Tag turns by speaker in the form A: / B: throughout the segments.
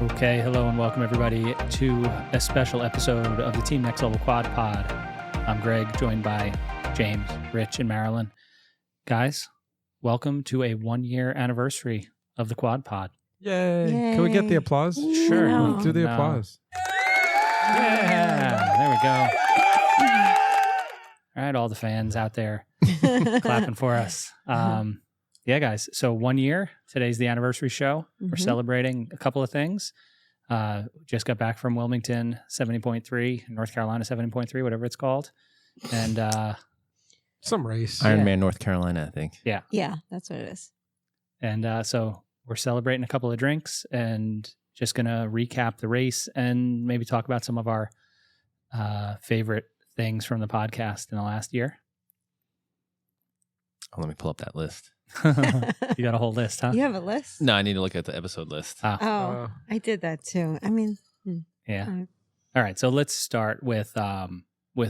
A: Okay, hello and welcome everybody to a special episode of the Team Next Level Quad Pod. I'm Greg, joined by James, Rich, and Marilyn. Guys, welcome to a 1-year anniversary of the Quad Pod.
B: Yay.
C: Yay.
B: Can we get the applause?
A: Sure.
C: No.
B: Do the applause.
A: Yeah, there we go. All right, all the fans out there clapping for us. Yeah, guys. So 1 year. Today's the anniversary show. We're celebrating a couple of things. Just got back from Wilmington 70.3, North Carolina 70.3, whatever it's called. And
B: Some race.
D: Ironman, North Carolina, I think.
C: Yeah, that's what it is.
A: And so we're celebrating a couple of drinks and just going to recap the race and maybe talk about some of our favorite things from the podcast in the last year.
D: Oh, let me pull up that list.
A: You got a whole list, huh?
C: You have a list?
D: No, I need to look at the episode list.
C: Oh, I did that too. I mean,
A: Yeah. All right. So let's start with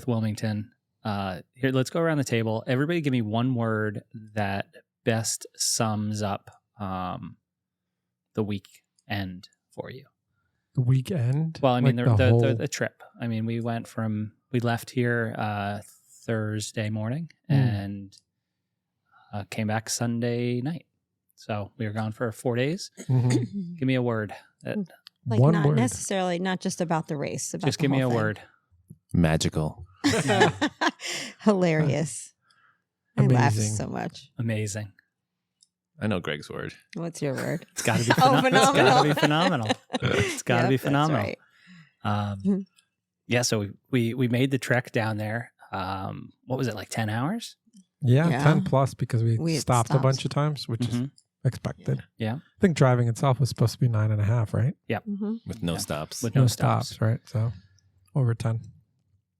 A: Wilmington. Here, let's go around the table. Everybody give me one word that best sums up the weekend for you.
B: The weekend?
A: Well, I mean,
B: Like whole...
A: the trip. I mean, we left here Thursday morning and came back Sunday night. So we were gone for 4 days.
B: Mm-hmm.
A: Give me a word.
C: like
B: One
C: not
B: word.
C: necessarily, not just about the race. About
A: Just
C: the
A: give me a
C: whole thing.
A: word.
D: Magical.
C: Hilarious. I laughed
B: Amazing.
C: so much.
A: Amazing.
D: I know Greg's word.
C: What's your word?
A: It's got to be,
C: Oh,
A: It's got to
C: phenomenal.
A: be phenomenal. It's got to be
C: Yep,
A: phenomenal.
C: That's right.
A: Yeah, so we made the trek down there. What was it, like 10 hours?
B: Yeah,
C: Yeah.
B: 10 plus because we
C: We had
B: stopped a
C: stopped.
B: bunch of times, which is
A: Mhm.
B: expected.
A: Yeah.
B: I think driving itself was supposed to be 9.5, right?
C: Mhm.
D: With no
A: Yeah.
D: stops.
A: With no stops.
B: right? So over 10.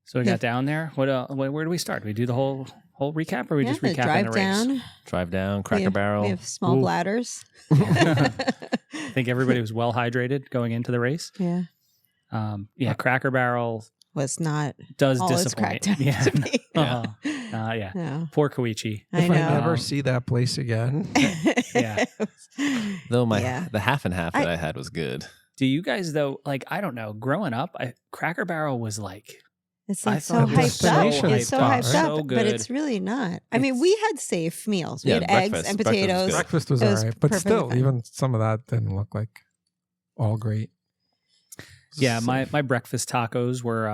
A: So we
C: Yeah.
A: got down there. Where do we start? Do we do the whole recap, or we just
C: the
A: recap
C: drive
A: the race?
C: down.
D: Drive down,
C: We
D: Cracker
C: have-
D: Barrel.
C: We have small
A: Ooh.
C: bladders.
A: I think everybody was well hydrated going into the race.
C: Yeah.
A: Cracker Barrel
C: Was not
A: does
C: all it's
A: disappoint.
C: cracked out
A: Yeah.
C: to be.
A: Yeah.
C: No.
A: Poor Koichi.
C: I
B: If
C: know.
B: I never see that place again.
A: Yeah.
D: Though
C: Yeah.
D: the half and half that I had was good.
A: Do you guys though? Like, I don't know. Growing up, Cracker Barrel was like.
C: It's
A: I
C: like so
A: thought it was
C: hyped up.
B: so
C: It's so
B: hyped up,
C: hyped
B: right?
A: So
C: up, but
A: good.
C: it's really not. I mean, we had safe meals. We
D: Yeah,
C: had eggs
D: breakfast.
C: and
D: Breakfast was
C: potatoes.
D: good.
B: Breakfast was
C: It
B: all
C: was
B: right. But
C: perfectly
B: still,
C: fine.
B: even some of that didn't look like all great.
A: Yeah,
B: So-
A: my breakfast tacos were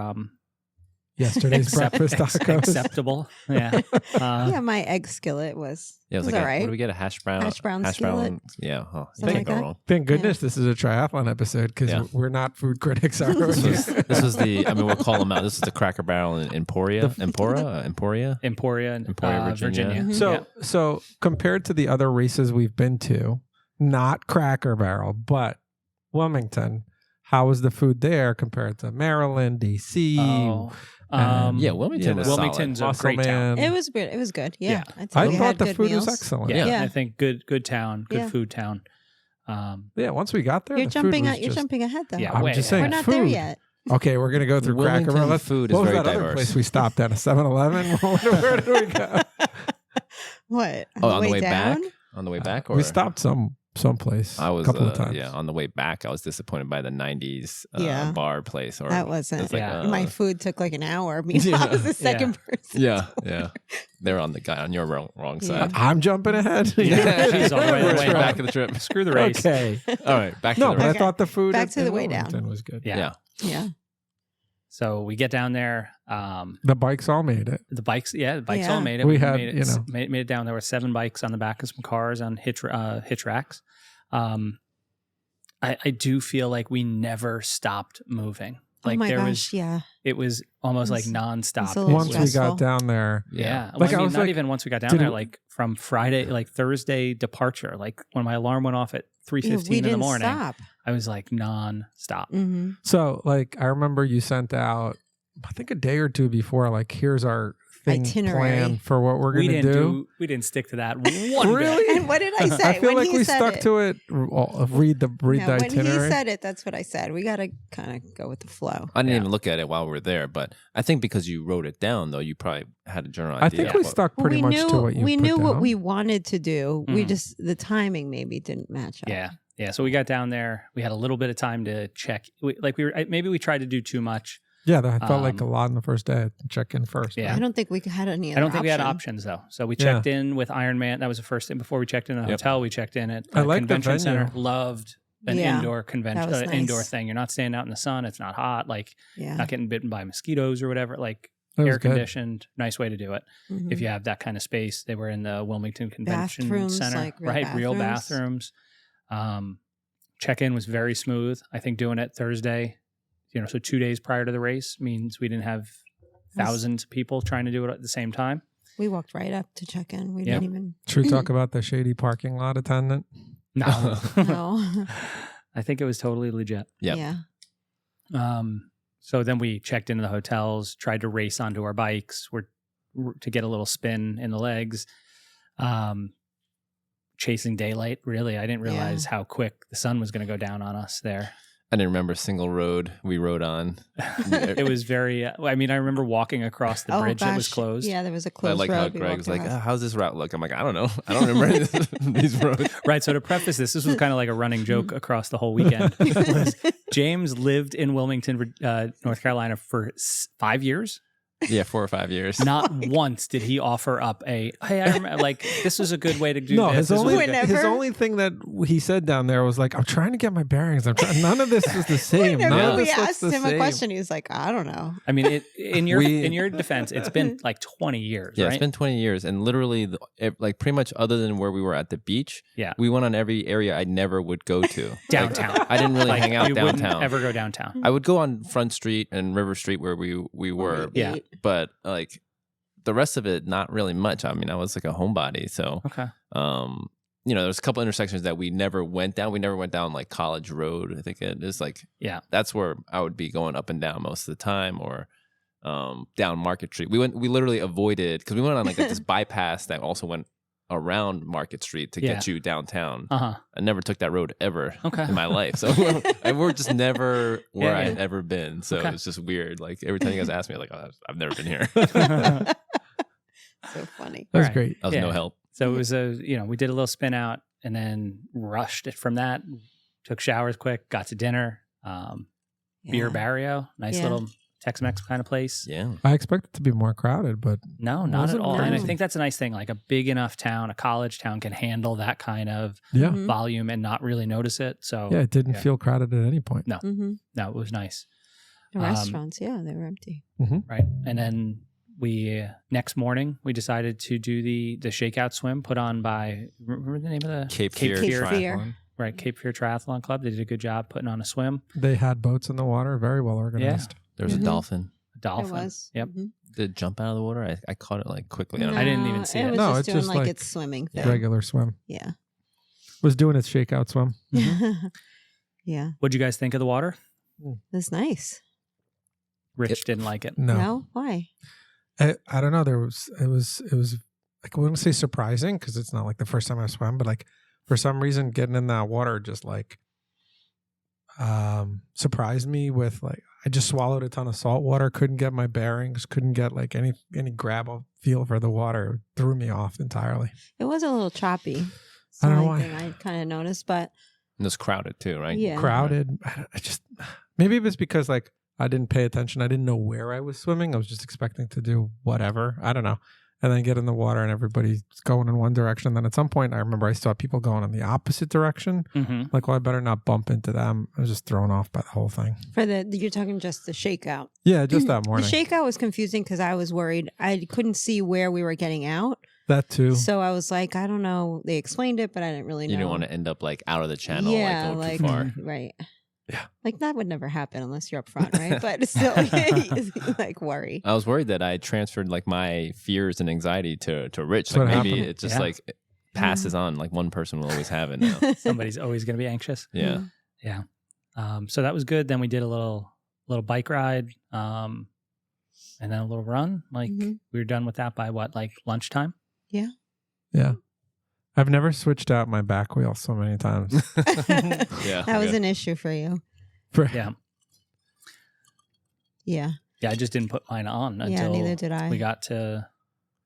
B: Yesterday's breakfast tacos.
A: acceptable. Yeah.
C: Yeah, my egg skillet was.
D: Yeah, it was
C: was
D: like,
C: all right.
D: what do we get? A hash brown?
C: Hash brown skillet?
D: Yeah. Oh, you
C: Something
D: can't
C: like
D: go
C: that.
D: wrong.
B: Thank goodness this is a triathlon episode because
D: Yeah.
B: we're not food critics. Are we?
D: This was the, I mean, we'll call them out. This is the Cracker Barrel in Emporia. Emporia?
A: Emporia,
D: Emporia, Virginia.
C: Mhm.
B: So compared to the other races we've been to, not Cracker Barrel, but Wilmington, how was the food there compared to Maryland, DC?
A: Oh,
D: Yeah, Wilmington is
A: Wilmington's
D: solid.
A: a great
B: Muscle
A: town.
B: Man.
C: It was good. It was good. Yeah.
A: Yeah.
C: I'd say
B: I
C: we
B: thought
C: had
B: the
C: good
B: food
C: meals.
B: was excellent.
A: Yeah,
C: Yeah.
A: I think good town, good
C: Yeah.
A: food town.
B: Yeah, once we got there,
C: You're
B: the
C: jumping
B: food was
C: out. You're
B: just-
C: jumping ahead though.
A: Yeah,
B: I'm
A: way
B: just
A: ahead.
B: saying,
C: We're not
B: food.
C: there yet.
B: Okay, we're gonna go through Cracker
D: Wilmington
B: Barrel.
D: food is
B: What was
D: very
B: that other
D: diverse.
B: place we stopped at? A 7-Eleven? Where did we go?
C: What?
D: Oh, on the way
C: down?
D: back? On the way back? Or?
B: We stopped someplace.
D: I was
B: a couple of times.
D: Yeah, on the way back, I was disappointed by the '90s
C: Yeah.
D: bar place. Or
C: That wasn't.
D: it was like,
A: Yeah.
C: My food took like an hour. Meanwhile, I was the second person.
D: yeah. They're on the guy on your wrong side.
B: I'm jumping ahead.
A: Yeah, she's all the way,
D: We're
A: way
D: back
A: back.
D: of the trip.
A: Screw the race.
B: Okay.
D: All right, back to
B: No,
D: the
B: but
D: race.
B: I thought the food
C: Back
B: at-
C: to the
B: in
C: way down.
B: Wilmington was good.
A: Yeah.
C: Yeah.
A: So we get down there.
B: The bikes all made it.
A: The bikes
C: Yeah.
A: all made it.
B: We had,
A: made it,
B: you know.
A: made it down. There were 7 bikes on the back of some cars on hitch racks. I do feel like we never stopped moving. Like
C: oh my
A: there
C: gosh. Yeah.
A: it was almost
C: It
A: like
C: was-
A: nonstop.
C: it's a
A: It
C: little
B: Once
A: was-
B: we
C: stressful.
B: got down there,
A: Yeah.
B: Like,
A: I
B: I
A: mean,
B: was
A: not
B: like,
A: even once we got down
B: did
A: there,
B: it-
A: like from Friday, like Thursday departure, like when my alarm went off at 3:15
C: we
A: in the
C: didn't
A: morning,
C: stop.
A: I was like non-stop.
C: Mm-hmm.
B: so like I remember you sent out, I think a day or two before, like here's our thing
C: Itinerary.
B: plan for what we're
A: We
B: gonna
A: didn't we didn't stick to that one bit.
B: Really?
C: And what did I say?
B: I feel
C: when
B: like
C: he
B: we
C: said
B: stuck
C: it?
B: to it. Read the
C: No,
B: the
C: when
B: itinerary.
C: he said it, that's what I said. We got to kind of go with the flow.
D: I didn't
A: Yeah.
D: even look at it while we were there, but I think because you wrote it down, though, you probably had a general
B: I
D: idea.
B: think
D: of
B: we
D: what-
B: stuck
C: Well,
B: pretty
C: we
B: much
C: knew
B: to what you
C: we
B: put
C: knew what
B: down.
C: we wanted to do. We
A: Mhm.
C: just the timing maybe didn't match up.
A: Yeah. Yeah, so we got down there. We had a little bit of time to check. Maybe we tried to do too much.
B: Yeah, that felt like a lot on the first day. Check in first.
A: Yeah.
C: I don't think we had any other
A: I don't think we had
C: option.
A: options though. So we checked in with Ironman. That was the first thing before we checked in the hotel. We checked in at
B: I
A: the
B: like the
A: convention center.
B: venue.
A: Loved an
C: Yeah,
A: indoor convention,
C: that was
A: indoor
C: nice.
A: thing. You're not staying out in the sun. It's not hot. Like
C: Yeah.
A: not getting bitten by mosquitoes or whatever. Like
B: It was
A: air
B: good.
A: conditioned. Nice way to do it.
C: Mhm.
A: If you have that kind of space. They were in the Wilmington Convention
C: Bathrooms,
A: Center,
C: like real
A: right? Real
C: bathrooms.
A: bathrooms. Check-in was very smooth. I think doing it Thursday, so 2 days prior to the race means we didn't have thousands of people trying to do it at the same time.
C: We walked right up to check in. We
A: Yep.
C: didn't even.
B: Should we talk about the shady parking lot attendant?
A: No,
C: No.
A: I think it was totally legit.
D: Yep.
C: Yeah.
A: So then we checked into the hotels, tried to race onto our bikes to get a little spin in the legs. Chasing daylight, really. I didn't realize how quick the sun was going to go down on us there.
D: I didn't remember a single road we rode on.
A: It was very, I remember walking across the bridge that was closed.
C: Yeah, there was a
D: I
C: closed
D: like
C: road.
D: how
C: we
D: Greg
C: walked
D: was like,
C: across.
D: how's this route look? I'm like, I don't know. I don't remember these roads.
A: Right. So to preface this was kind of like a running joke across the whole weekend. James lived in Wilmington, North Carolina for 5 years.
D: Yeah, 4 or 5 years.
A: Not once did he offer up hey, I remember, like, this was a good way to do
B: No,
A: this.
B: his only
C: Whenever-
B: his only thing that he said down there was like, "I'm trying to get my bearings. None of this is the same. None
C: Whenever
B: of
C: we
B: this looks
C: asked
B: the
C: him a
B: same."
C: question, he was like, I don't know.
A: I mean, in your
B: We-
A: defense, it's been like 20 years,
D: Yeah,
A: right?
D: it's been 20 years. And literally, like pretty much other than where we were at the beach,
A: Yeah.
D: we went on every area I never would go to.
A: Downtown.
D: Like, I didn't really
A: Like,
D: hang out
A: you wouldn't
D: downtown.
A: ever go downtown.
D: I would go on Front Street and River Street where we were.
A: Yeah.
D: But like the rest of it, not really much. I mean, I was like a homebody. So,
A: Okay.
D: there's a couple intersections that we never went down. We never went down like College Road. I think it is like,
A: Yeah.
D: that's where I would be going up and down most of the time, or down Market Street. We literally avoided, because we went on like this bypass that also went around Market Street to get you downtown.
A: Uh-huh.
D: I never took that road ever
A: Okay.
D: in my life. So we're just never where
A: Yeah,
D: I
A: yeah.
D: had ever been. So
A: Okay.
D: it's just weird. Like every time you guys ask me, like, oh, I've never been here.
C: So funny.
B: That was
A: Right.
B: great.
D: I was
A: Yeah.
D: no help.
A: So it was we did a little spin out and then rushed it from that, took showers quick, got to dinner, Beer
C: Yeah.
A: Barrio, nice
C: Yeah.
A: little Tex-Mex kind of place.
D: Yeah.
B: I expected it to be more crowded, but
A: No, not
B: Wasn't
A: at all. And I
B: really.
A: think that's a nice thing. Like a big enough town, a college town can handle that kind of
B: yeah,
C: Mhm.
A: volume and not really notice it. So
B: yeah, it didn't
A: yeah.
B: feel crowded at any point.
A: No.
C: Mm-hmm.
A: No, it was nice.
C: The restaurants, yeah, they were empty.
A: Right. And then we next morning we decided to do the shakeout swim put on by, remember the name of the
D: Cape Fear
C: Cape Fear.
D: Triathlon.
A: Right, Cape Fear Triathlon Club. They did a good job putting on a swim.
B: They had boats in the water, very well organized.
D: There was
C: Mhm.
D: a dolphin.
A: A dolphin.
C: It was.
A: Yep.
C: Mhm.
D: Did it jump out of the water? I caught it like quickly. I don't
A: I
D: know.
A: didn't even see
C: It
A: it.
C: was
B: No,
C: just
B: it's
C: doing
B: just
C: like
B: like
C: its swimming thing.
B: Regular swim.
C: Yeah.
B: Was doing its shakeout swim.
C: Yeah.
A: What'd you guys think of the water?
C: That's nice.
A: Rich didn't like it.
B: No,
C: Why?
B: I don't know. It was like, I wouldn't say surprising because it's not like the first time I swam, but like for some reason getting in that water just like surprised me with like, I just swallowed a ton of salt water, couldn't get my bearings, couldn't get like any grab or feel for the water. It threw me off entirely.
C: It was a little choppy. It's
B: I don't
C: the
B: know
C: only
B: why.
C: thing I kind of noticed, but
D: And it was crowded too, right?
C: yeah.
B: Crowded. I just, maybe it was because like I didn't pay attention. I didn't know where I was swimming. I was just expecting to do whatever. I don't know. And then get in the water and everybody's going in one direction. Then at some point, I remember I saw people going in the opposite direction.
A: Mm-hmm.
B: Like, well, I better not bump into them. I was just thrown off by the whole thing.
C: You're talking just the shakeout.
B: Yeah, just that morning.
C: The shakeout was confusing because I was worried. I couldn't see where we were getting out.
B: That too.
C: So I was like, I don't know. They explained it, but I didn't really know.
D: You didn't want to end up like out of the channel,
C: yeah,
D: like
C: like,
D: going too far.
C: right.
B: Yeah.
C: Like that would never happen unless you're up front, right? But still, like worry.
D: I was worried that I transferred like my fears and anxiety to Rich.
B: That's
D: Like
B: what
D: maybe
B: happened.
D: it just
A: Yeah.
D: like it passes on. Like one person will always have it now.
A: Somebody's always going to be anxious.
D: Yeah.
A: Yeah. So that was good. Then we did a little bike ride, and then a little run. Like
C: Mhm.
A: we were done with that by what, like lunchtime?
B: Yeah. I've never switched out my back wheel so many times.
D: Yeah.
C: That was
D: okay.
C: an issue for you.
A: Yeah.
C: Yeah.
A: Yeah. I just didn't put mine on
C: Yeah,
A: until
C: neither did I.
A: we got to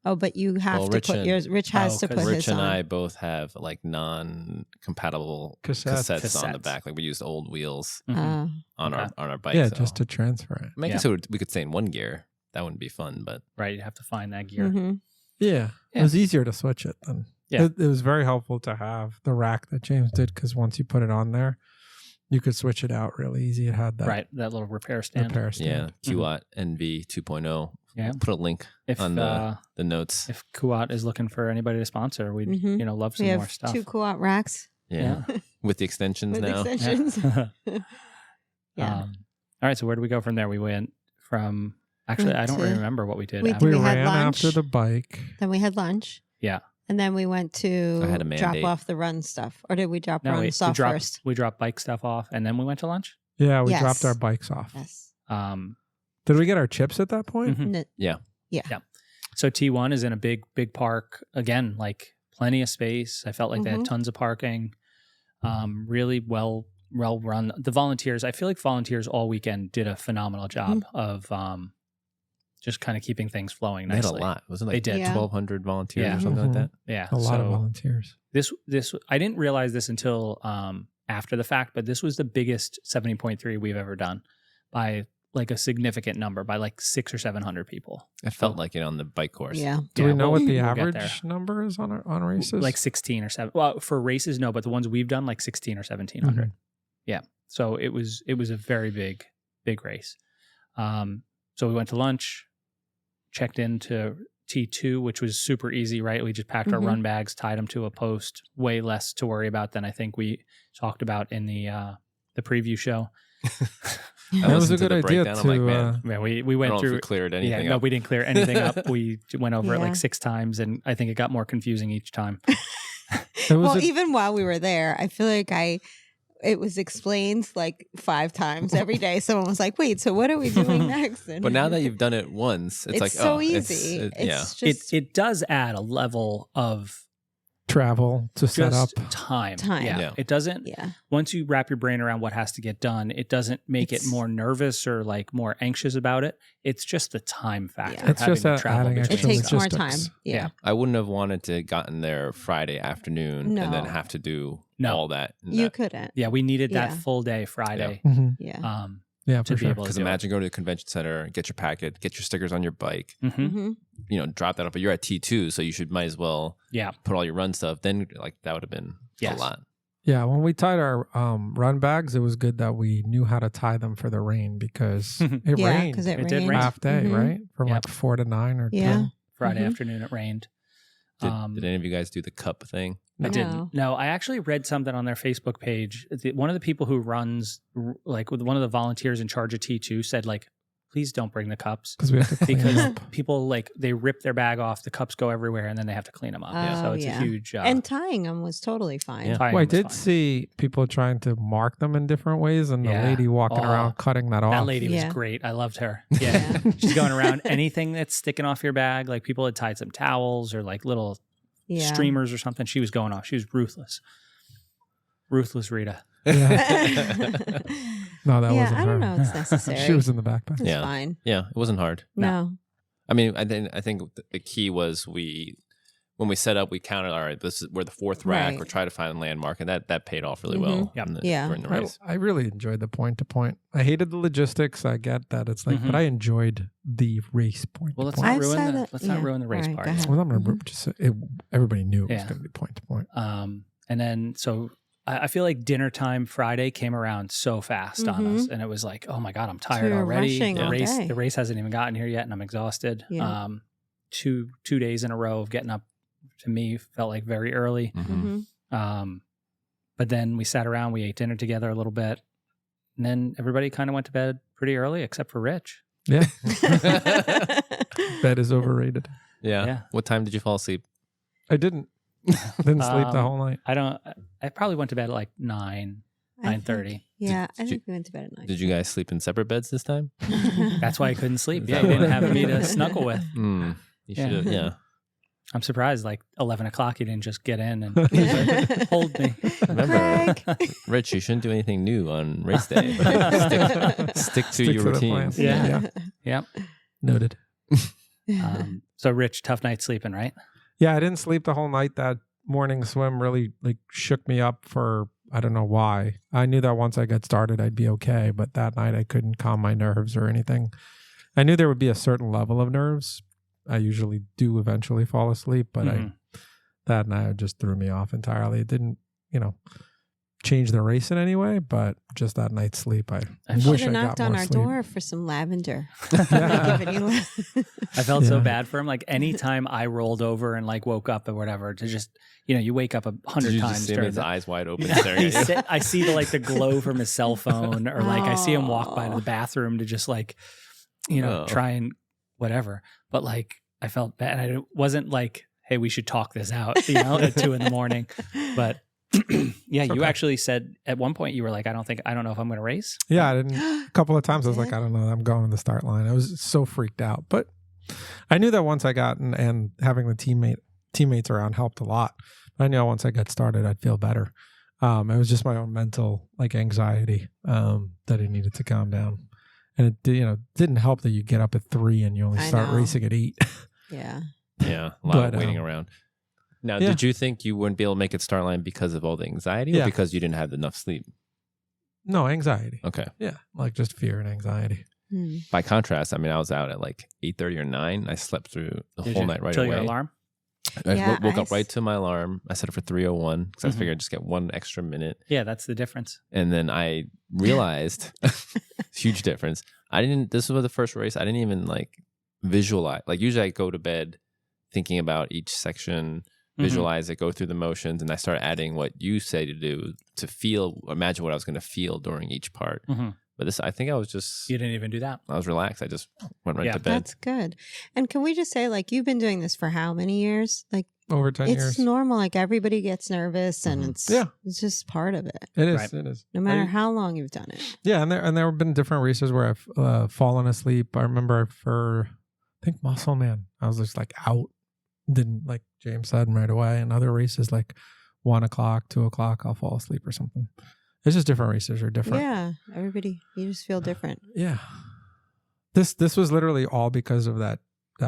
C: Oh, but you have
D: Well,
C: to
D: Rich
C: put
D: and-
C: yours. Rich has to
A: 'cause
C: put
D: Rich
C: his
D: and
C: on.
D: I both have like non-compatible cassettes on the back. Like we used old wheels
A: Mhm.
D: on
A: Okay.
D: our bike.
B: Yeah,
D: so.
B: just to transfer it.
D: I mean, I guess we could stay in one gear. That wouldn't be fun, but
A: Right. You have to find that gear.
C: Mhm.
B: Yeah. It
A: Yeah.
B: was easier to switch it then.
A: Yeah.
B: It was very helpful to have the rack that James did because once you put it on there, you could switch it out really easy. It had that
A: Right. That little repair stand.
B: repair stand.
D: yeah, QWAT NV 2.0.
A: Yeah.
D: We'll put a link
A: If
D: on the notes.
A: if Kuat is looking for anybody to sponsor, we'd
C: Mhm.
A: love
C: We
A: some more
C: have
A: stuff.
C: 2 co-op racks
D: Yeah, with the extensions
C: with
D: now.
C: extensions. Yeah.
A: All right. So where do we go from there? We went from. Actually, I don't
C: Went to-
A: remember what we did.
C: we
A: after.
B: We
C: We had
B: ran
C: lunch.
B: after the bike.
C: Then we had lunch.
A: Yeah.
C: And then we went to
D: I had a
C: drop
D: mandate.
C: off the run stuff. Or did we drop
A: No,
C: run
A: we
C: stuff
A: dropped
C: first?
A: we dropped bike stuff off, and then we went to lunch.
B: Yeah, we
C: Yes.
B: dropped our bikes off.
C: Yes.
B: Did we get our chips at that point?
A: Mhm.
C: N-
D: Yeah.
A: So T1 is in a big park again, like plenty of space. I felt like they had
C: Mhm.
A: tons of parking. Really well run. The volunteers, I feel like volunteers all weekend did a phenomenal job of just kind of keeping things flowing
D: They had a
A: nicely.
D: lot. Wasn't it
A: They
D: like
A: did.
C: Yeah.
D: 1,200 volunteers
A: Yeah.
D: or something like
B: Mhm.
D: that?
A: Yeah,
B: A lot of
A: so
B: volunteers.
A: this I didn't realize this until after the fact, but this was the biggest 70.3 we've ever done by like a significant number, by like 600 or 700 people.
D: I felt like it on the bike course.
C: Yeah.
B: Do we know what the
A: we'll get there.
B: average number is on races?
A: Like 16 or 7. Well, for races, no, but the ones we've done, like 16 or 1700.
B: Mhm.
A: Yeah. So it was a very big race. So we went to lunch, checked into T2, which was super easy, right? We just packed our
C: Mhm.
A: run bags, tied them to a post, way less to worry about than I think we talked about in the preview show.
D: I
B: That was
D: listened
B: a
D: to
B: good
D: the
B: idea
D: breakdown. I'm like, man,
A: Yeah, we
D: I don't
A: went
D: know if we
A: through.
D: cleared
A: Yeah,
D: anything
A: no,
D: up.
A: we didn't clear anything up. We went over it
C: Yeah.
A: like 6 times, and I think it got more confusing each time.
B: It was
C: Well,
B: a-
C: even while we were there, I feel like it was explained like 5 times every day. Someone was like, "Wait, so what are we doing next?" And
D: But now that you've done it once, it's, like,
C: so
D: oh,
C: easy.
D: yeah.
C: It's just
A: It does add a level of
B: travel to set up.
A: just time.
C: Time.
A: Yeah.
D: Yeah.
A: It doesn't.
C: yeah.
A: Once you wrap your brain around what has to get done, it doesn't make it
C: It's-
A: more nervous or like more anxious about it. It's just the time factor.
C: Yeah.
A: of
B: It's
A: having
B: just
A: to travel
B: adding
A: between
C: It
B: extra
C: takes
A: stuff.
C: more time.
B: logistics.
C: Yeah.
D: I wouldn't have wanted to gotten there Friday afternoon and then
C: No.
D: have to do
A: No.
D: all that.
C: You couldn't.
A: Yeah, we needed that
C: Yeah.
A: full day Friday.
B: Mhm.
C: Yeah.
B: Yeah,
A: To
B: for
A: be
B: sure.
A: able to
D: Because
A: do
D: imagine going to the convention center, get your packet, get your stickers on your bike,
A: it. Mhm.
C: hmm
D: drop that up. But you're at T2, so you might as well
A: Yeah.
D: put all your run stuff. Then like that would have been
A: Yes.
D: a lot.
B: Yeah, when we tied our run bags, it was good that we knew how to tie them for the rain because it
C: Yeah,
B: rained
C: because it
A: It did
C: rained.
A: rain.
B: half day,
C: Mhm.
B: right? From
A: Yep.
B: like 4 to 9 or
C: Yeah.
B: 10.
A: Friday
C: Mhm.
A: afternoon it rained.
D: Did any of you guys do the cup thing?
A: I
C: No.
A: didn't. No, I actually read something on their Facebook page. One of the people who runs, like one of the volunteers in charge of T2 said, like, please don't bring the cups
B: Because we have to clean
A: because
B: them up.
A: people like they rip their bag off, the cups go everywhere, and then they have to clean them up.
C: Oh,
A: So it's
C: yeah.
A: a huge.
C: And tying them was totally fine.
D: Yeah.
A: tying
B: Well, I
A: was
B: did
A: fine.
B: see people trying to mark them in different ways, and
A: Yeah.
B: the lady walking
A: Oh,
B: around cutting that off.
A: That lady
C: Yeah.
A: was great. I loved her. Yeah.
C: Yeah.
A: She's going around anything that's sticking off your bag. Like people had tied some towels or like little
C: Yeah.
A: streamers or something. She was going off. She was ruthless. Ruthless Rita.
B: Yeah. No, that
C: yeah,
B: wasn't
C: I
B: her.
C: don't know. It's necessary.
B: She was in the backpack.
C: It's
D: Yeah.
C: fine.
D: Yeah, it wasn't hard.
C: No.
D: I mean, I think the key was when we set up, we counted. All right, we're the 4th rack.
C: Right.
D: We're trying to find a landmark, and that paid off really
C: Mhm.
D: well.
A: Yep.
C: Yeah.
D: during the
B: I,
D: race.
B: I really enjoyed the point to point. I hated the logistics. I get that it's like,
A: Mhm.
B: but I enjoyed the race point.
A: Well,
B: to
A: let's
B: point.
A: not
C: I
A: ruin
C: said
A: the
C: that-
A: let's not
C: yeah.
A: ruin the race
C: All right,
A: part.
C: go ahead.
B: Well, I'm gonna
C: Mhm.
B: just everybody knew it was
A: Yeah.
B: going to be point to point.
A: And then so I feel like dinner time Friday came around so fast on us, and it was like, oh my god, I'm tired
C: we were
A: already.
C: rushing
A: The
C: all
A: race
C: day.
A: the race hasn't even gotten here yet, and I'm exhausted.
C: Yeah.
A: 2 days in a row of getting up to me felt like very early.
D: Mhm.
C: hmm
A: But then we sat around, we ate dinner together a little bit, and then everybody kind of went to bed pretty early, except for Rich.
B: Yeah, bed is overrated.
D: Yeah.
A: Yeah.
D: What time did you fall asleep?
B: I didn't sleep the whole night.
A: I probably went to bed at like 9:30.
C: Yeah, I
D: Did
C: think we went to bed at 9.
D: Did you guys sleep in separate beds this time?
A: That's why I couldn't sleep.
D: Is
A: Yeah,
D: that
A: you didn't
D: why?
A: have me to snuggle with.
D: You
A: Yeah.
D: should have. Yeah.
A: I'm surprised, like 11 o'clock, you didn't just get in and hold me.
D: Remember,
C: Craig.
D: Rich, you shouldn't do anything new on race day. stick to
B: Stick
D: your
B: to the
D: routines.
B: plan.
A: Yeah. Yep.
B: Noted.
A: So Rich, tough night sleeping, right?
B: Yeah, I didn't sleep the whole night. That morning swim really like shook me up for, I don't know why. I knew that once I got started, I'd be okay. But that night I couldn't calm my nerves or anything. I knew there would be a certain level of nerves. I usually do eventually fall asleep, but that night just threw me off entirely. It didn't, change the race in any way, but just that night's sleep, I wish I got
C: knocked on
B: more
C: our
B: sleep.
C: door for some lavender.
B: Yeah.
A: I felt so
B: Yeah.
A: bad for him. Like anytime I rolled over and like woke up or whatever, to just you wake up 100
D: Did you
A: times
D: just see him
A: during
D: his
A: the
D: eyes wide open staring at you?
A: I see the glow from his cell phone, or like I see him walk by to the bathroom to just like try and whatever. But like I felt bad. And it wasn't like, hey, we should talk this out, at 2 a.m. But yeah, you actually said at one point you were like, I don't know if I'm going to race.
B: Yeah, I didn't. A couple of times I was like, I don't know, I'm going to the start line. I was so freaked out, but I knew that once I got and having the teammates around helped a lot. I knew once I got started, I'd feel better. It was just my own mental anxiety that I needed to calm down, and it didn't help that you get up at 3 and you only start racing at 8.
C: Yeah.
D: Yeah, a lot of waiting around. Now, did you think you wouldn't be able to make it start line because of all the anxiety or because you didn't have enough sleep?
B: No, anxiety.
D: Okay.
B: Yeah, like just fear and anxiety.
D: By contrast, I mean, I was out at like 8:30 or 9. I slept through the whole night right
A: Till
D: away.
A: your alarm?
D: I woke up right to my alarm. I set it for 3:01 because I figured I'd just get 1 extra minute.
A: Yeah, that's the difference.
D: And then I realized, huge difference. This was the first race. I didn't even visualize. Like usually I go to bed thinking about each section, visualize it, go through the motions, and I start adding what you say to do to imagine what I was going to feel during each part. But this, I think I was just...
A: You didn't even do that.
D: I was relaxed. I just went right to bed.
C: That's good. And can we just say, you've been doing this for how many years?
B: Over 10 years.
C: It's normal. Everybody gets nervous, and it's just part of it.
B: It is.
A: Right.
B: It is.
C: No matter how long you've done it.
B: Yeah, and there have been different races where I've fallen asleep. I remember for, I think Muscle Man, I was just out. Didn't, like James said, right away. And other races 1 o'clock, 2 o'clock, I'll fall asleep or something. It's just different races are different.
C: Yeah, everybody, you just feel different.
B: Yeah. This was literally all because of that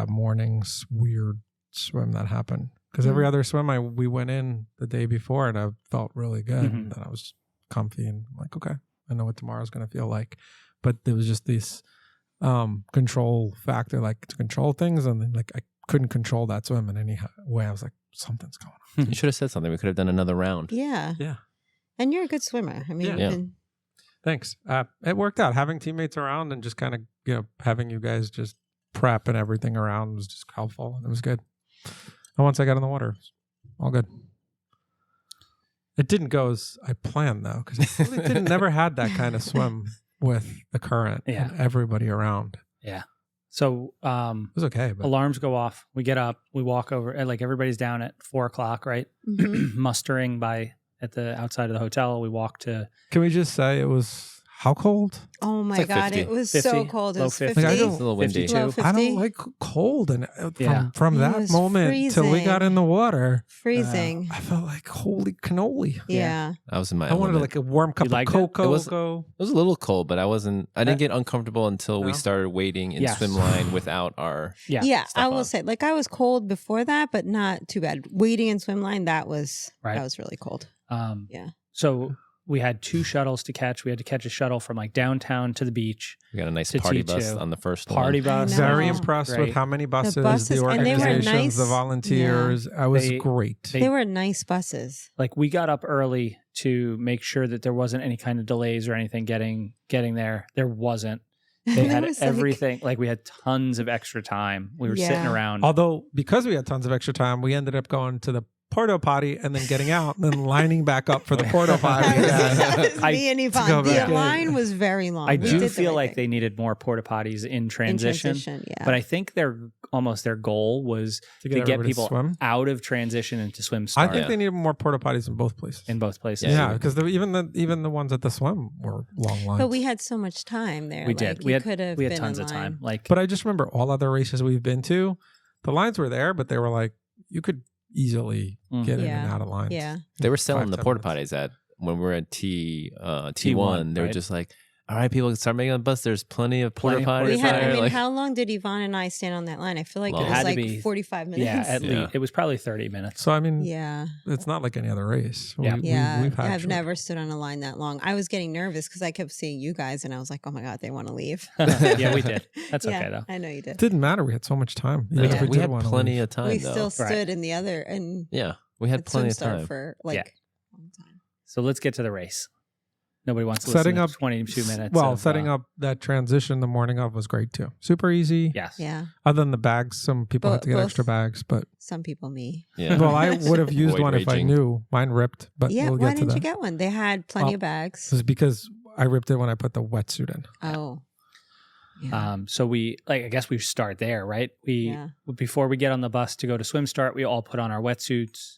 B: morning's weird swim that happened. Because every other swim we went in the day before and I felt really good. And then I was comfy and like, okay, I know what tomorrow's going to feel like. But there was just this control factor, to control things. And then I couldn't control that swim in any way. I was like, something's going on.
D: You should have said something. We could have done another round.
C: Yeah.
B: Yeah.
C: And you're a good swimmer. I mean,
B: Thanks. It worked out. Having teammates around and just kind of, having you guys just prep and everything around was just helpful. And it was good. And once I got in the water, it was all good. It didn't go as I planned, though, because I really never had that kind of swim with the current and everybody around.
A: Yeah. So
B: it was okay. But
A: alarms go off. We get up. We walk over. Everybody's down at 4 o'clock, right? Mustering at the outside of the hotel. We walk to...
B: Can we just say it was... How cold?
C: Oh my God,
D: 50.
C: it was
A: 50,
C: so cold. It
A: low
C: was
A: 50.
C: 50.
B: I
D: It's
B: don't-
D: a little windy.
A: 52.
C: Low 50.
B: I don't like cold. And from
C: It
B: that
C: was
B: moment till we got
C: freezing.
B: in the water,
C: Freezing.
B: I felt like holy cannoli.
C: Yeah.
D: I was in my
B: I wanted
D: element.
B: a warm cup of
A: liked it?
B: cocoa.
D: It was a little cold, but I didn't get uncomfortable until we
B: No?
D: started waiting in
A: Yes.
D: swim line without our...
C: Yeah,
D: stuff
C: I will
D: on.
C: say, I was cold before that, but not too bad. Waiting in swim line, that was really cold. Yeah.
A: So we had 2 shuttles to catch. We had to catch a shuttle from downtown to the beach.
D: We got a nice
A: To
D: party
A: T2.
D: bus on the first
A: Party
D: one.
A: bus.
C: I
B: Very
C: know.
B: impressed
A: Great.
B: with how many buses,
C: buses,
B: the
C: and they were
B: organizations,
C: nice.
B: the volunteers. I was
A: They-
B: great.
C: They were nice buses.
A: We got up early to make sure that there wasn't any kind of delays or anything getting there. There wasn't. They had
C: It was
A: everything. We had tons of extra time. We were sitting
C: Yeah.
A: around.
B: Although, because we had tons of extra time, we ended up going to the porta potty and then getting out and then lining back up for the porta potty.
C: That was
B: Yeah.
C: me and
B: go
C: Yvonne. The
B: back in.
C: line was very long.
A: I
C: We
A: do
C: did the
A: feel
C: right
A: like
C: thing.
A: they needed more porta potties in
C: In
A: transition.
C: yeah.
A: But I think their goal was to get
B: everybody
A: people
B: swim.
A: out of transition and to swim
B: I
A: start
B: think they needed more porta potties in both places.
A: in both places.
B: Yeah, because even the ones at the swim were long lines.
C: But we had so much time there.
A: We did.
C: You
A: We had
C: could have
A: we had
C: been
A: tons
C: in
A: of time.
C: line.
B: But I just remember all other races we've been to, the lines were there, but they were you could easily get in and
C: Yeah.
B: out of lines.
C: Yeah.
D: They were selling
B: 5-10
D: the porta
B: minutes.
D: potties when we were at T1.
A: T1,
D: They were
A: right?
D: just like, all right, people can start making on the bus. There's plenty of porta
A: Plenty of
D: potties.
C: We had, I
D: there.
C: mean,
D: Like,
C: how long did Yvonne and I stand on that line? I feel like
D: Long.
C: it
D: It
C: was
A: had to
C: like
A: be-
C: 45 minutes.
A: Yeah, at
D: Yeah.
A: least it was probably 30 minutes.
B: So I mean,
C: Yeah.
B: it's not like any other race.
A: Yeah.
B: We've had
C: I've
B: short-
C: never stood on a line that long. I was getting nervous because I kept seeing you guys and I was like, oh my God, they want to leave.
A: Yeah, we did. That's
C: Yeah,
A: okay though.
C: I know you did.
B: It didn't matter. We had so much time.
D: no,
B: Even if
D: we
B: did
D: had
B: wanna
D: plenty
B: leave.
D: of time.
C: We
D: though.
C: still stood in the other and
D: Yeah, we had
C: at
D: plenty of
C: swim start
D: time.
C: for like
A: Yeah.
C: a long time.
A: So let's get to the race. Nobody wants to
B: Setting
A: listen
B: up
A: to 22 minutes.
B: Well,
A: of,
B: setting up that transition the morning of was great too. Super easy.
A: Yes.
C: Yeah.
B: Other than the bags, some people had to get
C: Both-
B: extra bags, but
C: Some people, me.
D: Yeah.
B: well, I would have used
D: Void
B: one if I
D: raging.
B: knew. Mine ripped, but
C: Yeah.
B: we'll
C: Why
B: get to
C: didn't
B: that.
C: you get one? They had plenty
B: Well,
C: of bags.
B: It was because I ripped it when I put the wetsuit in.
C: Oh. Yeah.
A: So we I guess we start there, right?
C: Yeah.
A: Before we get on the bus to go to swim start, we all put on our wetsuits.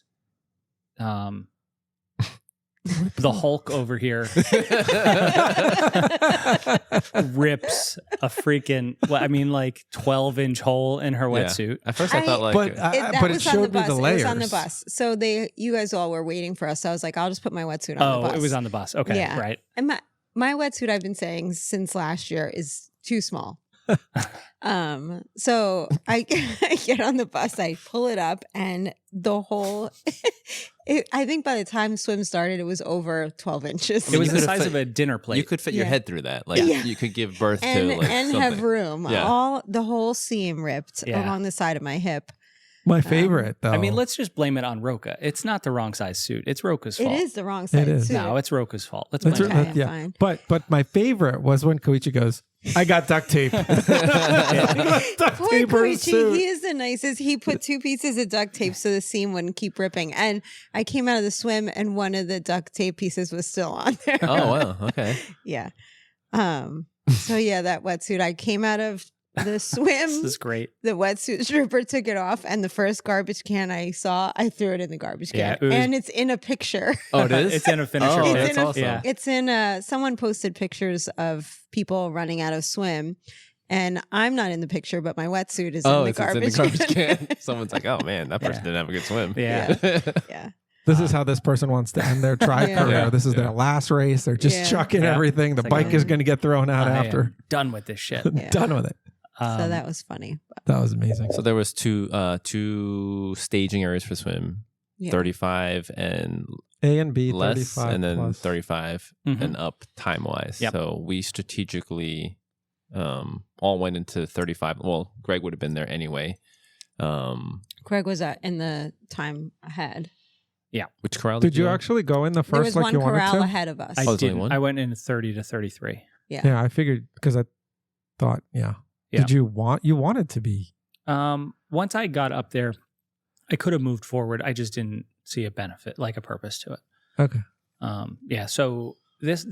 A: The Hulk over here rips a freaking, like 12-inch hole in her
D: Yeah.
A: wetsuit.
D: At first, I thought like,
B: but
C: That
B: but it
C: was on the
B: showed me
C: bus.
B: the
C: It
B: layers.
C: was on the bus. So you guys all were waiting for us. So I was like, I'll just put my wetsuit on the bus.
A: It was on the bus. Okay,
C: Yeah.
A: right.
C: And my wetsuit, I've been saying since last year, is too small. So I get on the bus, I pull it up, and the whole. I think by the time swim started, it was over 12 inches.
A: It was
D: you
A: the
D: could've
A: size
D: fit-
A: of a dinner plate.
D: you could fit your
C: Yeah.
D: head through that. Like,
C: Yeah.
D: you could give birth
C: and
D: to like
C: and
D: something.
C: have room.
D: Yeah.
C: The whole seam ripped
A: Yeah.
C: along the side of my hip.
B: My favorite, though.
A: I mean, let's just blame it on Roka. It's not the wrong size suit. It's Roka's fault.
C: It is the wrong side.
B: is.
C: Suit.
A: No, it's Roka's fault. Let's
B: That's
A: blame
C: Okay,
A: it.
B: right, yeah.
C: fine.
B: But my favorite was when Koichi goes, "I got duct tape." Duct
C: Poor
B: tape for his
C: Koichi,
B: suit.
C: he is the nicest. He put 2 pieces of duct tape so the seam wouldn't keep ripping. And I came out of the swim and one of the duct tape pieces was still on there.
D: Oh wow, okay.
C: Yeah. So yeah, that wetsuit. I came out of the
A: This
C: swim.
A: is great.
C: The wetsuit stripper took it off, and the first garbage can I saw, I threw it in the garbage
A: Yeah,
C: can.
A: it was-
C: And it's in a picture.
D: Oh, it is.
A: It's in a finisher.
D: Oh,
A: kit.
C: It's
D: that's
C: in a-
D: awesome.
A: Yeah.
C: It's in someone posted pictures of people running out of swim, and I'm not in the picture, but my wetsuit is
D: Oh,
C: in the
D: it's
C: garbage,
D: in the garbage
C: can.
D: can. Someone's like, "Oh man, that person
A: Yeah.
D: didn't have a good swim."
A: Yeah.
C: Yeah.
B: This is how this person wants to end their tri
C: Yeah.
B: career.
D: Yeah.
B: This is
D: Yeah.
B: their last race. They're just
C: Yeah.
B: chucking
A: Yeah.
B: everything. The
A: It's like,
B: bike is going to get thrown out
A: I am
B: after.
A: done with this shit.
C: Yeah.
B: Done with it.
C: So that was funny. But
B: That was amazing.
D: So there was two staging areas for swim,
C: yeah.
D: 35 and
B: A and B,
D: less,
B: 35
D: and then
B: plus.
D: 35
A: Mhm.
D: and up time wise.
A: Yep.
D: So we strategically all went into 35. Well, Greg would have been there anyway.
C: Craig was in the time ahead.
D: Which corral
B: Did you
D: go?
B: actually go in the
C: There was
B: first like
C: one
B: you wanted
C: corral
B: to?
C: ahead of us.
A: I
D: Oh, there's only
A: didn't.
D: one?
A: I went in 30 to 33.
B: Yeah, I figured because I thought, yeah.
A: Yeah.
B: Did you wanted to be?
A: Once I got up there, I could have moved forward. I just didn't see a benefit, like a purpose to it.
B: Okay.
A: Yeah. So this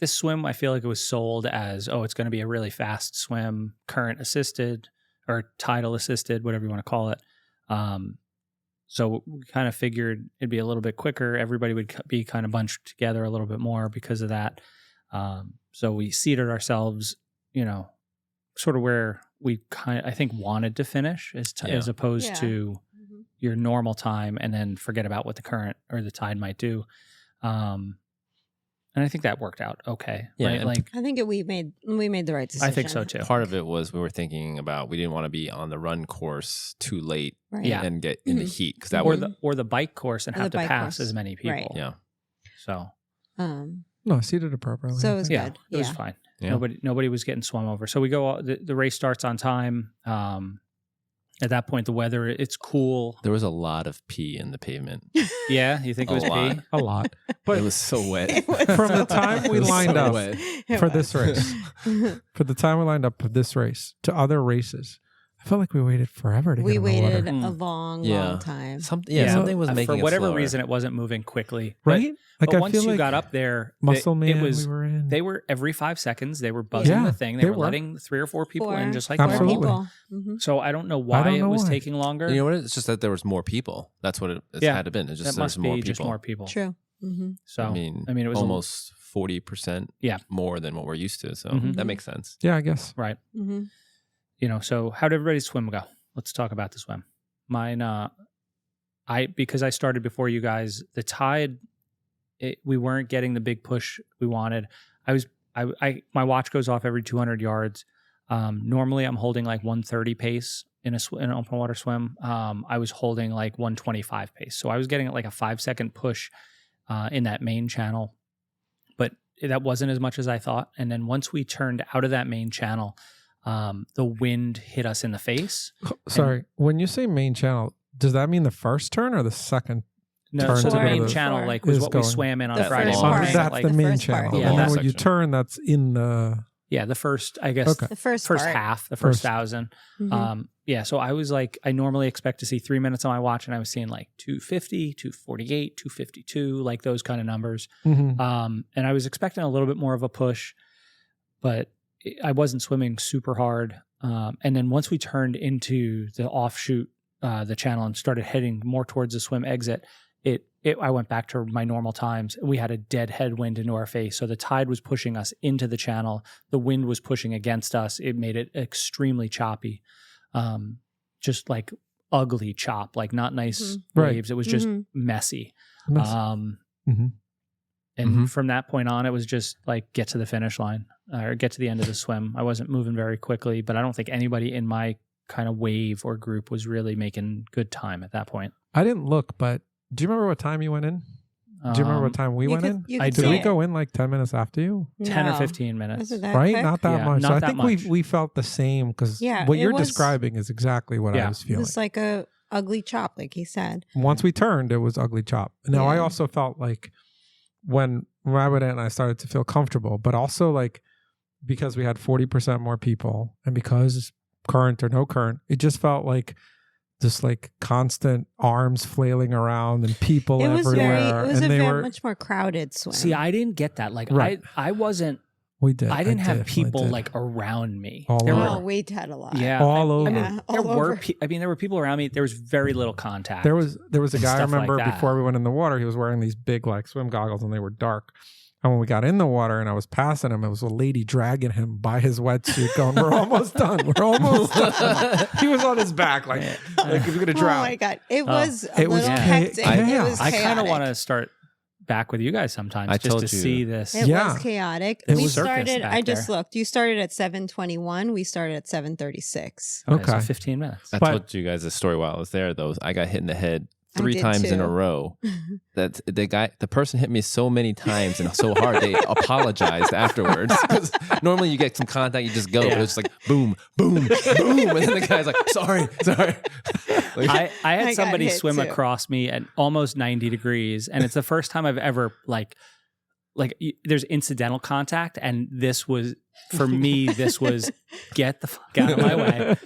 A: swim, I feel like it was sold as, it's going to be a really fast swim, current assisted or tidal assisted, whatever you want to call it. So we kind of figured it'd be a little bit quicker. Everybody would be kind of bunched together a little bit more because of that. So we seated ourselves, sort of where we I think wanted to finish as opposed
C: Yeah.
A: to
C: Mhm.
A: your normal time and then forget about what the current or the tide might do. And I think that worked out okay.
D: Yeah,
A: Right?
D: and
A: Like
C: I think we made the right decision.
A: I think so too.
D: Part of it was we were thinking about we didn't want to be on the run course too late
C: Right.
A: Yeah.
D: and get in the
C: Mhm.
D: heat because that
A: Or
D: would
A: the bike course and
C: Or
A: have
C: the
A: to
C: bike
A: pass
C: course.
A: as many people.
C: Right.
D: yeah.
A: So
B: No, seated appropriately.
C: So it was
A: yeah,
C: good.
A: it was
C: Yeah.
A: fine.
D: Yeah.
A: Nobody was getting swum over. So we go. The race starts on time. At that point, the weather it's cool.
D: There was a lot of pee in the pavement.
A: Yeah, you think it
D: A
A: was
D: lot.
A: pee?
B: a lot.
D: But it was so wet.
C: It was
B: From
C: so
B: the time we
D: It was
B: lined
D: so
B: up
D: wet.
C: It
B: for
C: was.
B: this race, for the time we lined up for this race to other races, I felt like we waited forever to
C: We
B: get in the
C: waited
B: water.
A: Mm.
C: a long,
D: Yeah.
C: long time.
D: Something was making
A: for
D: it
A: whatever
D: slower.
A: reason it wasn't moving quickly. But-
B: Right? Like
A: But
B: I
A: once
B: feel
A: you
B: like
A: got up there,
B: Muscle Man,
A: it was
B: we were in.
A: they were every 5 seconds they were buzzing
B: Yeah,
A: the thing. They
B: they
A: were
B: were.
A: letting 3 or 4 people in, just like
C: Four
B: Absolutely.
A: normal.
C: people. Mhm.
A: So I don't know why
B: don't
A: it
B: know
A: was
B: why.
A: taking longer.
D: You know what? It's just that there was more people. That's what it
A: Yeah.
D: had to been. It's just
A: that
D: there's
A: must
D: more
A: be
D: people.
A: just more people.
C: True. Mm-hmm.
A: So
D: I mean,
A: it was
D: almost 40%
A: Yeah.
D: more than what we're used to. So
A: Mhm.
D: that makes sense.
B: Yeah, I guess.
A: right.
C: Mm-hmm.
A: So how did everybody's swim go? Let's talk about the swim. Mine, because I started before you guys, the tide, we weren't getting the big push we wanted. I was my watch goes off every 200 yards. Normally I'm holding like 130 pace in an open water swim. I was holding like 125 pace. So I was getting like a 5-second push in that main channel, but that wasn't as much as I thought. And then once we turned out of that main channel, the wind hit us in the face.
B: Sorry, when you say main channel, does that mean the first turn or the second?
A: No,
B: turn
A: so the
B: to
A: main
B: the-
A: channel like was
B: is
A: what we
B: going-
A: swam in on
C: The
A: Friday
C: first
B: Oh,
A: morning.
C: part.
B: that's
A: Like,
B: the main
C: first part.
B: channel.
A: Yeah,
B: And then
A: that
B: when you
D: section.
B: turn, that's in the...
A: yeah, the first, I guess,
B: Okay.
C: The first
A: first
C: part.
A: half, the first
B: First.
A: 1,000.
C: Mhm.
A: Yeah, so I was like, I normally expect to see 3 minutes on my watch, and I was seeing like 250, 248, 252, like those kind of numbers.
B: Mhm.
A: And I was expecting a little bit more of a push, but I wasn't swimming super hard. And then once we turned into the offshoot, the channel, and started heading more towards the swim exit, I went back to my normal times. We had a dead headwind into our face. So the tide was pushing us into the channel. The wind was pushing against us. It made it extremely choppy. Just like ugly chop, like not nice
B: Right.
A: waves. It was just
C: Mhm.
A: messy.
B: Nice.
A: And
D: Mhm.
A: from that point on, it was just like get to the finish line or get to the end of the swim. I wasn't moving very quickly, but I don't think anybody in my kind of wave or group was really making good time at that point.
B: I didn't look, but do you remember what time you went in? Do you remember what time we went in?
C: You
A: I
C: could
A: do.
B: Did
C: see
B: we
C: it.
B: go in like 10 minutes after you?
A: 10 or
C: No.
A: 15
C: Was
A: minutes.
C: it that
B: Right?
C: quick?
B: Not that
A: Yeah,
B: much. So
A: not
B: I
A: that
B: think
A: much.
B: we felt the same because
C: Yeah,
B: what
C: it
B: you're
C: was-
B: describing is exactly what
A: Yeah.
B: I was
C: It
B: feeling.
C: was like a ugly chop, like he said.
B: Once we turned, it was ugly chop. Now, I
C: Yeah.
B: also felt like when I went in, I started to feel comfortable, but also like because we had 40% more people and because current or no current, it just felt like just like constant arms flailing around and people
C: It was very.
B: everywhere.
C: It was
B: and
C: a
B: they
C: very
B: were,
C: much more crowded swim.
A: See, I didn't get that. Like
B: Right.
A: I wasn't,
B: we did.
A: I didn't have
B: definitely
A: people
B: did.
A: like around me.
B: All
A: There
B: over.
C: Oh,
A: were,
C: we had a lot.
A: yeah,
B: all over.
A: I mean,
C: Yeah,
A: there
C: all
A: were,
C: over.
A: there were people around me. There was very little contact.
B: There was a guy I
A: stuff like
B: remember
A: that.
B: before we went in the water. He was wearing these big like swim goggles and they were dark. And when we got in the water and I was passing him, it was a lady dragging him by his wetsuit, going, "We're almost done. We're almost done." He was on his back, like he's gonna
C: Oh
B: drown.
C: my god! It was a
B: It was
C: little
B: cha-
C: hectic. It
B: chaos.
C: was
A: I kind of
C: chaotic.
A: want to start back with you guys sometimes
D: I
A: just
D: told
A: to
D: you.
A: see this.
C: It
B: Yeah.
C: was chaotic.
B: It
C: We
B: was-
A: Circus
C: started.
A: back
C: I just
A: there.
C: looked. You started at 7:21. We started at 7:36.
A: So
B: Okay.
A: 15 minutes.
D: I
B: But-
D: told you guys the story while I was there, though. I got hit in the head
C: I
D: 3
C: did
D: times in
C: too.
D: a row. That the person hit me so many times and so hard they apologized afterwards. Because normally you get some contact, you just go, but it's just like boom, boom, boom, and then the guy's like, sorry. Like,
A: I
C: I
A: had
C: got
A: somebody
C: hit
A: swim
C: too.
A: across me at almost 90 degrees, and it's the first time I've ever there's incidental contact, and this was for me. This was get the fuck out of my way,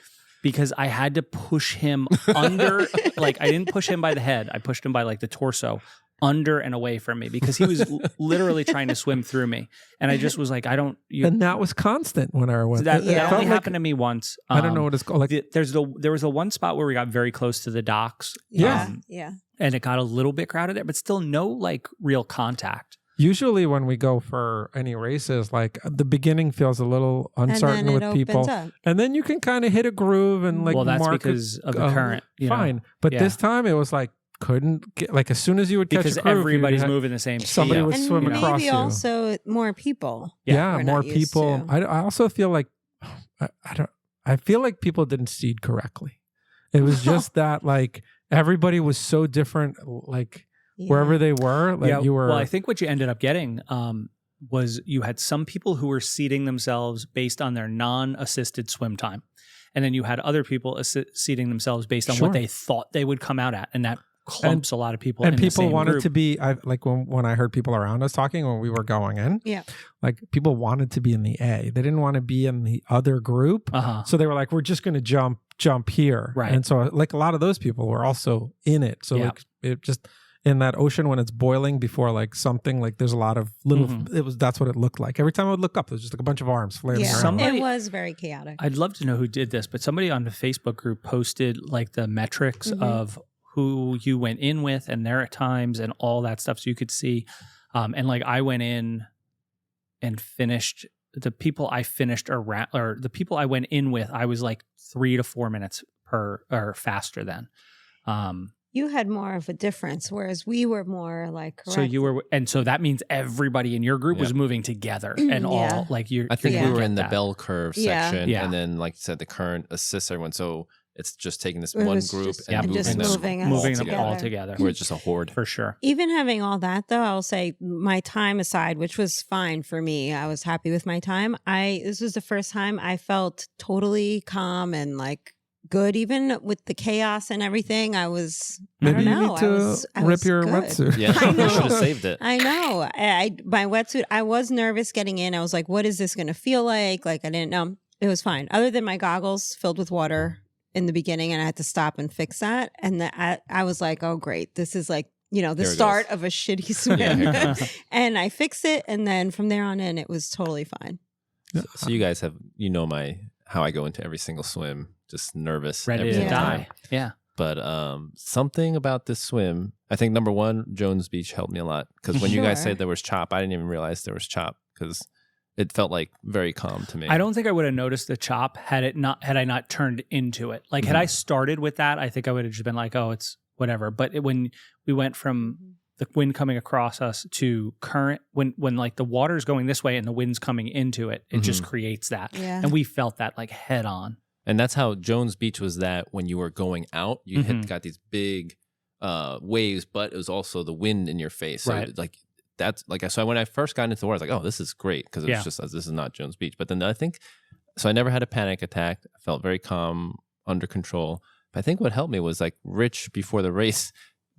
A: because I had to push him under. Like I didn't push him by the head; I pushed him by like the torso, under and away from me, because he was literally trying to swim through me, and I just was like, I don't.
B: And that was constant when I went.
A: That,
B: It
A: that
B: felt
A: only
B: like-
A: happened to me once.
B: I don't know what it's called. Like,
A: There was the one spot where we got very close to the docks.
B: Yeah.
C: Yeah.
A: And it got a little bit crowded there, but still no like real contact.
B: usually when we go for any races, like the beginning feels a little uncertain
C: and then
B: with
C: it
B: people,
C: opens up.
B: and then you can kind of hit a groove and like
A: well, that's
B: mark it,
A: because of the current. You know?
B: fine. But
A: Yeah.
B: this time it was like couldn't get, like as soon as you would catch
A: Because
B: a groove,
A: everybody's
B: you had-
A: moving the same speed.
B: somebody would
C: And
B: swim
C: maybe
B: across you.
C: also more people.
B: Yeah,
C: we're
B: more
C: not used
B: people.
C: to.
B: I also feel like I feel like people didn't seed correctly. It was just that like everybody was so different. Like
C: Yeah.
B: wherever they were, like you were.
A: Well, I think what you ended up getting was you had some people who were seating themselves based on their non-assisted swim time. And then you had other people seating themselves based on
B: Sure.
A: what they thought they would come out at. And that clumps a lot of people
B: and
A: in the
B: people
A: same
B: wanted
A: group.
B: to be like when I heard people around us talking when we were going in,
C: Yeah.
B: like people wanted to be in the A. They didn't want to be in the other group.
A: Uh-huh.
B: So they were like, we're just going to jump here.
A: Right.
B: And so like a lot of those people were also in it. So
A: Yeah.
B: like it just in that ocean when it's boiling before like something, like there's a lot of little, that's what it looked like. Every time I would look up, there's just like a bunch of arms flailing
C: Yeah.
B: around.
A: Somebody-
C: It was very chaotic.
A: I'd love to know who did this, but somebody on the Facebook group posted like the metrics
C: Mhm.
A: of who you went in with and their times and all that stuff, so you could see. And like I went in and finished the people I finished around, or the people I went in with, I was like 3 to 4 minutes per or faster than.
C: You had more of a difference, whereas we were more like.
A: So you were, and so that means everybody in your group was moving together, and all like you.
D: I think
C: Yeah.
D: we were in the
A: that.
D: bell curve
C: Yeah.
D: section,
A: Yeah.
D: and then like you said, the current assists everyone. So it's just taking this
C: It
D: one
C: was
D: group
C: just-
D: and
C: and
D: moving
C: just
D: them,
C: moving us
A: moving
D: all
A: them
D: together.
A: all together
D: We're just a horde.
A: for sure.
C: Even having all that though, I'll say my time aside, which was fine for me. I was happy with my time. This was the first time I felt totally calm and like good, even with the chaos and everything. I was.
B: Maybe
C: I don't
B: you
C: know.
B: need to
C: I
B: rip
C: was
B: your
C: good.
B: wetsuit.
D: Yeah,
C: I know.
D: should have saved it.
C: I know. My wetsuit. I was nervous getting in. I was like, "What is this going to feel like?" Like I didn't know. It was fine, other than my goggles filled with water in the beginning, and I had to stop and fix that. And I was like, "Oh, great! This is like the
D: Here it
C: start
D: goes.
C: of a shitty swim."
D: Yeah, here it comes.
C: And I fixed it, and then from there on in, it was totally fine.
D: So you guys have, how I go into every single swim, just nervous,
A: Ready
D: every
A: to
D: single time.
A: die. Yeah.
D: But something about this swim, I think number one, Jones Beach helped me a lot because when you guys
C: Sure.
D: said there was chop, I didn't even realize there was chop because it felt like very calm to me.
A: I don't think I would have noticed the chop had I not turned into it. Like had I started with that, I think I would have just been like, oh, it's whatever. But when we went from the wind coming across us to current, when like the water's going this way and the wind's coming into it, it just creates that.
C: Yeah.
A: And we felt that like head on.
D: And that's how Jones Beach was. That when you were going out, you got these big waves, but it was also the wind in your face. So
A: Right.
D: like that's like, so when I first got into the water, I was like, oh, this is great because it was
A: Yeah.
D: just this is not Jones Beach. But then I think so. I never had a panic attack. I felt very calm, under control. But I think what helped me was like Rich before the race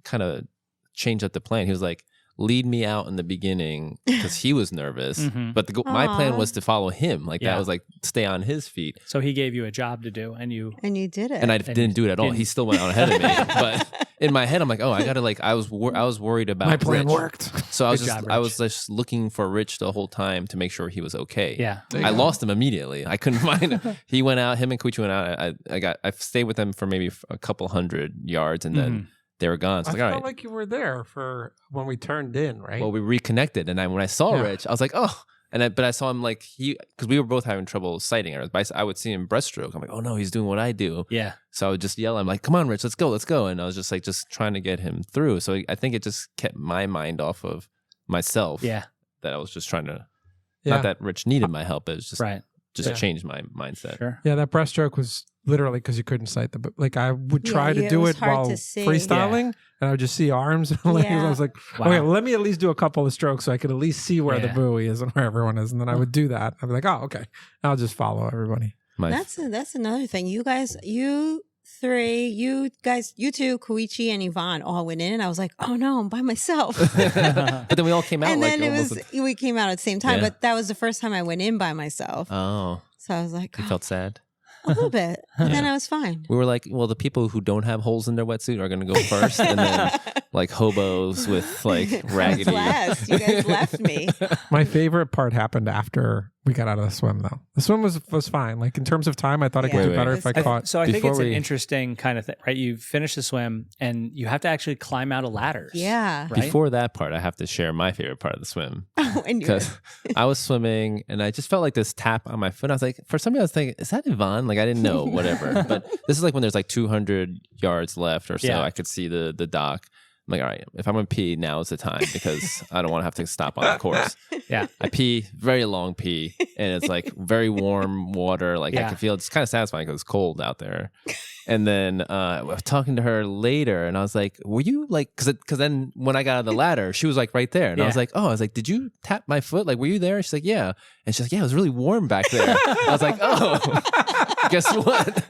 D: kind of changed up the plan. He was like, lead me out in the beginning because he was nervous.
A: Mhm.
D: But my plan
C: Aw.
D: was to follow him. Like
A: Yeah.
D: that was like stay on his feet.
A: So he gave you a job to do, and you.
C: And you did it.
D: And I didn't do it at all.
A: didn't.
D: He still went out ahead of me. But in my head, I'm like, oh, I gotta like. I was worried about
B: My plan
D: Rich.
B: worked.
D: So I was
A: Good
D: just
A: job,
D: I
A: Rich.
D: was just looking for Rich the whole time to make sure he was okay.
A: Yeah.
B: There you
D: I
B: go.
D: lost him immediately. I couldn't find him. He went out. Him and Kuchi went out. I stayed with them for maybe a couple hundred yards, and then they were gone. So
B: I
D: like, all
B: felt
D: right.
B: like you were there for when we turned in, right?
D: Well, we reconnected, and when I saw
B: Yeah.
D: Rich, I was like, oh. But I saw him like because we were both having trouble sighting. But I would see him breaststroke. I'm like, oh no, he's doing what I do.
A: Yeah.
D: So I would just yell. I'm like, come on, Rich, let's go. And I was just like, just trying to get him through. So I think it just kept my mind off of myself.
A: Yeah.
D: That I was just trying to.
B: Yeah.
D: Not that Rich needed my help. It was just
A: Right.
D: just
B: Yeah.
D: changed my mindset.
A: Sure.
B: Yeah, that breaststroke was literally because you couldn't sight the. Like I would try to
C: it
B: do
C: was
B: it
C: hard
B: while
C: to see.
B: freestyling, and I would just see arms and legs.
C: Yeah.
B: I was like,
A: Wow.
B: okay, let me at least do a couple of strokes so I could at least see where the
A: Yeah.
B: buoy is and where everyone is, and then I would do that. I'd be like, oh, okay, I'll just follow everybody.
C: That's another thing. You guys, you three, you two, Koichi and Yvonne all went in. And I was like, oh no, I'm by myself.
D: But then we all came out.
C: And
D: like
C: then
D: almost
C: we came out at the same time,
D: Yeah.
C: but that was the first time I went in by myself.
D: Oh,
C: So I was like,
D: you
C: oh,
D: felt sad.
C: a little bit. But then I was fine.
D: We were like, well, the people who don't have holes in their wetsuit are going to go first, and then like hobos with like
C: I was
D: raggedy.
C: last. You guys left me.
B: My favorite part happened after we got out of the swim, though. The swim was fine. Like in terms of time, I thought I could
C: Yeah.
B: do
D: Wait,
B: better
C: wait.
B: if I
C: I-
B: caught.
A: So I think
D: Before
A: it's an
D: we-
A: interesting kind of thing, right? You finish the swim and you have to actually climb out of ladders.
C: Yeah.
A: Right?
D: Before that part, I have to share my favorite part of the swim
C: And you-
D: because I was swimming and I just felt like this tap on my foot. I was like, for some reason, I was thinking, is that Yvonne? Like I didn't know, whatever. But this is like when there's like 200 yards left or so.
A: Yeah.
D: I could see the dock. I'm like, all right, if I'm gonna pee, now is the time because I don't want to have to stop on the course.
A: Yeah.
D: I pee, very long pee, and it's like very warm water. Like I
A: Yeah.
D: can feel it's kind of satisfying because it's cold out there. And then I was talking to her later, and I was like, "Were you like?" Because then when I got out of the ladder, she was like right there, and I was
A: Yeah.
D: like, "Oh," I was like, "Did you tap my foot? Like, were you there?" She's like, "Yeah," and she's like, "Yeah, it was really warm back there." I was like, "Oh, guess what?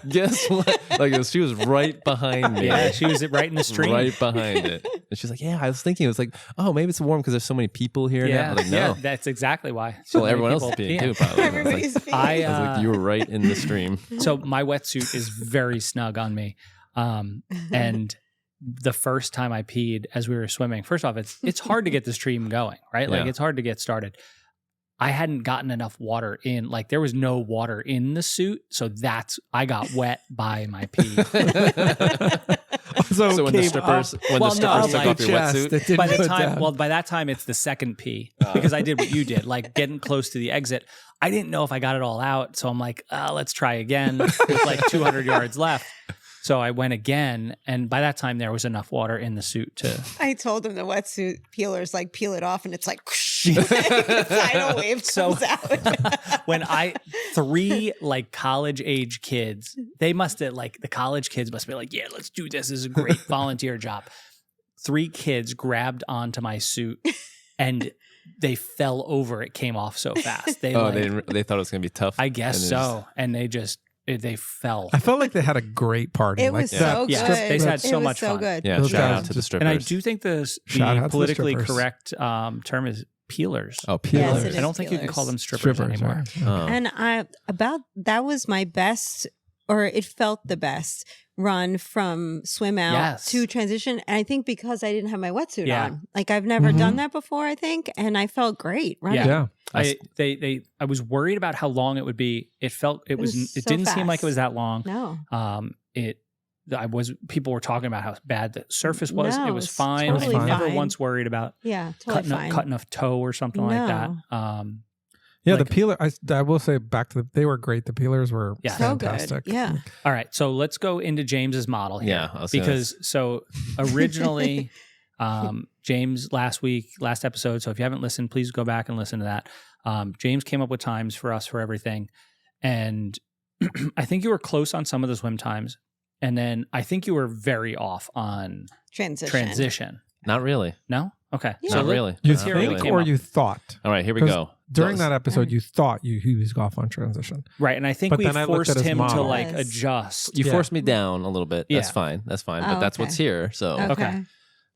D: Guess what?" Like she was right behind me.
A: Yeah. She was right in the stream.
D: Right behind it. And she's like, yeah, I was thinking, it was like, oh, maybe it's warm because there's so many people here now. I
A: Yeah.
D: was like,
A: Yeah.
D: no.
A: That's exactly why.
D: Well,
A: many
D: everyone else is
A: people
D: peeing
A: pee.
D: too, probably.
C: Everybody's being-
D: I was like, you were right in the stream.
A: So my wetsuit is very snug on me. And the first time I peed as we were swimming, first off, it's hard to get the stream going, right? Like
D: Yeah.
A: it's hard to get started. I hadn't gotten enough water in, like there was no water in the suit. So I got wet by my pee.
B: So
D: when the
B: came
D: strippers,
B: up
A: Well, no,
D: took
A: like
D: off your
B: chest,
D: wetsuit,
B: it didn't
A: by the
B: put
A: time,
B: down.
A: well, by that time it's the second pee because I did what you did, like getting close to the exit. I didn't know if I got it all out. So I'm like, let's try again with like 200 yards left. So I went again, and by that time there was enough water in the suit to.
C: I told him the wetsuit peelers like peel it off and it's like the tidal wave comes out.
A: When 3 like college age kids, they must have like the college kids must be like, yeah, let's do this. This is a great volunteer job. 3 kids grabbed onto my suit and they fell over. It came off so fast. They thought
D: it was gonna be tough.
A: I guess so, and they fell.
B: I felt like they had a great party.
C: It was so good.
A: Yeah, they had so much fun.
C: Good.
D: Yeah,
B: Those
D: shout
B: guys
D: out to the
B: just-
D: strippers.
A: And I do think the politically correct term is peelers.
D: Oh, peelers.
C: Yes, it is
A: I don't think you can
C: peelers.
A: call them strippers anymore.
B: right.
D: Oh.
C: And that was my best, or it felt the best run from swim out to transition. And I think because I didn't have my wetsuit on, like I've never done that before, I think. And I felt great running.
B: Yeah.
A: I was worried about how long it would be. It didn't seem like it was that long.
C: No.
A: People were talking about how bad the surface was.
C: No,
A: it was
C: it's
A: fine.
C: totally
A: I never
C: fine.
A: once worried about
C: Totally
A: cutting a toe or something like that.
B: Yeah,
A: Like-
B: the peeler. I will say back to they were great. The peelers were
A: Yeah.
C: So good.
B: fantastic.
C: Yeah.
A: All right, so let's go into James's model here.
D: Yeah, I was gonna-
A: so originally, James last episode. So if you haven't listened, please go back and listen to that. James came up with times for us for everything, and I think you were close on some of the swim times, and then I think you were very off on transition.
D: Not really.
A: No, okay,
C: Yeah.
D: Not really.
B: You
D: Not
B: think
D: really.
B: or you thought?
D: All right, here we
B: 'Cause
D: go.
B: During that episode, you thought he was off on transition.
A: right, and I think
B: But
A: we
B: then I looked
A: forced
B: at his
A: him to
B: model.
A: like
C: Yes.
A: adjust.
D: You
B: Yeah.
D: forced me down a little bit. That's
A: Yeah.
D: fine. That's fine.
C: Oh,
D: But that's
C: okay.
D: what's here. So
A: Okay.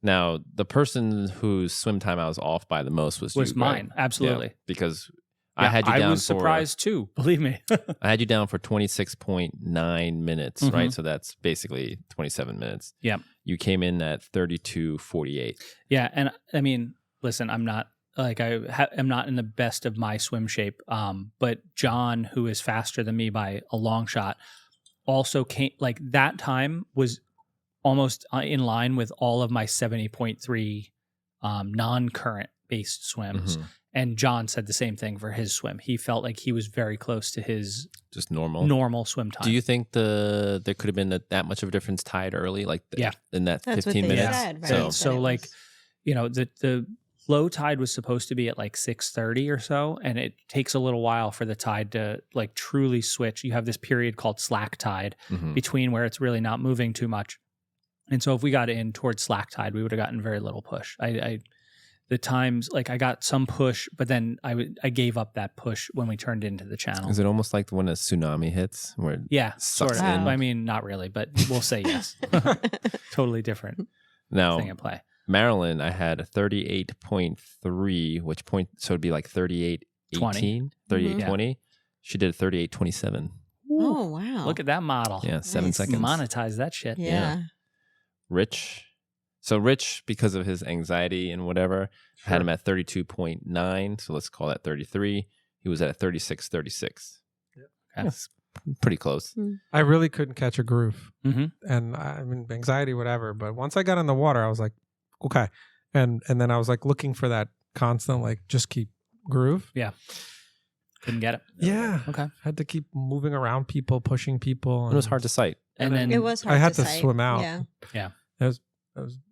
D: now the person whose swim time I was off by the most was you,
A: mine,
D: Greg.
A: absolutely.
D: Yeah, because
A: Yeah,
D: I had you down
A: I was
D: for
A: surprised too. Believe me.
D: I had you down for 26.9 minutes,
A: Mhm.
D: right? So that's basically 27 minutes.
A: Yeah.
D: You came in at 32:48.
A: Yeah, and I mean, listen, I'm not like I'm not in the best of my swim shape. But John, who is faster than me by a long shot, also came like that time was almost in line with all of my 70.3 non-current based swims.
D: Mhm.
A: And John said the same thing for his swim. He felt like he was very close to his
D: Just normal.
A: normal swim time.
D: Do you think there could have been that much of a difference tied early, like in that
C: That's
D: 15
C: what they
D: minutes?
C: said, right?
D: So
C: They said
A: So
C: it
A: like,
C: was-
A: you know, the low tide was supposed to be at like 6:30 or so, and it takes a little while for the tide to like truly switch. You have this period called slack tide
D: mhm.
A: between where it's really not moving too much. And so if we got in towards slack tide, we would have gotten very little push. The times like I got some push, but then I gave up that push when we turned into the channel.
D: Is it almost like when a tsunami hits, where it
A: Yeah,
D: sucks
A: sort of.
C: in?
A: I mean, not really, but we'll say yes. Totally different
D: now
A: thing at play.
D: Maryland, I had a 38.3, so it'd be like 38.18, 38.20. She did 38.27.
C: Oh, wow.
A: Look at that model.
D: Yeah, 7
C: Nice.
D: seconds.
A: Monetize that shit.
C: Yeah.
D: Rich. So Rich, because of his anxiety and whatever, had him at 32.9. So let's call that 33. He was at 36.36.
A: Okay.
D: That's pretty close.
B: I really couldn't catch a groove,
A: Mm-hmm.
B: and I mean anxiety, whatever. But once I got in the water, I was like, okay, and then I was like looking for that constant, like just keep groove.
A: Couldn't get it.
B: Yeah,
A: Okay.
B: had to keep moving around people, pushing people.
D: It was hard to sight.
A: And then
C: It was hard
B: I had to
C: sight.
B: swim out.
C: Yeah.
B: It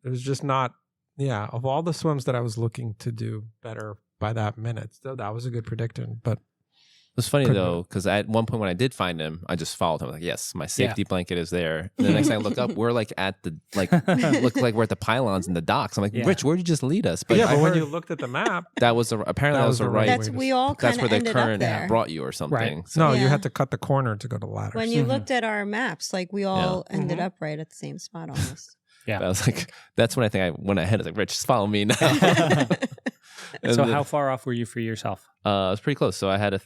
B: was just not. Yeah, of all the swims that I was looking to do better by that minute, so that was a good predictor. But
D: It was funny
B: Couldn't
D: though, because at one point when I did find him, I just followed him. Like, yes, my safety blanket is there. And the next time I look up, we're like at the look like we're at the pylons in the docks. I'm like,
A: Yeah.
D: Rich, where'd you just lead us?
B: but
D: I
B: when
D: heard
B: you looked at the map,
D: that was apparently
B: that
D: that
B: was
D: was the
B: the
D: right.
B: right
C: That's
B: way to-
C: we all
D: That's
C: kind
D: where
C: of
D: the
C: ended up
D: current
C: there.
D: brought you or something.
A: Right.
D: So
B: no, you
C: Yeah.
B: had to cut the corner to go to ladders.
C: When you
A: Mhm.
C: looked at our maps, like we all ended
B: Mhm.
C: up right at the same spot almost.
A: Yeah.
D: I was like, that's when I think I went ahead. I was like, Rich, just follow me now. And
A: So
D: then-
A: how far off were you for yourself?
D: it was pretty close. So I had a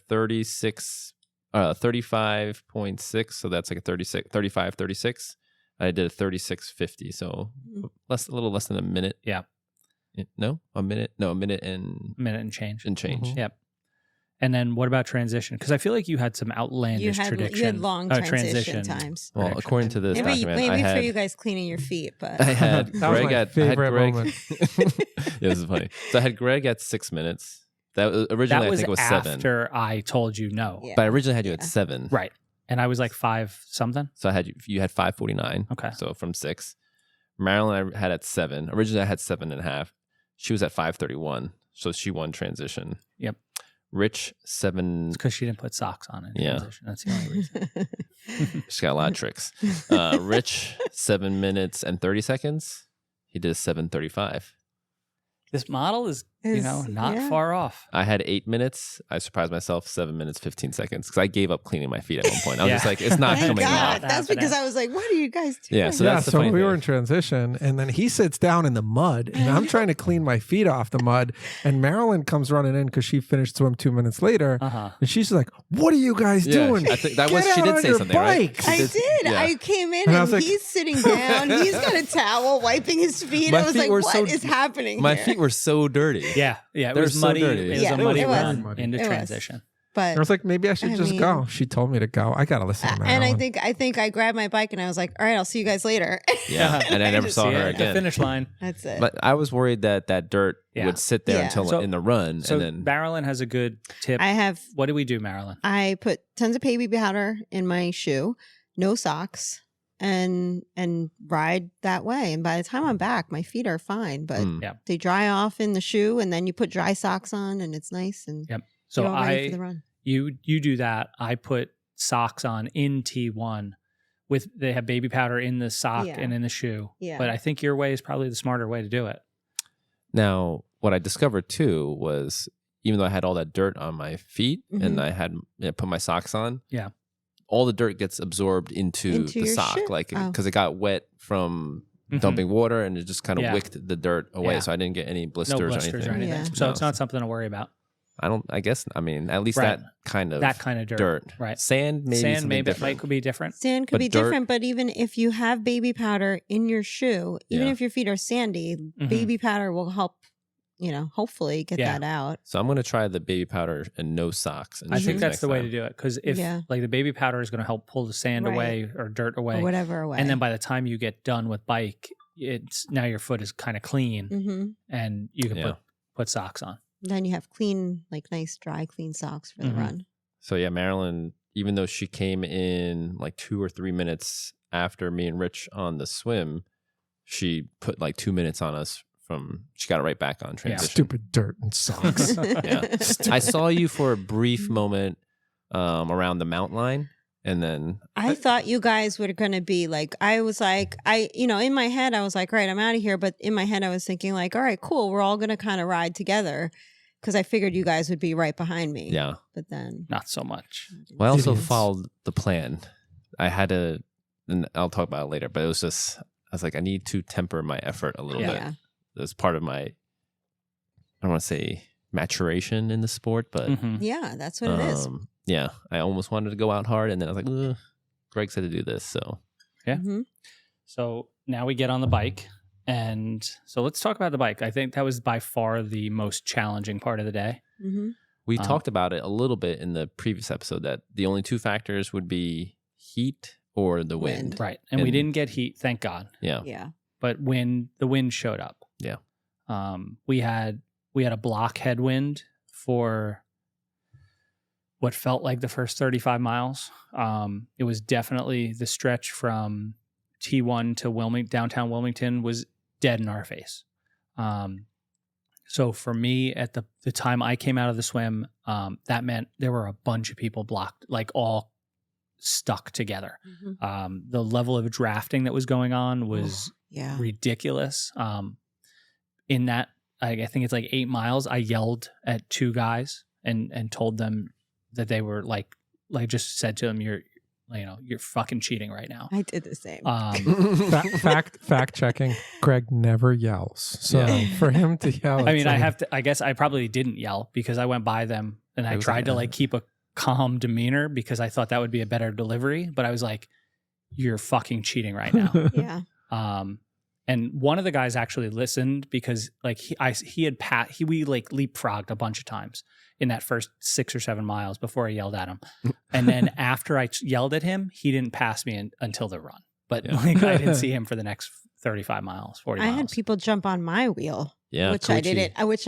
D: 35.6. So that's like a 35, 36. I did a 36.50. So a little less than a minute.
A: Yeah.
D: No, a minute. No, a minute and
A: Minute and change.
D: change.
B: Mhm.
A: Yep. And then what about transition? Because I feel like you had some
C: you
A: outlandish
C: had
A: tradition.
C: long transition times.
D: Well,
A: Correct.
D: according to this
C: Maybe
D: document,
C: maybe
D: I
C: for
D: had
C: you guys cleaning your feet, but
D: I had
B: That was
D: Greg
B: my
D: at
B: favorite
D: Greg.
B: moment.
D: Yeah, this is funny. So I had Greg at 6 minutes. That was, originally
A: That was
D: I think it was
A: after
D: 7.
A: I told you no.
C: Yeah.
D: But I originally had you at
C: Yeah.
D: 7.
A: Right. And I was like 5 something.
D: So you had 5:49.
A: Okay.
D: So from 6. Marilyn I had at 7. Originally I had 7.5. She was at 5:31. So she won transition.
A: Yep.
D: Rich 7.
A: It's because she didn't put socks on in
D: Yeah.
A: transition. That's the only reason.
D: She's got a lot of tricks. Rich 7 minutes and 30 seconds. He did 7:35.
A: This model is, not
C: yeah.
A: far off.
D: I had 8 minutes. I surprised myself 7 minutes, 15 seconds because I gave up cleaning my feet at one point. I was
A: Yeah.
D: just like, it's not
C: Thank
D: coming
C: God.
D: off.
C: That's
A: happening.
C: because I was like, what are you guys doing?
D: Yeah, so
B: yeah,
D: that's the
B: so
D: funny
B: we were
D: thing.
B: in transition, and then he sits down in the mud, and I'm trying to clean my feet off the mud, and Marilyn comes running in because she finished swim 2 minutes later,
A: Uh-huh.
B: and she's like, "What are you guys
D: Yeah,
B: doing?
D: I think that
B: Get
D: was she
B: out
D: did
B: on
D: say
B: your
D: something, right?
B: bikes."
D: She
C: I did.
D: yeah.
C: I came in
B: And I
C: and
B: was like-
C: he's sitting down. He's got a towel wiping his feet.
D: My
C: I was
D: feet
C: like,
D: were
C: what is happening
D: My
C: here?
D: feet were so dirty.
A: Yeah. It
D: They're
A: was
D: so
A: muddy.
D: dirty.
A: It was
C: Yeah,
A: a muddy
C: it was.
A: run
B: Muddy.
A: into
C: It was.
A: transition.
B: I
C: But
B: was like, maybe I should
C: I
B: just
C: mean-
B: go. She told me to go. I gotta listen to Marilyn.
C: and I think I grabbed my bike and I was like, all right, I'll see you guys later.
D: Yeah, and I never
C: just-
D: saw
A: See
D: her
A: it at the
D: again.
A: finish line.
C: That's it.
D: But I was worried that dirt
A: Yeah.
D: would sit there
C: Yeah.
D: until
A: So-
D: in the run,
A: So
D: and then
A: Marilyn has a good tip.
C: I
A: What do we do, Marilyn?
C: put tons of baby powder in my shoe, no socks, and ride that way. And by the time I'm back, my feet are fine, but
D: Mm.
C: they dry off in the shoe, and then you put dry socks on, and it's nice. And
A: Yep. So
C: you're all ready for the
A: I
C: run.
A: you do that. I put socks on in T1 they have baby powder in the sock
C: Yeah.
A: and in the shoe.
C: Yeah.
A: But I think your way is probably the smarter way to do it.
D: Now, what I discovered too was even though I had all that dirt on my feet and
C: Mhm.
D: I had put my socks on,
A: Yeah.
D: all the dirt gets absorbed into
C: Into
D: the
C: your
D: sock,
C: shoe?
D: like
C: Oh.
D: because it got wet from
A: Mhm.
D: dumping water and it just kind of
A: Yeah.
D: wicked the dirt away,
A: Yeah.
D: so I didn't get any blisters,
A: No blisters
D: or anything.
C: Yeah.
A: So
D: No,
A: it's not something to worry about.
D: I guess. I mean, at least
A: Right.
D: that kind of
A: That kind of dirt. Right.
D: Sand, maybe
A: Sand
D: something
A: maybe
D: different.
A: might be different.
C: Sand could
D: But
C: be
D: dirt-
C: different, but even if you have baby powder in your shoe, even
D: Yeah.
C: if your feet are sandy,
A: Mhm.
C: baby powder will help, hopefully get
A: Yeah.
C: that out.
D: So I'm going to try the baby powder and no socks. And
A: I think
D: shoes
A: that's
D: next
A: the way
D: time.
A: to do it because if
C: Yeah.
A: like the baby powder is going to help pull the sand
C: Right.
A: away or dirt away,
C: Or whatever away.
A: and then by the time you get done with bike, it's now your foot is kind of clean
C: hmm
A: and you can
D: Yeah.
A: put socks on.
C: Then you have clean, like nice, dry, clean socks for the
A: Mhm.
C: run.
D: So yeah, Marilyn, even though she came in like 2 or 3 minutes after me and Rich on the swim, she put like 2 minutes on us she got it right back on transition.
B: Stupid dirt and socks.
D: Yeah. I saw you for a brief moment around the mountain line and then
C: I thought you guys were going to be like, I was like, in my head, I was like, right, I'm out of here. But in my head, I was thinking like, all right, cool. We're all going to kind of ride together because I figured you guys would be right behind me.
D: yeah.
C: But then.
A: Not so much.
D: Well, I also
B: Idiots.
D: followed the plan. I had to, and I'll talk about it later, but it was just, I was like, I need to temper my effort a little bit.
C: Yeah.
D: As part of my, I don't want to say maturation in the sport, but
A: Mhm.
C: Yeah, that's what it is.
D: yeah, I almost wanted to go out hard, and then I was like, ugh, Greg said to do this, so
A: Yeah.
C: Mhm.
A: So now we get on the bike. And so let's talk about the bike. I think that was by far the most challenging part of the day.
C: Mhm.
D: we
A: Uh-huh.
D: talked about it a little bit in the previous episode that the only two factors would be heat or the wind.
A: Right. And we
D: And-
A: didn't get heat, thank God.
D: Yeah,
C: Yeah.
A: But the wind showed up.
D: Yeah.
A: We had a block headwind for what felt like the first 35 miles. It was definitely the stretch from T1 to downtown Wilmington was dead in our face. So for me, at the time I came out of the swim, that meant there were a bunch of people blocked, like all stuck together.
C: Mhm.
A: The level of drafting that was going on was
C: Yeah.
A: ridiculous. In that, I think it's like 8 miles, I yelled at two guys and told them that they were like just said to them, you're fucking cheating right now.
C: I did the same.
B: fact checking. Greg never yells, so
D: Yeah.
B: for him to yell,
A: I
B: it's
A: mean, I
B: like-
A: have to, I guess I probably didn't yell because I went by them and I
D: It was
A: tried
D: like,
A: to like keep a calm demeanor because I thought that would be a better delivery, but I was like, you're fucking cheating right now.
C: Yeah.
A: And one of the guys actually listened because like we like leapfrogged a bunch of times in that first 6 or 7 miles before I yelled at him. And then after I yelled at him, he didn't pass me until the run. But
D: Yeah.
A: like I didn't see him for the next 35 miles, 40
C: I
A: miles.
C: had people jump on my wheel.
D: Yeah,
C: which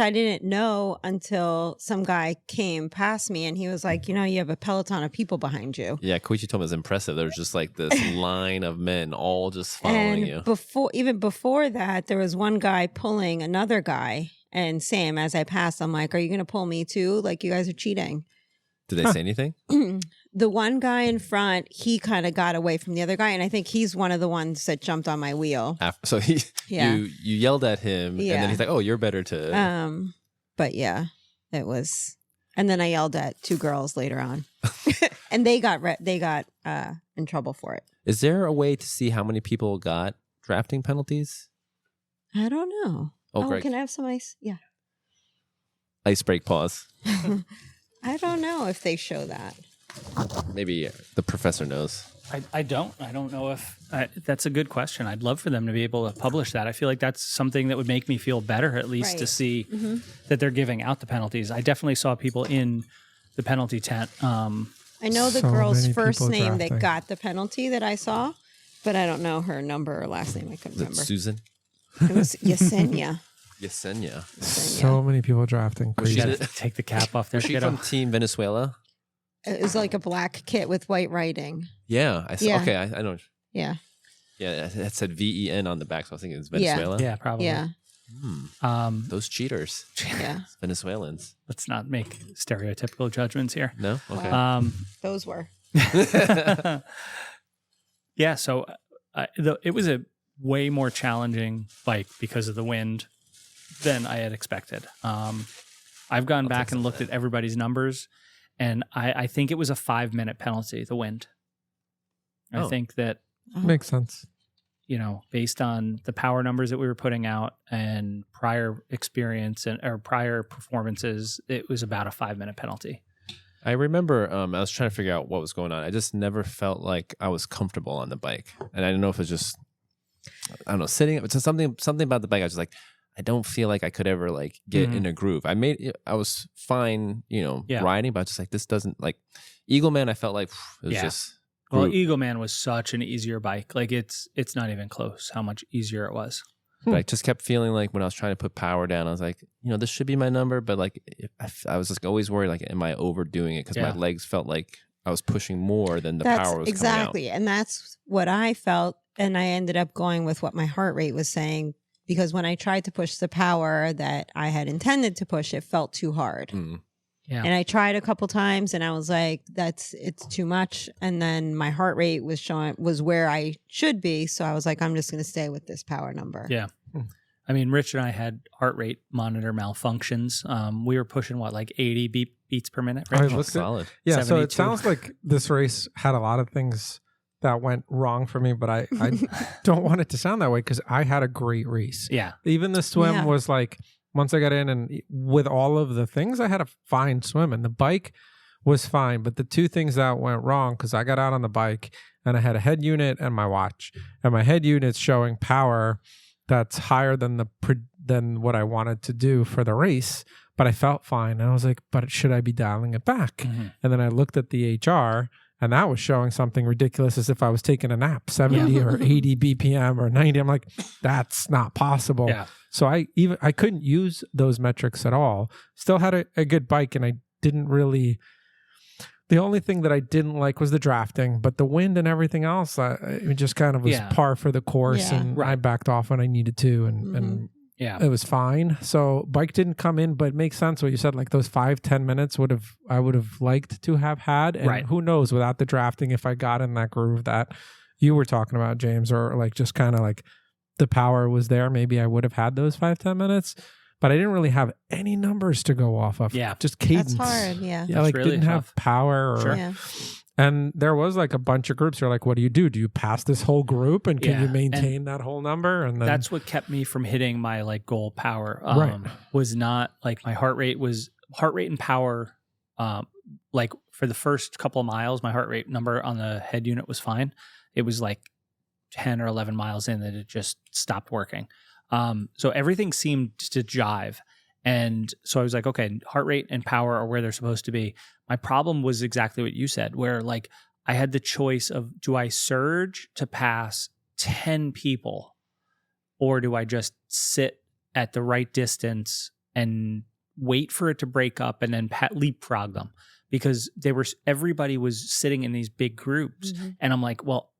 C: I didn't know until some guy came past me and he was like, you have a peloton of people behind you.
D: Yeah, Koichi told me it was impressive. There was just like this line of men all just following
C: And
D: you.
C: before that, there was one guy pulling another guy. And Sam, as I passed, I'm like, are you going to pull me too? Like, you guys are cheating.
D: Did they say anything?
C: The one guy in front, he kind of got away from the other guy. And I think he's one of the ones that jumped on my wheel.
D: So you yelled at him and then he's like, oh, you're better to.
C: But yeah, it was. And then I yelled at two girls later on and they got in trouble for it.
D: Is there a way to see how many people got drafting penalties?
C: I don't know.
D: Oh, Greg.
C: Can I have some ice? Yeah.
D: Ice break pause.
C: I don't know if they show that.
D: Maybe the professor knows.
A: I don't know if that's a good question. I'd love for them to be able to publish that. I feel like that's something that would make me feel better, at least to see that they're giving out the penalties. I definitely saw people in the penalty tent.
C: I know the girl's first name that got the penalty that I saw, but I don't know her number or last name. I couldn't remember.
D: Susan?
C: It was Yesenia.
D: Yesenia.
B: So many people drafting. Crazy.
A: Take the cap off their
D: Was she from Team Venezuela?
C: It was like a black kit with white writing.
D: Yeah.
C: Yeah.
D: Okay, I know.
C: Yeah.
D: Yeah, it said VEN on the back, so I was thinking it was Venezuela.
A: Yeah, probably.
C: Yeah.
D: Those cheaters.
C: Yeah.
D: Venezuelans.
A: Let's not make stereotypical judgments here.
D: No? Okay.
C: Wow. Those were.
A: Yeah, so it was a way more challenging bike because of the wind than I had expected. I've gone back and looked at everybody's numbers, and I think it was a 5-minute penalty, the wind. I think that
B: makes sense.
A: Based on the power numbers that we were putting out and prior experience or prior performances, it was about a 5-minute penalty.
D: I remember I was trying to figure out what was going on. I just never felt like I was comfortable on the bike. And I don't know if it's just, I don't know, sitting, it's something about the bike. I was just like, I don't feel like I could ever like get in a groove. I was fine, riding, but I was just like, this doesn't like Eagle Man. I felt like it was just.
A: Well, Eagle Man was such an easier bike. Like it's not even close how much easier it was.
D: But I just kept feeling like when I was trying to put power down, I was like, this should be my number. But like, I was just always worried, like, am I overdoing it? Because my legs felt like I was pushing more than the power was
C: exactly.
D: coming out.
C: And that's what I felt. And I ended up going with what my heart rate was saying, because when I tried to push the power that I had intended to push, it felt too hard.
A: Yeah.
C: And I tried a couple times and I was like, it's too much. And then my heart rate was where I should be. So I was like, I'm just going to stay with this power number.
A: Yeah. I mean, Rich and I had heart rate monitor malfunctions. We were pushing like 80 beats per minute. Right?
B: I looked
D: solid.
B: Yeah.
A: 72.
B: So it sounds like this race had a lot of things that went wrong for me, but I don't want it to sound that way because I had a great race.
A: Yeah.
B: Even the swim was like, once I got in and with all of the things, I had a fine swim and the bike was fine. But the two things that went wrong, because I got out on the bike and I had a head unit and my watch, and my head unit's showing power that's higher than what I wanted to do for the race. But I felt fine. And I was like, but should I be dialing it back? And then I looked at the HR and that was showing something ridiculous as if I was taking a nap, 70 or 80 BPM or 90. I'm like, that's not possible.
A: Yeah.
B: So I couldn't use those metrics at all. Still had a good bike, and I didn't really. The only thing that I didn't like was the drafting, but the wind and everything else, it just kind of was par for the course, and I backed off when I needed to, and it was fine. So bike didn't come in, but it makes sense what you said. Like those 5-10 minutes I would have liked to have had, and who knows without the drafting if I got in that groove that you were talking about, James, or like just kind of like. The power was there. Maybe I would have had those 5-10 minutes, but I didn't really have any numbers to go off of.
A: Yeah.
B: Just cadence.
C: That's hard. Yeah.
B: Yeah. Like
A: really
B: didn't
A: tough.
B: have power. And there was like a bunch of groups. You're like, what do? Do you pass this whole group and can you maintain that whole number? And then
A: that's what kept me from hitting my like goal power. Was not like my heart rate and power. Like for the first couple of miles, my heart rate number on the head unit was fine. It was like 10 or 11 miles in that it just stopped working. So everything seemed to jive. And so I was like, okay, heart rate and power are where they're supposed to be. My problem was exactly what you said, where like I had the choice of, do I surge to pass 10 people or do I just sit at the right distance and wait for it to break up and then leapfrog them, because everybody was sitting in these big groups. And I'm like, well,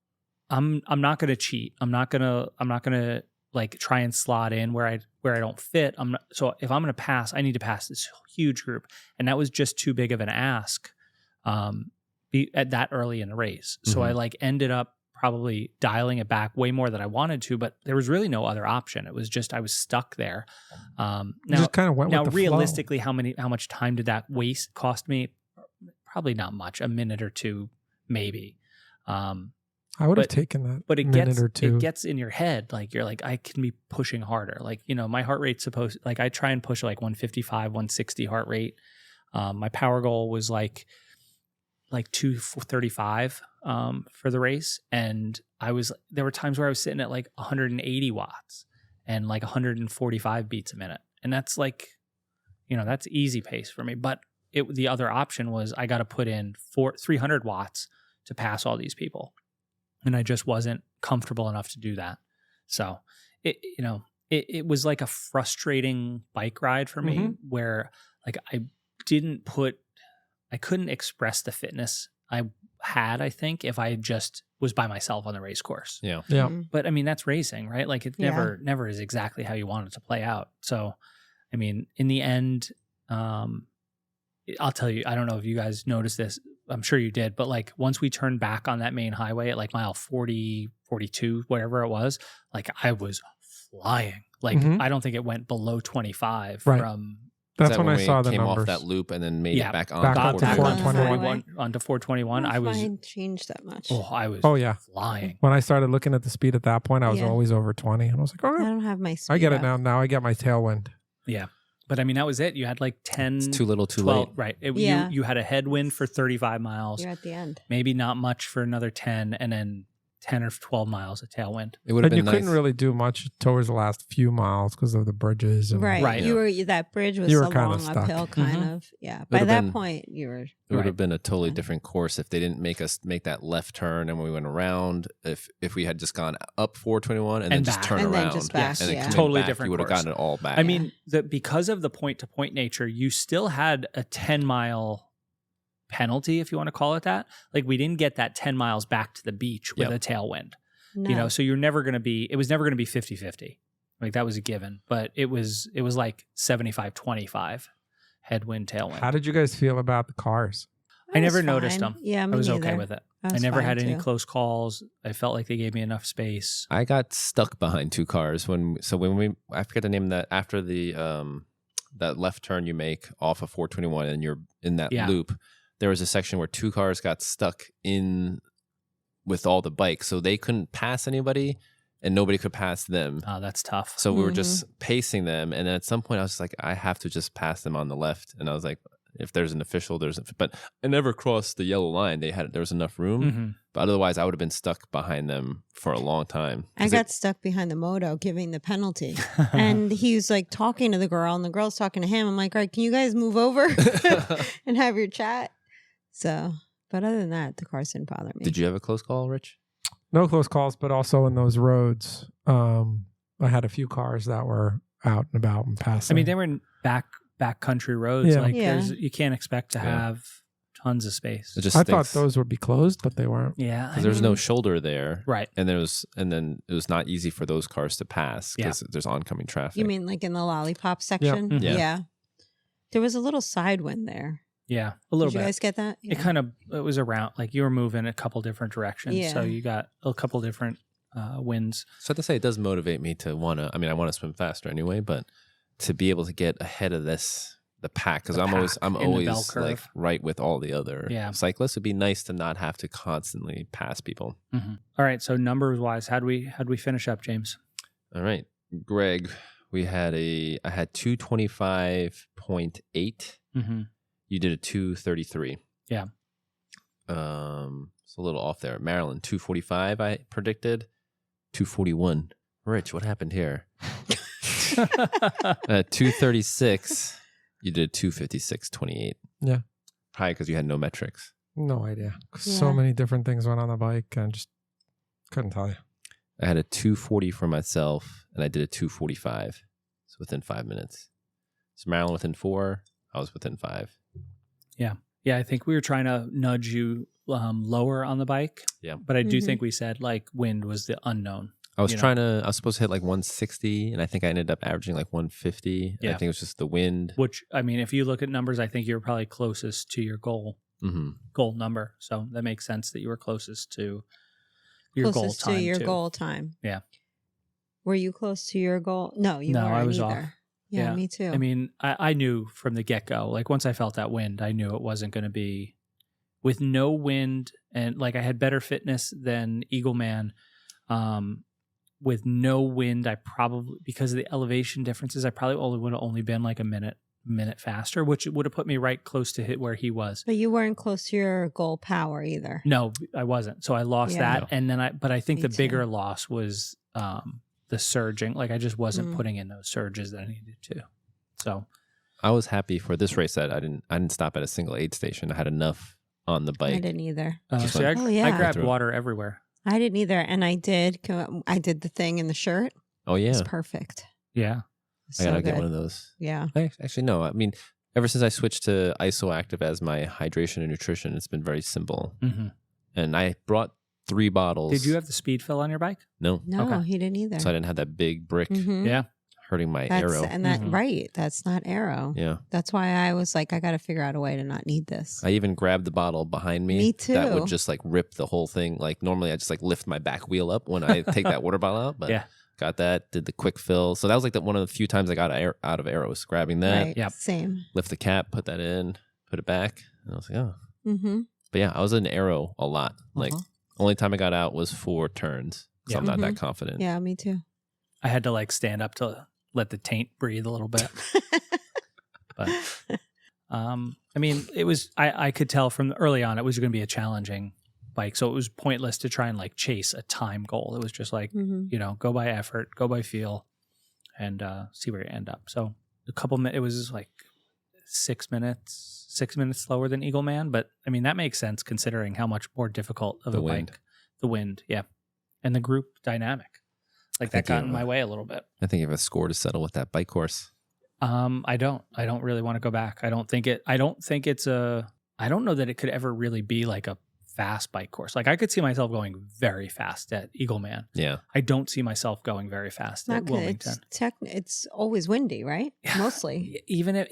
A: I'm not going to cheat. I'm not going to like try and slot in where I don't fit. So if I'm going to pass, I need to pass this huge group. And that was just too big of an ask at that early in the race. So I like ended up probably dialing it back way more than I wanted to, but there was really no other option. It was just, I was stuck there. Now,
B: just kind of went with the
A: realistically, how much time did that cost me? Probably not much, a minute or two, maybe.
B: I would have taken that,
A: but it
B: it
A: gets in your head. Like you're like, I can be pushing harder. Like, my heart rate's like I try and push like 155, 160 heart rate. My power goal was like 235 for the race. And there were times where I was sitting at like 180 watts and like 145 beats a minute. And that's like, that's easy pace for me. But the other option was I got to put in 300 watts to pass all these people. And I just wasn't comfortable enough to do that. So it was like a frustrating bike ride for me where like I couldn't express the fitness I had, I think, if I just was by myself on the race course.
D: Yeah.
B: Yeah.
A: But I mean, that's racing, right? Like it never is exactly how you want it to play out. So, I mean, in the end, I'll tell you, I don't know if you guys noticed this. I'm sure you did, but like once we turned back on that main highway at like mile 40, 42, whatever it was, like I was flying. Like I don't think it went below 25 from.
B: That's when I saw the
D: came
B: numbers.
D: off that loop and then made it back on.
A: Got back on
C: 421.
A: Onto 421. I was
C: changed that much.
A: I was flying.
B: When I started looking at the speed at that point, I was always over 20. And I was like,
C: I don't have my speed
B: I get it
C: up.
B: now. Now I get my tailwind.
A: Yeah. But I mean, that was it. You had like 10.
D: It's too little, too
A: 12,
D: late.
A: Right. You had a headwind for 35 miles.
C: You're at the end.
A: Maybe not much for another 10, and then 10 or 12 miles of tailwind.
D: It would have been
B: you
D: nice.
B: couldn't really do much towards the last few miles because of the bridges. And
C: Right. That bridge was
B: You were
C: so
B: kinda
C: long
B: stuck.
C: uphill, kind of. Yeah. By
D: Would've
C: that
D: been-
C: point, you were.
D: It would have been a totally different course if they didn't make us make that left turn and we went around. If we had just gone up 421 and then just
A: back.
D: turn
C: And then
D: around,
C: just back,
D: and then
C: yeah.
D: coming
A: Totally
D: back,
A: different
D: you would have
A: course.
D: gotten it all back.
A: I mean, because of the point-to-point nature, you still had a 10-mile penalty, if you want to call it that. Like we didn't get that 10 miles back to the beach with a tailwind.
C: No.
A: So it was never going to be 50-50. Like that was a given, but it was like 75-25 headwind, tailwind.
B: How did you guys feel about the cars?
A: I never noticed them.
C: Yeah,
A: I
C: me
A: was
C: neither.
A: okay with it.
C: I
A: I never had any
C: too.
A: close calls. I felt like they gave me enough space.
D: I got stuck behind two cars when I forget the name of that, after the that left turn you make off of 421 and you're in that loop, there was a section where two cars got stuck in with all the bikes, so they couldn't pass anybody and nobody could pass them.
A: Oh, that's tough.
D: So we were just pacing them, and then at some point I was like, I have to just pass them on the left, and I was like, if there's an official, but I never crossed the yellow line. There was enough room, but otherwise I would have been stuck behind them for a long time.
C: I got stuck behind the moto giving the penalty. And he was like talking to the girl and the girl's talking to him. I'm like, all right, can you guys move over and have your chat? So, but other than that, the cars didn't bother me.
D: Did you have a close call, Rich?
B: No close calls, but also in those roads, I had a few cars that were out and about and passing.
A: I mean, they were in back country roads.
B: Yeah.
A: Like
C: Yeah.
A: you can't expect to have tons of space.
D: It just
B: I
D: stinks.
B: thought those would be closed, but they weren't.
A: Yeah.
D: Because there's no shoulder there,
A: Right.
D: and then it was not easy for those cars to pass because there's oncoming traffic.
C: You mean like in the lollipop section?
D: Yeah.
C: Yeah. There was a little side wind there.
A: Yeah. A little
C: Did you
A: bit.
C: guys get that?
A: It was around, like you were moving a couple different directions.
C: Yeah.
A: So you got a couple different winds.
D: So I have to say, it does motivate me to want to. I mean, I want to swim faster anyway, but to be able to get ahead of the pack, because I'm always
A: in the bell curve.
D: like right with all the other cyclists. It'd be nice to not have to constantly pass people.
A: Mm-hmm. All right. So numbers wise, how'd we finish up, James?
D: All right, Greg, I had 225.8.
A: Mm-hmm.
D: You did a 233.
A: Yeah.
D: It's a little off there. Maryland 245. I predicted 241. Rich, what happened here? 236. You did 256.28.
B: Yeah.
D: Probably because you had no metrics.
B: No idea. So many different things went on the bike and just couldn't tell you.
D: I had a 240 for myself, and I did a 245. So within 5 minutes. So Marilyn within 4. I was within 5.
A: Yeah, I think we were trying to nudge you lower on the bike.
D: Yeah.
A: But I do think we said like wind was the unknown.
D: I was I was supposed to hit like 160, and I think I ended up averaging like 150.
A: Yeah.
D: I think it was just the wind.
A: Which, I mean, if you look at numbers, I think you were probably closest to your goal number. So that makes sense that you were closest to your goal time.
C: To your
A: too.
C: goal time.
A: Yeah.
C: Were you close to your goal? No, you weren't
A: I was
C: either.
A: off.
C: Yeah, me too.
A: I mean, I knew from the get-go, like once I felt that wind, I knew it wasn't going to be with no wind, and like I had better fitness than Eagleman. With no wind, I probably, because of the elevation differences, I probably would have only been like a minute faster, which would have put me right close to hit where he was.
C: But you weren't close to your goal power either.
A: No, I wasn't. So I lost that, and then I think the bigger loss was the surging. Like I just wasn't putting in those surges that I needed to. So
D: I was happy for this race that I didn't stop at a single aid station. I had enough on the bike.
C: I didn't either.
A: So I grabbed water everywhere.
C: I didn't either, and I did the thing in the shirt.
D: Oh yeah,
C: it's perfect.
A: Yeah,
C: So
D: I gotta
C: good.
D: get one of those.
C: Yeah.
D: Actually, no. I mean, ever since I switched to IsoActive as my hydration and nutrition, it's been very simple. And I brought 3 bottles.
A: Did you have the speed fill on your bike?
D: No.
C: No, he didn't either.
D: So I didn't have that big brick
A: Yeah.
D: hurting my arrow.
C: And that right, that's not arrow.
D: Yeah.
C: That's why I was like, I got to figure out a way to not need this.
D: I even grabbed the bottle behind me.
C: Me too.
D: That would just like rip the whole thing. Like normally I just like lift my back wheel up when I take that water bottle out. But got that, did the quick fill. So that was like one of the few times I got out of arrows, grabbing that.
C: Right. Same.
D: Lift the cap, put that in, put it back. And I was like, oh. But yeah, I was in arrow a lot. Like only time I got out was 4 turns. So I'm not that confident.
C: Yeah, me too.
A: I had to like stand up to let the taint breathe a little bit. But I mean, it was I could tell from early on it was going to be a challenging bike, so it was pointless to try and like chase a time goal. It was just like go by effort, go by feel, and see where you end up. So a couple minutes, it was like 6 minutes slower than Eagleman, but I mean that makes sense considering how much more difficult of a bike the wind, and the group dynamic. Like that got in my way a little bit.
D: I think you have a score to settle with that bike course.
A: I don't really want to go back. I don't know that it could ever really be like a fast bike course. Like I could see myself going very fast at Eagleman.
D: Yeah.
A: I don't see myself going very fast at Wilmington.
C: It's always windy, right? Mostly.
A: Even if,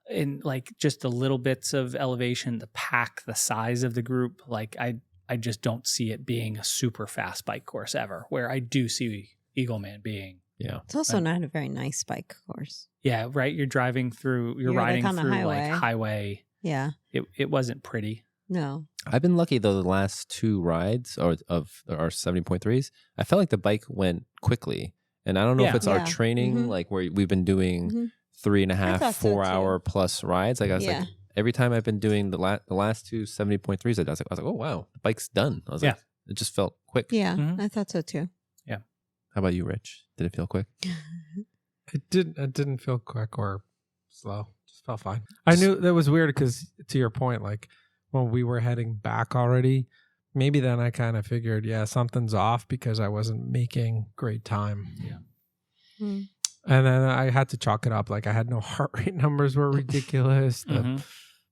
A: in like just the little bits of elevation, the pack, the size of the group, like I just don't see it being a super fast bike course ever, where I do see Eagleman being.
D: Yeah.
C: It's also not a very nice bike course.
A: Yeah, right. You're riding through like highway.
C: Yeah.
A: It wasn't pretty.
C: No.
D: I've been lucky though the last 2 rides of our 70.3s. I felt like the bike went quickly. And I don't know if it's our training, like where we've been doing 3.5, 4 hour plus rides. Like I was like, every time I've been doing the last 2 70.3s, I was like, oh wow, the bike's done. I was like, it just felt quick.
C: Yeah, I thought so too.
A: Yeah.
D: How about you, Rich? Did it feel quick?
B: It didn't feel quick or slow. Just felt fine. I knew that was weird because to your point, like when we were heading back already, maybe then I kind of figured, something's off because I wasn't making great time.
A: Yeah.
B: And then I had to chalk it up. Like I had no heart rate numbers were ridiculous. The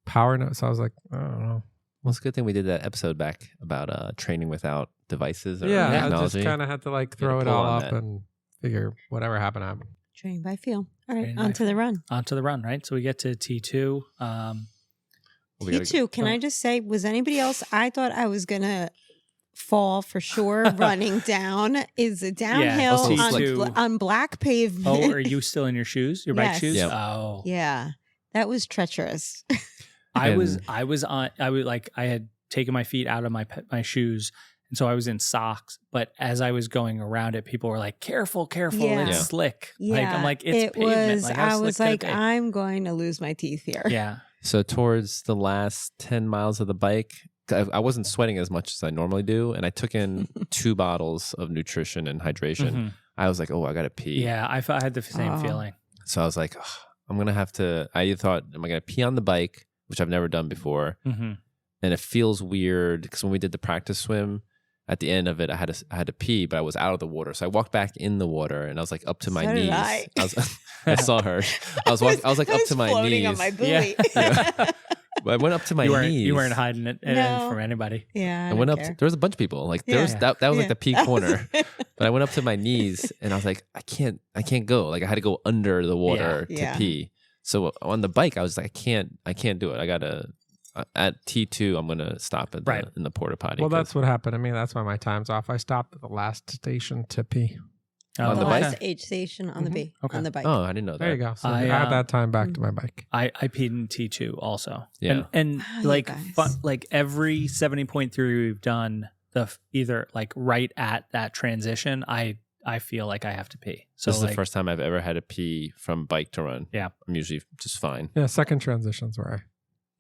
B: power notes, I was like, I don't know.
D: Well, it's a good thing we did that episode back about training without devices or
B: I
D: technology.
B: just kind of had to like throw it all up and figure whatever happened.
C: Train by feel. All right, on to the run.
A: On to the run, right? So we get to T2.
C: T2, can I just say, was anybody else? I thought I was going to fall for sure running down. Is a downhill on black pavement.
A: Oh, are you still in your shoes? Your bike shoes?
D: Yep.
A: Oh.
C: Yeah. That was treacherous.
A: I had taken my feet out of my shoes, and so I was in socks. But as I was going around it, people were like, "Careful, it's slick."
C: Yeah.
A: Like I'm like, it's pavement.
C: I was like, I'm going to lose my teeth here.
A: Yeah.
D: So towards the last 10 miles of the bike, I wasn't sweating as much as I normally do, and I took in 2 bottles of nutrition and hydration. I was like, oh, I gotta pee.
A: Yeah, I had the same feeling.
D: So I was like, I'm gonna have to. I thought, am I gonna pee on the bike, which I've never done before, and it feels weird because when we did the practice swim, at the end of it, I had to pee, but I was out of the water. So I walked back in the water, and I was like up to my
C: So did
D: knees. I saw her. I was like up to my
C: floating
D: knees.
C: on my buoy.
D: Yeah. But I went up to my knees.
A: You weren't hiding it
C: No.
A: from anybody.
C: Yeah.
D: I went up. There was a bunch of people. Like there was
C: Yeah.
D: that was like
C: Yeah.
D: the peak corner. But I went up to my knees, and I was like, I can't go. Like I had to go under the water
C: Yeah.
D: to pee. So on the bike, I was like, I can't do it. I gotta at T2. I'm gonna stop at in the porta potty.
B: Well, that's what happened to me. That's why my time's off. I stopped at the last station to pee.
D: On
C: the
D: the bike?
C: last aid station on the B.
A: Okay.
C: On the bike.
D: Oh, I didn't know that.
B: There you go. So I
A: I,
B: had that time back to my bike.
A: I peed in T2 also.
D: Yeah.
A: And
C: Oh, you
A: like
C: guys.
A: like every 70.3 we've done, either like right at that transition, I feel like I have to pee. So
D: This is
A: like,
D: the first time I've ever had to pee from bike to run.
A: Yeah.
D: I'm usually just fine.
B: Yeah, second transitions where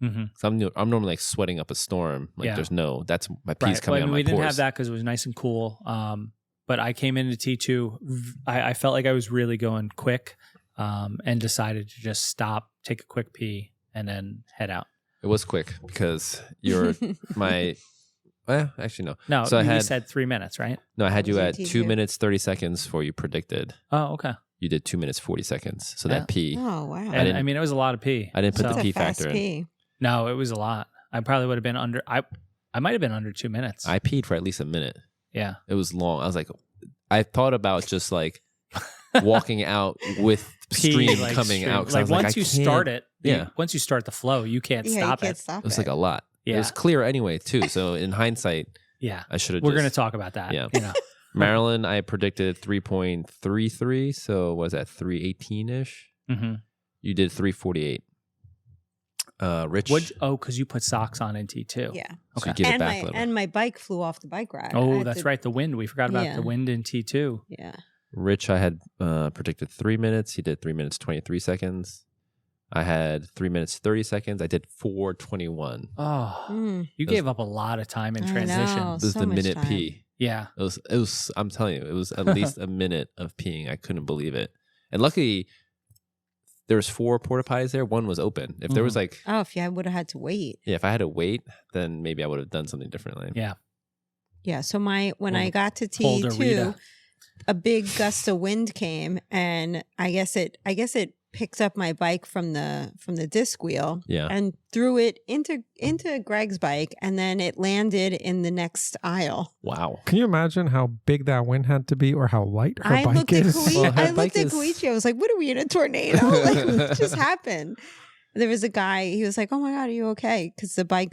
A: Mhm.
D: So I'm normally like sweating up a storm. Like
A: Yeah.
D: there's that's my pee's
A: Right.
D: coming
A: Well,
D: out my
A: we didn't
D: pores.
A: have that because it was nice and cool. But I came into T2. I felt like I was really going quick, and decided to just stop, take a quick pee, and then head out.
D: It was quick because you're my. Well, actually no.
A: No,
D: So I
A: you
D: had
A: said 3 minutes, right?
D: no. I had you at
C: T2.
D: 2 minutes 30 seconds for you predicted.
A: Oh, okay.
D: You did 2 minutes 40 seconds. So
A: Yeah.
D: that pee.
C: Oh, wow.
A: And
D: didn't-
A: I mean, it was a lot of pee.
D: I didn't put
A: So-
D: the
C: That's
D: pee
C: a fast
D: factor in.
C: pee.
A: No, it was a lot. I probably would have been under. I might have been under 2 minutes.
D: I peed for at least a minute.
A: Yeah.
D: It was long. I was like, I thought about just like walking out with
A: Pee,
D: stream
A: like,
D: coming
A: stream.
D: out. 'cause
A: Like
D: I was
A: once
D: like, I
A: you
D: can't-
A: start it,
D: Yeah.
A: once you start the flow, you can't
C: Yeah,
A: stop
C: you can't
A: it.
C: stop
D: It was like a lot. It
A: Yeah.
D: was clear anyway too. So in hindsight,
A: Yeah.
D: I should have.
A: We're going to talk about that.
D: Yeah.
A: You know.
D: Maryland, I predicted 3.33. So was that 318 ish?
A: Mm-hmm.
D: You did 348. Rich,
A: Because you put socks on in T2.
C: Yeah.
D: so
A: Okay.
D: you give it
C: And
D: back
C: my
D: a little.
C: and my bike flew off the bike rack. I
A: Oh,
C: had
A: that's
C: to-
A: right. The wind. We forgot about
C: Yeah.
A: the wind in T2.
C: Yeah.
D: Rich, I had predicted 3 minutes. He did 3 minutes 23 seconds. I had 3 minutes 30 seconds. I did 4:21.
A: Oh,
C: Mm.
A: you
D: That was-
A: gave up a lot of time in
C: I
A: transition.
C: know.
D: This is
C: so
D: the
C: much
D: minute
C: time.
D: pee.
A: Yeah.
D: It was. I'm telling you, it was at least a minute of peeing. I couldn't believe it. And luckily, there was 4 porta potties there. One was open. If there was like,
C: Oh, if I would have had to wait.
D: if I had to wait, then maybe I would have done something differently.
A: Yeah.
C: Yeah. So when I got to
A: Pulled a
C: T2,
A: Rita.
C: a big gust of wind came, and I guess it picked up my bike from the disc wheel
D: Yeah.
C: and threw it into Greg's bike, and then it landed in the next aisle.
D: Wow.
B: Can you imagine how big that wind had to be or how light her
C: I
B: bike
C: looked at
B: is?
D: Well, her
C: I
D: bike
C: looked at
D: is-
C: Koichi. I was like, "What are we in a tornado? Like, what just happened?" There was a guy. He was like, "Oh my god, are you okay?" Because the bike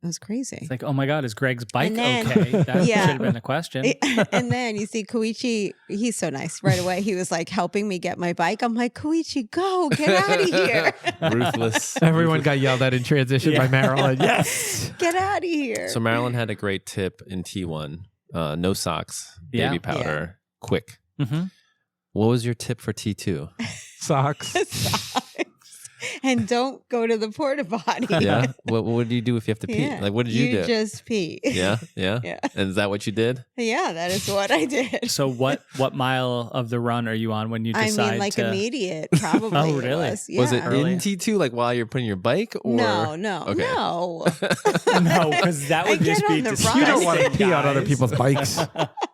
C: it was crazy.
A: It's like, oh my God, is Greg's bike
C: And then-
A: okay? That
C: Yeah.
A: should have been the question.
C: And then you see Koichi, he's so nice. Right away, he was like helping me get my bike. I'm like, Koichi, go, get out of here.
D: Ruthless.
B: Everyone got yelled at in transition by
A: Yeah.
B: Maryland. Yes.
C: Get out of here.
D: So Maryland had a great tip in T1. No socks,
A: Yeah.
D: baby powder, quick.
A: Mm-hmm.
D: What was your tip for T2?
B: Socks.
C: Socks. And don't go to the porta potty.
D: Yeah. What do you do if you have to pee?
C: Yeah.
D: Like, what did you do?
C: just pee.
D: Yeah. Yeah.
C: Yeah.
D: And is that what you did?
C: Yeah, that is what I did.
A: So what mile of the run are you on when you
C: I
A: decide
C: mean, like
A: to?
C: immediate, probably.
A: Oh,
C: it
A: really?
C: Was,
D: Was it
C: Yeah.
A: Early?
D: in T2, like while you're putting your bike? Or
C: No.
D: Okay.
C: No.
A: No, because that
C: I
A: would just
C: get
A: be
C: on the
A: disgusting.
C: ride.
B: You don't want to pee on other
A: guys.
B: people's bikes.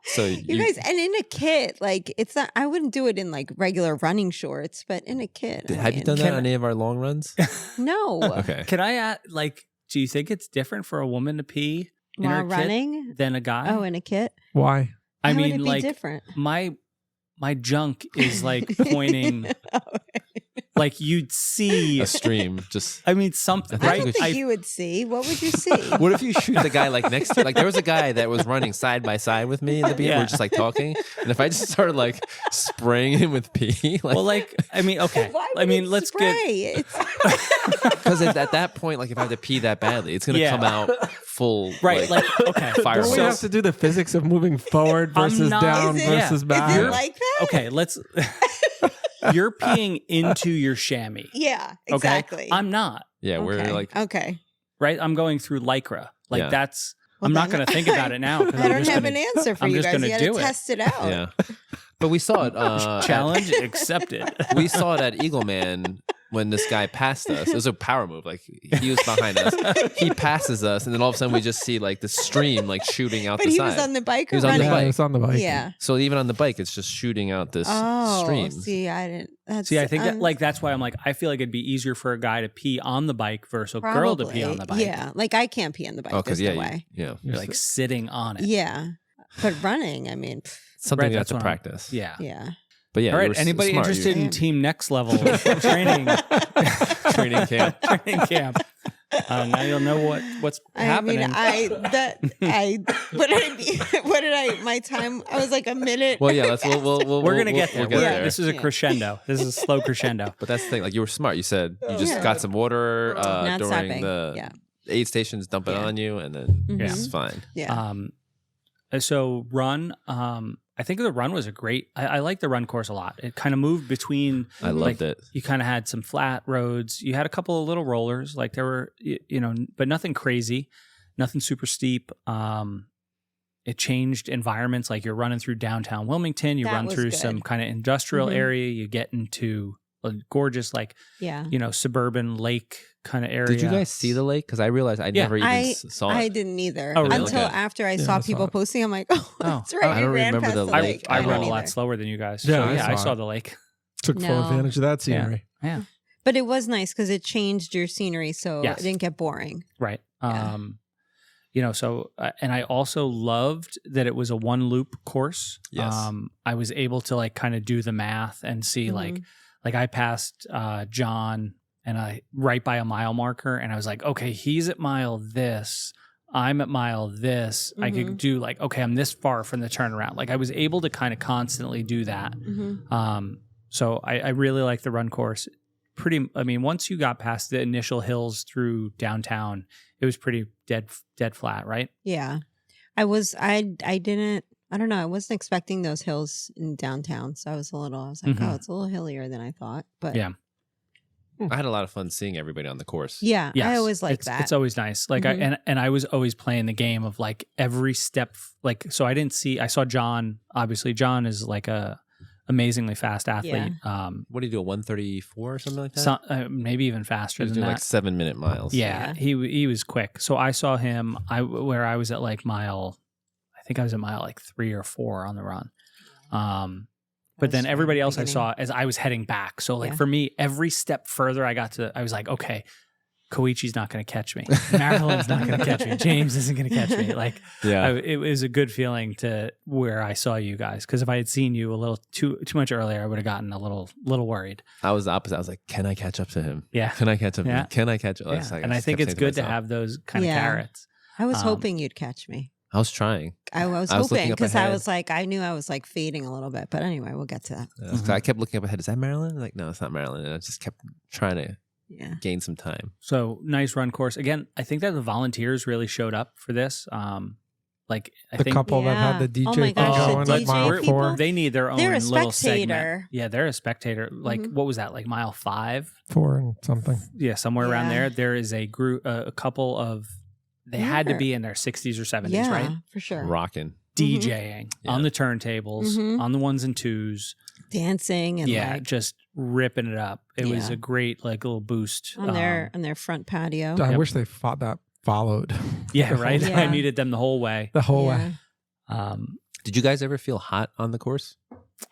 D: So
C: You guys, and in a kit, like it's not. I wouldn't do it in like regular running shorts, but in a kit. I
D: have you
C: mean,
D: done that
A: Can-
D: on any of our long runs?
C: No.
D: Okay.
A: Can I add, like, do you think it's different for a woman to pee in
C: While
A: her
C: running?
A: kit than a guy?
C: Oh, in a kit.
B: Why?
A: I
C: Why would
A: mean,
C: it be
A: like,
C: different.
A: my junk is like pointing, like you'd see.
D: A stream. Just.
A: I mean, something,
D: I
C: I
A: right?
C: don't
D: think
C: think you would see. What would you see?
D: What if you shoot the guy like next to you? Like there was a guy that was running side by side with me in the beginning.
A: Yeah.
D: We were just like talking. And if I just started like spraying him with pee, like,
A: Well, like, I mean, okay.
C: Why
A: I
C: would
A: mean,
C: it
A: let's
C: spray?
A: get
D: because at that point, like if I have to pee that badly, it's going to
A: Yeah.
D: come out full.
A: right. Like, okay.
D: Fire
B: Don't we
D: So-
B: have to do the physics of moving forward
A: I'm
B: versus
A: not-
B: down
C: Is it-
B: versus
A: yeah.
B: back?
C: Is it
A: You're-
C: like that?
A: Okay, let's. You're peeing into your chamois.
C: Yeah,
A: Okay,
C: exactly.
A: I'm not.
D: Yeah, we're
C: okay.
D: like,
C: okay.
A: Right, I'm going through lycra. Like
D: Yeah.
A: that's.
C: Well,
A: I'm not
C: then-
A: going to think about it now. 'cause
C: I
A: I'm
C: don't
A: just
C: have
A: gonna-
C: an answer for
A: I'm
C: you
A: just
C: guys.
A: gonna
C: You got to
A: do it.
C: test it out.
D: yeah. But we saw it.
A: Challenge accepted.
D: We saw it at Eagleman when this guy passed us. It was a power move. Like he was behind us. He passes us, and then all of a sudden we just see like the stream like shooting out
C: But
D: the
C: he
D: side.
C: was on the bike
D: He
C: or
D: was on the
C: running?
D: bike.
B: It's on the bike.
C: Yeah.
D: So even on the bike, it's just shooting out this
C: Oh,
D: stream.
C: see, I didn't. That's,
A: See, I think that like that's why I'm like I feel like it'd be easier for a guy to pee on the bike versus a girl to pee on the bike.
C: Yeah, like I can't pee on the bike.
D: Oh,
C: There's
D: because
C: no way.
D: yeah,
A: You're like sitting on it.
C: Yeah, but running, I mean,
D: something
A: Right,
D: you have
A: that's
D: to
A: what
D: practice.
A: Yeah.
C: yeah.
D: But yeah.
A: All
D: you
A: right.
D: were
A: Anybody
D: smart.
A: interested
C: You-
A: in team next level training?
D: Training camp.
A: Training camp. Now you'll know what's happening.
C: My time, I was like a minute.
D: Well, yeah. Let's. We'll,
A: We're gonna get there.
D: We'll
C: Yeah.
A: This is a
C: Yeah.
A: crescendo. This is a slow crescendo.
D: But that's the thing. Like you were smart. You said you just
C: Yeah.
D: got some water
C: Not
D: during
C: stopping.
D: the
C: Yeah.
D: aid stations, dump it
C: Yeah.
D: on you, and then
C: Mhm.
D: it's fine.
C: Yeah.
A: So run. I think the run was a great. I like the run course a lot. It kind of moved between.
D: I loved it.
A: You kind of had some flat roads. You had a couple of little rollers. Like there were, but nothing crazy, nothing super steep. It changed environments. Like you're running through downtown Wilmington. You
C: That
A: run
C: was
A: through
C: good.
A: some kind of industrial
C: Mhm.
A: area. You get into a gorgeous, like
C: Yeah.
A: suburban lake kind of area.
D: Did you guys see the lake? Because I realized I
A: Yeah.
D: never even saw it.
C: I didn't either.
A: Oh, really?
C: Until
D: Okay.
C: after I
B: Yeah,
C: saw
B: I saw
C: people
B: it.
C: posting. I'm like, oh, that's right.
D: I
C: we
D: don't
C: ran
D: remember
C: past
D: the
C: the
D: lake.
C: lake.
A: I
C: don't
A: run a lot
C: either.
A: slower than you guys.
B: Yeah,
A: So,
B: I
A: I
B: saw
A: saw
B: it.
A: the lake.
B: Took full
C: No.
B: advantage of that scenery.
A: Yeah.
C: But it was nice because it changed your scenery, so
A: Yes.
C: it didn't get boring.
A: Right.
C: Yeah.
A: And I also loved that it was a one loop course.
D: Yes.
A: I was able to like kind of do the math and see
C: Mhm.
A: like I passed John and I right by a mile marker and I was like, okay, he's at mile this, I'm at mile this. I could do like, okay, I'm this far from the turnaround. Like I was able to kind of constantly do that. So I really like the run course. Once you got past the initial hills through downtown, it was pretty dead flat, right?
C: Yeah. I don't know. I wasn't expecting those hills in downtown. So I was like,
A: Mhm.
C: oh, it's a little hillier than I thought. But
A: Yeah.
D: I had a lot of fun seeing everybody on the course.
C: yeah, I
A: Yes.
C: always like
A: it's,
C: that.
A: It's always nice. Like
C: Mhm.
A: I was always playing the game of like every step. Like, so I saw John, obviously John is like a amazingly fast athlete.
D: What do you do? 134 or something like that?
A: Maybe even faster
D: He was
A: than
D: doing
A: that.
D: like 7-minute miles.
A: Yeah, he was quick. So I saw him. Where I was at like mile, I think I was at mile like 3 or 4 on the run. But then
C: was
A: everybody
C: the
A: else I
C: beginning.
A: saw as I was heading back. So like
C: Yeah.
A: for me, every step further I was like, okay, Koichi's not going to catch me. Marilyn's not going to catch me. James isn't going to catch me. Like
D: Yeah.
A: it was a good feeling to where I saw you guys. Because if I had seen you a little too much earlier, I would have gotten a little worried.
D: I was the opposite. I was like, can I catch up to him?
A: Yeah.
D: Can I catch up to
A: Yeah.
D: him? Can I catch up?
A: Yeah. And I think it's good to have those kind of
C: Yeah.
A: carrots.
C: I was
A: Um,
C: hoping you'd catch me.
D: I was trying.
C: I was
D: I was looking
C: hoping
D: up
C: because I
D: ahead.
C: was like, I knew I was like fading a little bit. But anyway, we'll get to that.
A: Mm-hmm.
D: I kept looking up ahead. Is that Maryland? Like, no, it's not Maryland. And I just kept trying to
C: Yeah.
D: gain some time.
A: So nice run course. Again, I think that the volunteers really showed up for this. I
B: The
A: think
B: couple that had the
C: Yeah.
B: DJ
C: Oh my
B: thing
C: gosh,
A: the
B: going
A: DJ
B: like mile
A: people?
B: 4,
A: they need their own
C: They're a
A: little segment.
C: spectator.
A: Yeah, they're a spectator. Like
C: Mhm.
A: what was that? Like mile 5?
B: 4 and something.
A: Yeah, somewhere around
C: Yeah.
A: there. There is a group, a couple of. They had to
C: Yeah.
A: be in their 60s or 70s,
C: Yeah,
A: right?
C: for sure.
D: Rocking.
A: DJing on
D: Yeah.
A: the turntables,
C: Mhm.
A: on the ones and twos.
C: Dancing and
A: Yeah,
C: like
A: just ripping it up. It was
C: Yeah.
A: a great like little boost.
C: on their front patio.
B: I
A: Yep.
B: wish they followed
A: Yeah, right.
C: Yeah.
A: I needed them the whole way.
B: the whole
C: Yeah.
B: way.
D: Did you guys ever feel hot on the course?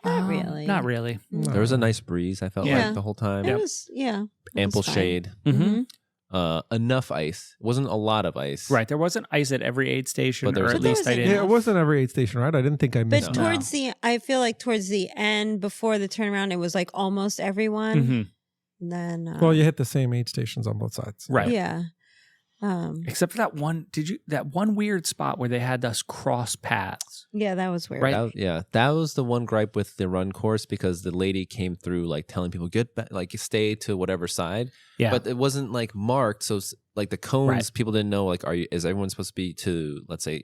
C: Not really.
A: Not really.
B: No.
D: There was a nice breeze, I felt
A: Yeah.
D: like, the whole time.
C: It was it
D: Ample
C: was fine.
D: shade.
A: Mm-hmm.
D: Enough ice. It wasn't a lot of ice.
A: Right. There wasn't ice at every aid station,
D: But there
A: or
D: was
A: at
D: enough.
A: least I
C: But there
A: didn't.
B: Yeah, it wasn't every aid station, right? I didn't think I
C: But
B: missed
A: No.
B: it.
C: towards I feel like towards the end, before the turnaround, it was like almost everyone.
A: Mhm.
C: And then,
B: Well, you hit the same aid stations on both sides.
A: Right.
C: yeah.
A: Except for that one. That one weird spot where they had us cross paths?
C: Yeah, that was weird.
A: Right.
D: That was the one gripe with the run course because the lady came through like telling people get back, like stay to whatever side.
A: Yeah.
D: But it wasn't like marked, so like the cones,
A: Right.
D: people didn't know. Like, is everyone supposed to be to? Let's say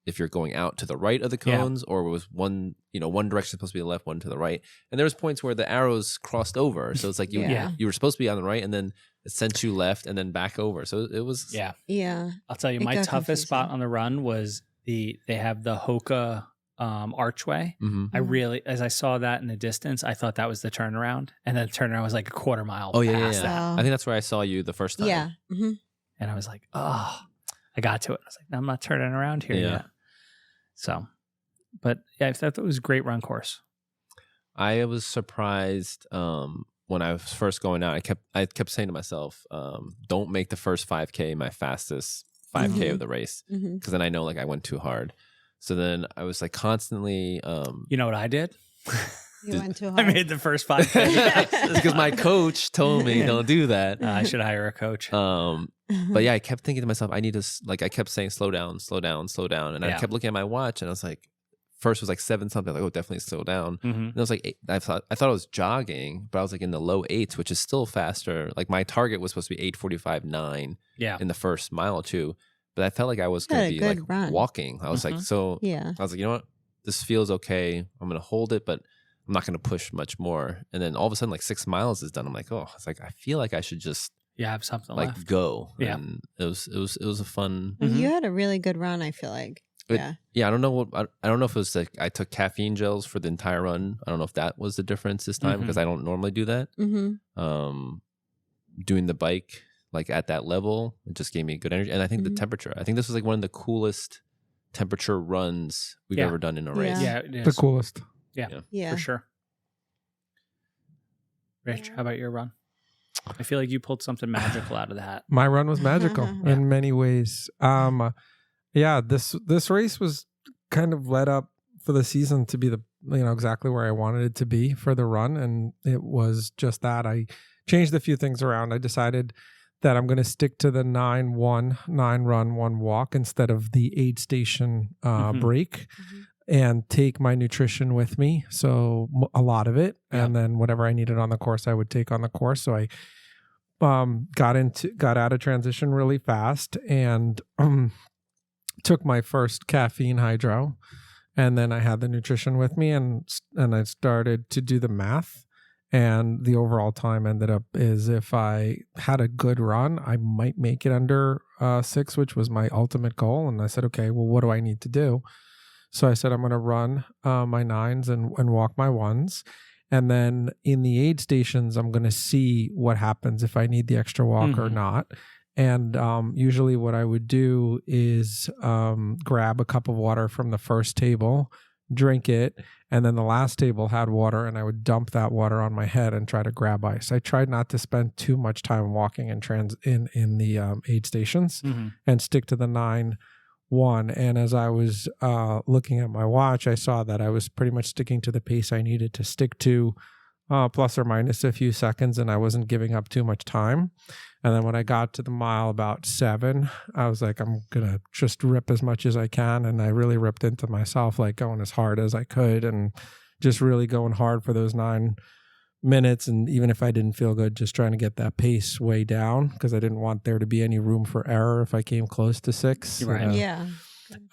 D: if you're going out to the right of the
A: Yeah.
D: cones, or was one direction supposed to be the left, one to the right, and there was points where the arrows crossed over, so it's like
C: Yeah.
D: you were supposed to be on the right, and then it sent you left, and then back over. So it was
A: Yeah.
C: Yeah.
A: I'll tell you,
C: It
A: my
C: got
A: toughest
C: confusing.
A: spot on the run was they have the Hoka archway.
D: Mm-hmm.
A: I really, as I saw that in the distance, I thought that was the turnaround. And then the turnaround was like a quarter mile
D: Oh, yeah,
A: past
D: yeah.
A: that.
D: I think that's where I saw you the first time.
C: Yeah. Mm-hmm.
A: And I was like, oh, I got to it. I was like, no, I'm not turning around here
D: Yeah.
A: yet. So, but yeah, I thought it was a great run course.
D: I was surprised when I was first going out. I kept saying to myself, don't make the first 5K my fastest 5K of the race, because then I know like I went too hard. So then I was like constantly.
A: You know what I did?
C: You went too
A: I
C: hard.
A: made the first 5K.
D: Because my coach told me don't do that.
A: I should hire a coach.
D: But yeah, I kept thinking to myself, I need to I kept saying slow down, slow down, slow down, and I kept looking at my watch, and I was like, first was like 7 something, like, oh, definitely slow down. And I was like 8, I thought I was jogging, but I was like in the low 8s, which is still faster. Like my target was supposed to be 8:45.9 in the first mile or two, but I felt like I was going to be like walking. I was like, so I was like, you know what, this feels okay. I'm going to hold it, but I'm not going to push much more. And then all of a sudden, like 6 miles is done. I'm like, oh, it's like I feel like I should just
A: have something
D: like
A: left.
D: go.
A: Yeah,
D: and it was a fun.
C: You had a really good run, I feel like.
D: I don't know I don't know if it was like I took caffeine gels for the entire run. I don't know if that was the difference this time, because I don't normally do that. Doing the bike like at that level, it just gave me good energy, and I think the temperature. I think this was like one of the coolest temperature runs we've ever done in a race.
A: Yeah, it is.
B: The coolest.
C: Yeah.
A: For sure. Rich, how about your run? I feel like you pulled something magical out of the hat.
B: My run was magical in many ways. This race was kind of led up for the season to be exactly where I wanted it to be for the run, and it was just that. I changed a few things around. I decided that I'm going to stick to the 9 run, 1 walk instead of the aid station break, and take my nutrition with me. So a lot of it, and then whatever I needed on the course, I would take on the course. So I got out of transition really fast, and took my first caffeine hydro, and then I had the nutrition with me, and I started to do the math, and the overall time ended up is, if I had a good run, I might make it under 6, which was my ultimate goal. And I said, okay, well, what do I need to do? So I said, I'm going to run my 9s and walk my 1s. And then in the aid stations, I'm going to see what happens if I need the extra walk or not. And usually what I would do is grab a cup of water from the first table, drink it, and then the last table had water, and I would dump that water on my head and try to grab ice. I tried not to spend too much time walking in the aid stations, and stick to the 9-1. And as I was looking at my watch, I saw that I was pretty much sticking to the pace I needed to stick to, plus or minus a few seconds, and I wasn't giving up too much time. And then when I got to the mile about 7, I was like, I'm going to just rip as much as I can. And I really ripped into myself, like going as hard as I could, and just really going hard for those 9 minutes. And even if I didn't feel good, just trying to get that pace way down, because I didn't want there to be any room for error if I came close to 6.
A: Right.
C: Yeah.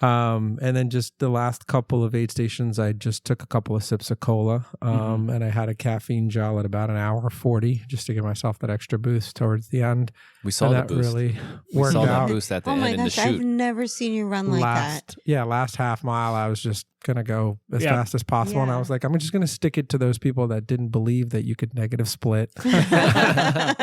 B: And then just the last couple of aid stations, I just took a couple of sips of cola, and I had a caffeine gel at about 1:40 just to give myself that extra boost towards the end.
D: We saw
B: and
D: the
B: that
D: boost.
B: really
D: We
B: worked
D: saw
B: out.
D: that boost at the
C: Oh
D: end
C: my
D: in the
C: gosh, I've
D: shoot.
C: never seen you run like that.
B: Last half mile, I was just going to go as fast as possible. And I
C: Yeah.
B: was like, I'm just going to stick it to those people that didn't believe that you could negative split.
A: I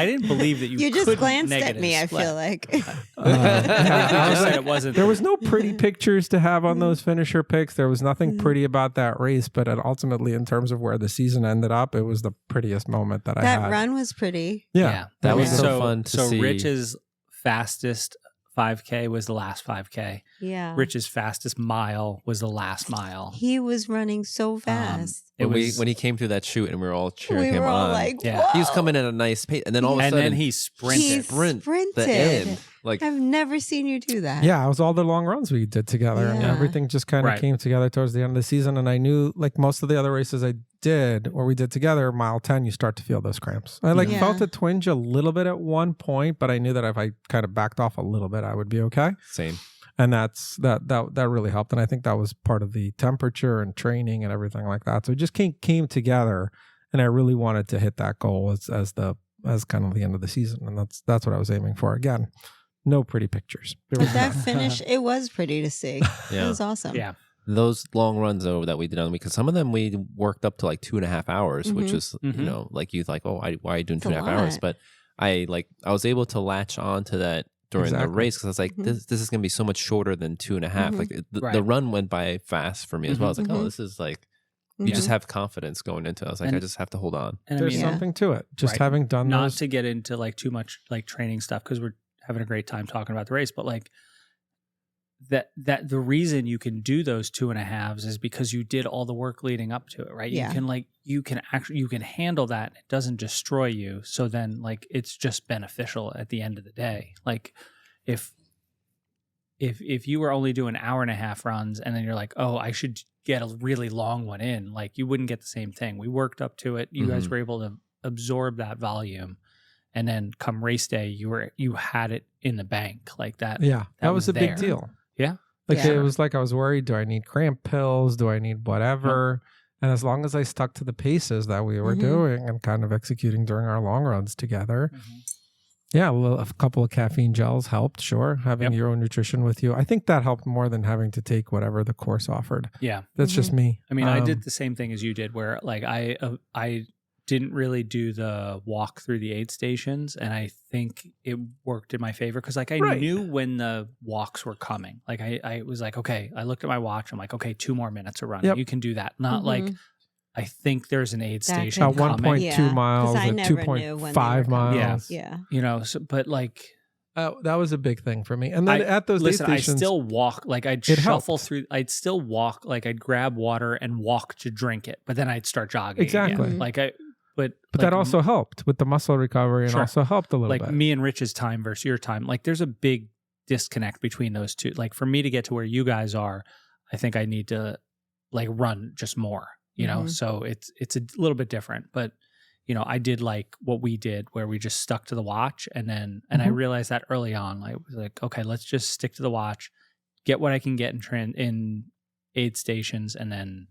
A: didn't believe that
C: You just
A: could
C: glanced at
A: negative
C: me, I
A: split.
C: feel like.
B: I was like,
A: it wasn't.
B: there was no pretty pictures to have on those finisher pics. There was nothing pretty about that race, but ultimately, in terms of where the season ended up, it was the prettiest moment that I had.
C: That run was pretty.
B: Yeah.
D: That was
C: Yeah.
D: so fun to see.
A: So Rich's fastest 5K was the last 5K.
C: Yeah.
A: Rich's fastest mile was the last mile.
C: He was running so fast.
D: When he came through that shoot and we were all cheering
C: We
D: him
C: were all
D: on.
C: like,
A: Yeah.
C: whoa.
D: He was coming at a nice pace, and then all of a
A: and
D: sudden
A: then he sprinted.
C: He
D: sprint
C: sprinted.
D: the end. Like
C: I've never seen you do that.
B: Yeah, it was all the long runs we did together, and
C: Yeah.
B: everything just kind of
A: Right.
B: came together towards the end of the season. And I knew, like most of the other races I did or we did together, mile 10, you start to feel those cramps. I
C: Yeah.
B: felt a twinge a little bit at one point, but I knew that if I kind of backed off a little bit, I would be okay.
D: same.
B: And that really helped. And I think that was part of the temperature and training and everything like that. So it just came together, and I really wanted to hit that goal as kind of the end of the season. And that's what I was aiming for. Again, no pretty pictures. There
C: But
B: was
C: that
B: none.
C: finish, it was pretty to see. It
D: Yeah.
C: was awesome.
A: Yeah.
D: those long runs though that we did on the week, because some of them we worked up to like 2.5 hours, which is like you like, oh, why are you doing 2.5 hours? But I was able to latch on to that during the race, because I was like, this is gonna be so much shorter than 2.5. Like the run went by fast for me as well. I was like, oh, this is like, you just have confidence going into it. I was like, I just have to hold on.
B: And there's something to it. Just having done
A: not to get into like too much like training stuff, because we're having a great time talking about the race, but like that the reason you can do those 2.5s is because you did all the work leading up to it, right?
C: Yeah.
A: You can handle that. It doesn't destroy you. So then like it's just beneficial at the end of the day. Like if you were only doing 1.5 hour runs and then you're like, oh, I should get a really long one in, like you wouldn't get the same thing. We worked up to it. You guys were able to absorb that volume, and then come race day, you had it in the bank like that.
B: Yeah, that was a big deal.
A: Yeah,
B: like it was like I was worried. Do I need cramp pills? Do I need whatever? And as long as I stuck to the paces that we were doing and kind of executing during our long runs together. Yeah, a couple of caffeine gels helped, sure. Having your own nutrition with you. I think that helped more than having to take whatever the course offered.
A: Yeah.
B: That's just me.
A: I mean, I did the same thing as you did, where like I didn't really do the walk through the aid stations, and I think it worked in my favor because like I knew when the walks were coming. Like I was like, okay, I looked at my watch. I'm like, okay, 2 more minutes of running. You can do that. Not like, I think there's an aid station
B: at 1.2 miles, at 2.5 miles.
C: Yeah.
A: You know, so, but like,
B: that was a big thing for me. And then at those aid stations,
A: I still walk, like I'd shuffle through, I'd still walk, like I'd grab water and walk to drink it, but then I'd start jogging.
B: Exactly.
A: Again. Like but
B: like, that also helped with the muscle recovery and also helped a little bit.
A: Like me and Rich's time versus your time, like there's a big disconnect between those two. Like for me to get to where you guys are, I think I need to like run just more. You know, so it's a little bit different, but you know, I did like what we did where we just stuck to the watch, and then I realized that early on, I was like, okay, let's just stick to the watch, get what I can get in aid stations, and then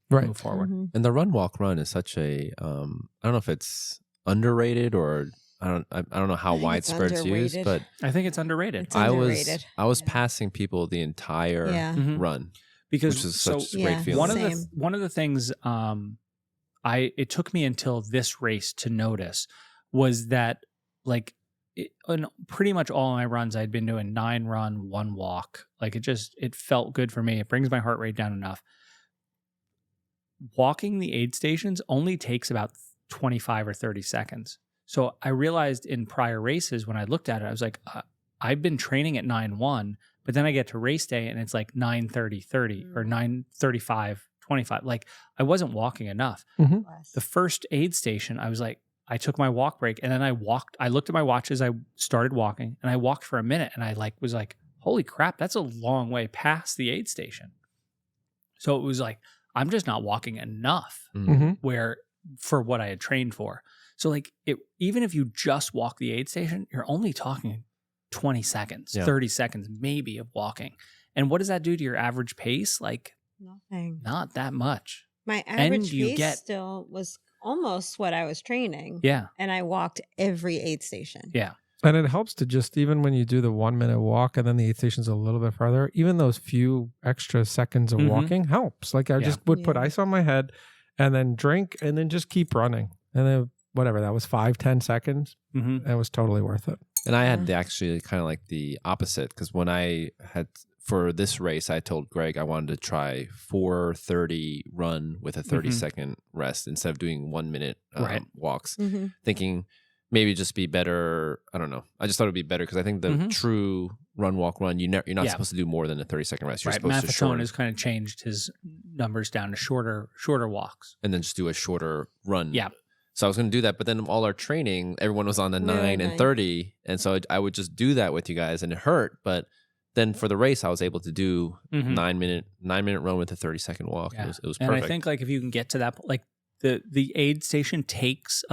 A: move forward.
D: And the run is such a I don't know if it's underrated or I don't know how widespread it's used, but
A: I think it's underrated.
D: I was passing people the entire run. Because which is such a great feeling.
A: One of the things it took me until this race to notice was that like on pretty much all my runs I'd been doing 9 run, 1 walk. Like it felt good for me. It brings my heart rate down enough. Walking the aid stations only takes about 25 or 30 seconds. So I realized in prior races when I looked at it, I was like, I've been training at 9:1. But then I get to race day and it's like 9:30 or 9:35:25. Like I wasn't walking enough. The first aid station, I was like, I took my walk break and then I looked at my watch as I started walking, and I walked for a minute, and I was like, holy crap, that's a long way past the aid station. So it was like, I'm just not walking enough where for what I had trained for. So like even if you just walk the aid station, you're only talking 20 seconds, 30 seconds maybe of walking. And what does that do to your average pace? Like
C: nothing.
A: Not that much.
C: My average pace still was almost what I was training.
A: Yeah.
C: And I walked every aid station.
A: Yeah.
B: And it helps to just, even when you do the 1 minute walk and then the aid station's a little bit farther, even those few extra seconds of walking helps. Like I just would put ice on my head and then drink and then just keep running. And then whatever, that was 5-10 seconds. It was totally worth it.
D: And I had actually kind of like the opposite, because when I had for this race, I told Greg I wanted to try 4:30 run with a 30-second rest instead of doing 1 minute walks, thinking maybe just be better. I don't know. I just thought it'd be better because I think the true run, walk, run, you're not supposed to do more than a 30-second rest. You're supposed to shorten.
A: Has kind of changed his numbers down to shorter walks.
D: And then just do a shorter run.
A: Yeah.
D: So I was going to do that, but then all our training, everyone was on the 9 and 30. And so I would just do that with you guys, and it hurt. But then for the race, I was able to do 9 minute run with a 30-second walk.
A: Yeah.
D: It was perfect.
A: And I think like if you can get to that, like the aid station takes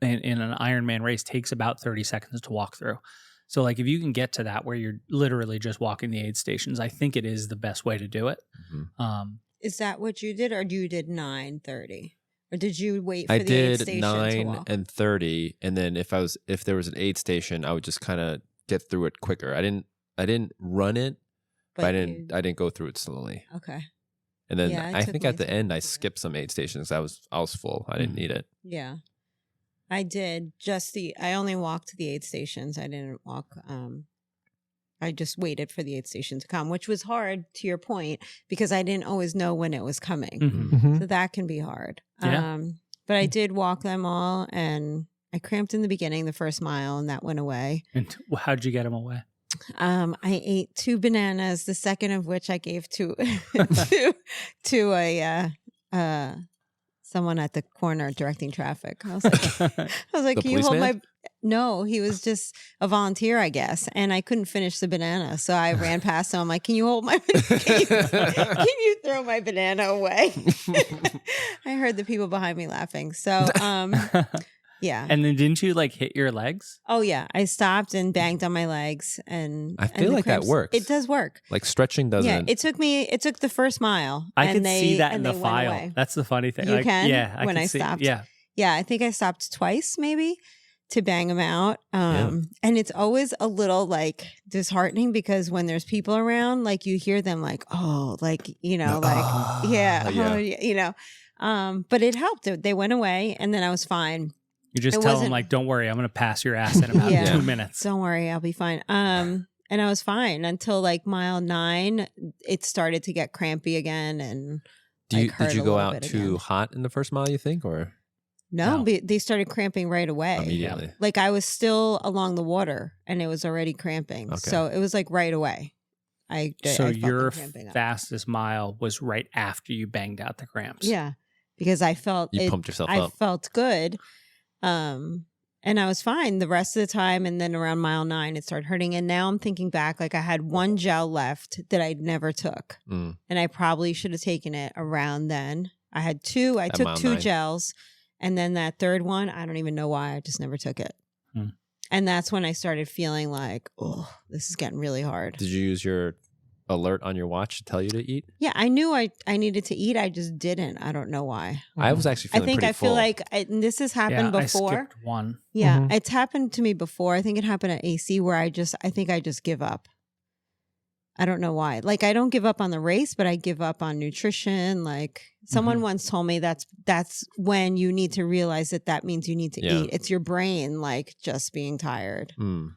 A: in an Ironman race takes about 30 seconds to walk through. So like if you can get to that where you're literally just walking the aid stations, I think it is the best way to do it.
C: Is that what you did, or you did 9:30? Or did you wait for the aid station to walk?
D: I did 9 and 30, and then if there was an aid station, I would just kind of get through it quicker. I didn't run it, but I didn't go through it slowly.
C: Okay.
D: And then
C: Yeah, it
D: I
C: took
D: think
C: me
D: at the
C: to
D: end I
C: 4.
D: skipped some aid stations. I was full. I didn't need it.
C: Yeah. I did I only walked to the aid stations. I didn't walk. I just waited for the aid station to come, which was hard to your point because I didn't always know when it was coming.
B: Mhm.
C: So that can be hard.
A: Yeah.
C: But I did walk them all and I cramped in the beginning, the first mile, and that went away.
A: And how'd you get them away?
C: I ate 2 bananas, the second of which I gave to to a someone at the corner directing traffic. I was like,
D: The
C: can you hold
D: policeman?
C: my? No, he was just a volunteer, I guess, and I couldn't finish the banana, so I ran past him. I'm like, can you hold my? Can you throw my banana away? I heard the people behind me laughing. So, yeah.
A: And then didn't you like hit your legs?
C: Oh yeah, I stopped and banged on my legs, and
D: I feel
C: the
D: like that
C: cramps-
D: works.
C: It does work.
D: Like stretching doesn't.
C: Yeah, it took the first mile.
A: I
C: and
A: could
C: they,
A: see that in
C: and
A: the
C: they went
A: file.
C: away.
A: That's the funny thing.
C: You
A: Like,
C: can?
A: Yeah.
C: When
A: could
C: I
A: see,
C: stopped?
A: Yeah.
C: Yeah, I think I stopped twice maybe to bang them out. And it's always a little like disheartening because when there's people around, like you hear them like, oh, like, you know, like, yeah. You know, but it helped. They went away and then I was fine.
A: You just
C: It
A: tell them
C: wasn't-
A: like, don't worry, I'm going to pass your ass in about
C: Yeah.
A: 2 minutes.
C: Don't worry, I'll be fine. And I was fine until like mile 9, it started to get crampy again. And
D: Did
C: hurt
D: you
C: a
D: go
C: little
D: out
C: bit
D: too
C: again.
D: hot in the first mile, you think? Or
C: no,
A: No.
C: they started cramping right away.
D: immediately?
C: Like I was still along the water and it was already cramping.
D: Okay.
C: So it was like right away. I
A: So
C: felt them
A: your
C: cramping up.
A: fastest mile was right after you banged out the cramps.
C: Yeah. Because I felt
D: You pumped yourself
C: I
D: up.
C: felt good. And I was fine the rest of the time. And then around mile 9, it started hurting. And now I'm thinking back, like I had one gel left that I never took.
D: Mm.
C: And I probably should have taken it around then. I had 2. I
D: At
C: took
D: mile
C: 2
D: 9.
C: gels. And then that third one, I don't even know why. I just never took it.
A: Hmm.
C: And that's when I started feeling like, oh, this is getting really hard.
D: Did you use your alert on your watch to tell you to eat?
C: Yeah, I knew I needed to eat. I just didn't. I don't know why.
D: I was actually
C: I
D: feeling
C: think
D: pretty
C: I feel
D: full.
C: like and this has happened
A: Yeah,
C: before.
A: I skipped one.
C: Yeah,
B: Mhm.
C: it's happened to me before. I think it happened at AC where I think I just give up. I don't know why. Like I don't give up on the race, but I give up on nutrition. Like someone
A: Mhm.
C: once told me that's when you need to realize that means you need to
D: Yeah.
C: eat. It's your brain like just being tired.
D: Mm.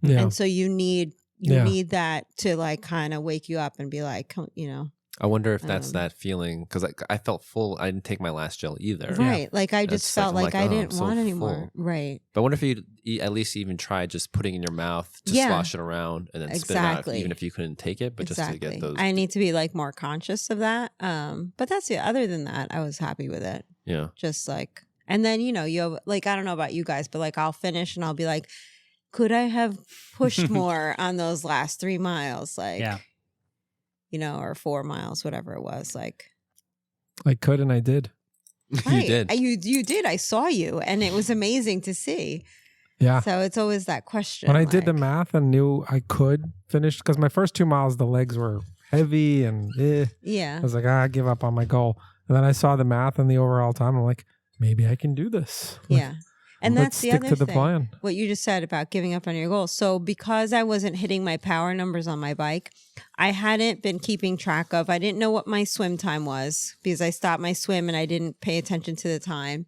B: Yeah.
C: And so you need
B: Yeah.
C: that to like kind of wake you up and be like, come, you know,
D: I wonder if that's
C: Um,
D: that feeling because I felt full. I didn't take my last gel either.
C: right. Like I
D: It's
C: just
D: like,
C: felt
D: I'm
C: like
D: like,
C: I
D: oh,
C: didn't
D: I'm so
C: want anymore.
D: full.
C: Right.
D: But I wonder if you'd at least even try just putting in your mouth, just
C: Yeah.
D: slosh it around and then spit it out,
C: Exactly.
D: even if you couldn't take it, but just to get those.
C: I need to be like more conscious of that. But that's it. Other than that, I was happy with it.
D: Yeah.
C: Just like, and then, you know, you have, like, I don't know about you guys, but like I'll finish and I'll be like, could I have pushed more on those last 3 miles? Like,
A: Yeah.
C: you know, or 4 miles, whatever it was. Like,
B: I could and I did.
D: You
C: right.
D: did.
C: You did. I saw you and it was amazing to see.
B: Yeah.
C: So it's always that question.
B: When I did the
C: like-
B: math and knew I could finish, because my first 2 miles, the legs were heavy and I
C: Yeah.
B: was like, I give up on my goal. And then I saw the math and the overall time. I'm like, maybe I can do this.
C: Yeah. And
B: Let's
C: that's the
B: stick
C: other
B: to the
C: thing.
B: plan.
C: What you just said about giving up on your goals. So because I wasn't hitting my power numbers on my bike, I hadn't been keeping track of, I didn't know what my swim time was because I stopped my swim and I didn't pay attention to the time.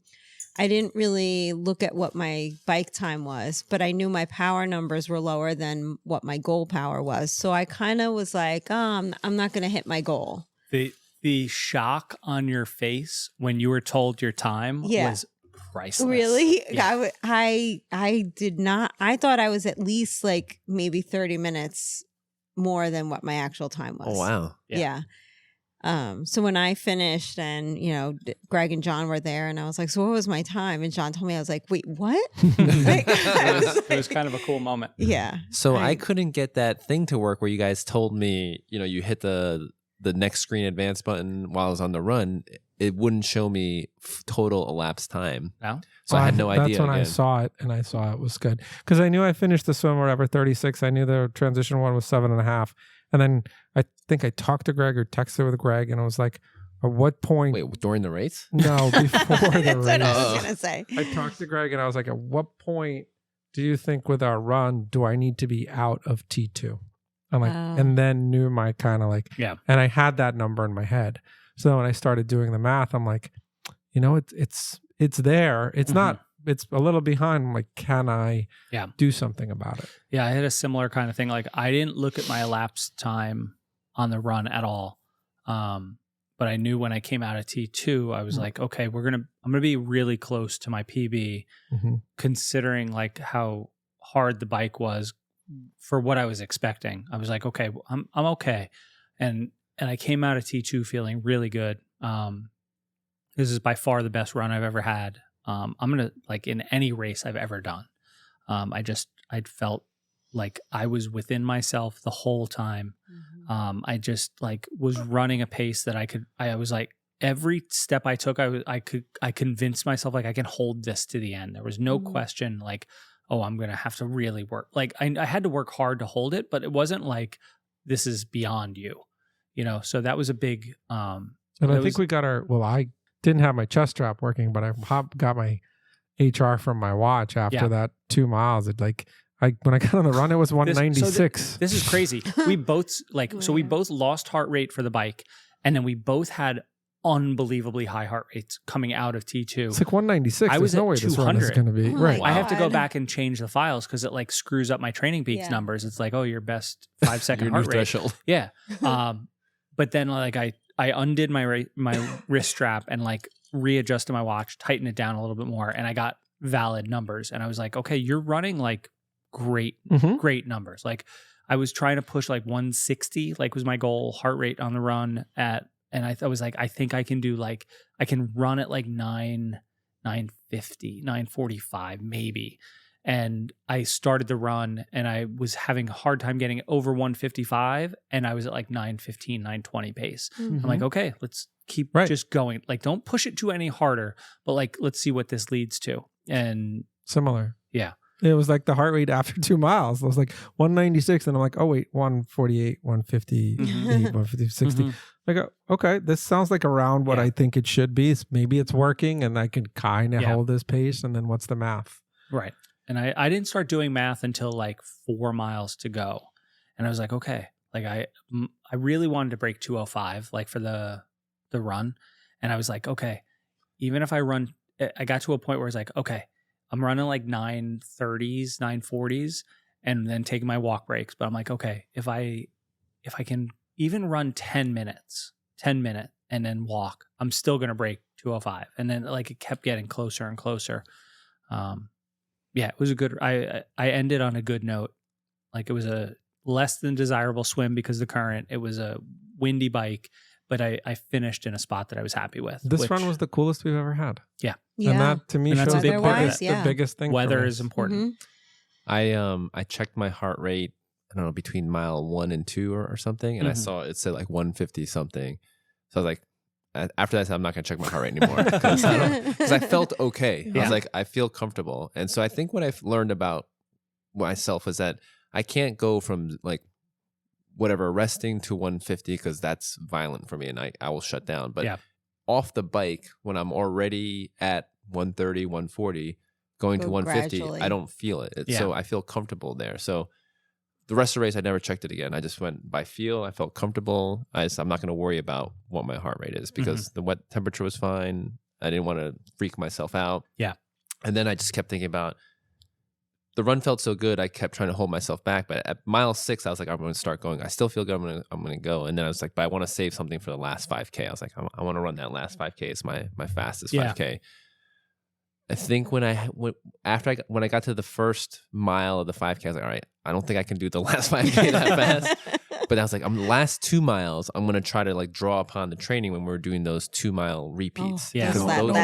C: I didn't really look at what my bike time was, but I knew my power numbers were lower than what my goal power was. So I kind of was like, I'm not going to hit my goal.
A: The shock on your face when you were told your time
C: Yeah.
A: was priceless.
C: Really?
A: Yeah.
C: I did not. I thought I was at least like maybe 30 minutes more than what my actual time was.
D: Oh, wow.
C: Yeah. So when I finished and, you know, Greg and John were there and I was like, so what was my time? And John told me, I was like, wait, what? Like, I was
A: It was
C: like-
A: kind of a cool moment.
C: yeah.
D: So I couldn't get that thing to work where you guys told me, you know, you hit the next screen advance button while I was on the run. It wouldn't show me total elapsed time.
A: No?
D: So I had no idea.
B: That's when I
D: again.
B: saw it, and I saw it was good because I knew I finished the swim or whatever 36. I knew the transition one was 7.5, and then I think I talked to Greg or texted with Greg, and I was like, "At what point?"
D: Wait, during the race?
B: No, before the
C: That's what I
B: race.
C: was going to say.
B: I talked to Greg, and I was like, "At what point do you think with our run do I need to be out of T2?" I'm like, and then knew my kind of like, and I had that number in my head. So when I started doing the math, I'm like, it's there. It's not, it's a little behind. I'm like, can I do something about it?
A: Yeah. I had a similar kind of thing. Like I didn't look at my elapsed time on the run at all. But I knew when I came out of T2, I was like, okay, I'm going to be really close to my PB, considering like how hard the bike was for what I was expecting. I was like, okay, I'm okay. And I came out of T2 feeling really good. This is by far the best run I've ever had. I'm going to, like, in any race I've ever done. I felt like I was within myself the whole time. I just like was running a pace that I was like, every step I took, I convinced myself like I can hold this to the end. There was no question like, oh, I'm going to have to really work. Like I had to work hard to hold it, but it wasn't like this is beyond you, so that was a big,
B: and I think we got I didn't have my chest strap working, but I got my HR from my watch after that 2 miles. It when I got on the run, it was 196.
A: This is crazy. We both we both lost heart rate for the bike, and then we both had unbelievably high heart rates coming out of T2.
B: It's like 196.
A: I was
B: There's no way this run is going to be right.
A: Wow. I have to go back and change the files because it like screws up my Training Peaks numbers. It's like, oh, your best 5 second
D: your
A: heart
D: new
A: rate.
D: Threshold.
A: Yeah. But then like I undid my wrist strap and like readjusted my watch, tightened it down a little bit more, and I got valid numbers. And I was like, okay, you're running like great numbers. Like I was trying to push like 160, like was my goal heart rate on the run and I was like, I think I can do like, I can run at like 950, 945 maybe. And I started the run and I was having a hard time getting over 155 and I was at like 915, 920 pace. I'm like, okay, let's keep just going. Like, don't push it too any harder, but like, let's see what this leads to. And
B: similar.
A: Yeah.
B: It was like the heart rate after 2 miles. It was like 196 and I'm like, oh wait, 148, 150, 150, 60. I go, okay, this sounds like around what I think it should be. Maybe it's working and I can kind of hold this pace. And then what's the math?
A: Right. And I didn't start doing math until like 4 miles to go. And I was like, okay, like I really wanted to break 205, like for the run. And I was like, okay, even if I run, I got to a point where I was like, okay, I'm running like 930s, 940s, and then taking my walk breaks. But I'm like, okay, if I can even run 10 minutes, and then walk, I'm still going to break 205. And then like it kept getting closer and closer. It was a good, I ended on a good note. Like it was a less than desirable swim because of the current. It was a windy bike, but I finished in a spot that I was happy with.
B: This run was the coolest we've ever had.
A: Yeah.
B: And that to me shows
A: big part of it.
B: The biggest thing.
A: Weather is important.
D: I checked my heart rate, I don't know, between mile 1 and 2 or something. And I saw it said like 150 something. So I was like, after that, I said, I'm not going to check my heart rate anymore because I felt okay. I was like, I feel comfortable. And so I think what I've learned about myself is that I can't go from like whatever resting to 150 because that's violent for me and I will shut down. But off the bike, when I'm already at 130, 140, going to 150, gradually. I don't feel it. So I feel comfortable there. So the rest of the race, I never checked it again. I just went by feel. I felt comfortable. I'm not going to worry about what my heart rate is because the wet temperature was fine. I didn't want to freak myself out.
A: Yeah.
D: And then I just kept thinking about the run felt so good. I kept trying to hold myself back. But at mile 6, I was like, I'm going to start going. I still feel good. I'm going to go. And then I was like, but I want to save something for the last 5K. I was like, I want to run that last 5K. It's my fastest 5K. I think when I got to the first mile of the 5K, I was like, all right, I don't think I can do the last 5K that fast. But I was like, the last 2 miles, I'm going to try to like draw upon the training when we're doing those 2 mile repeats.
C: That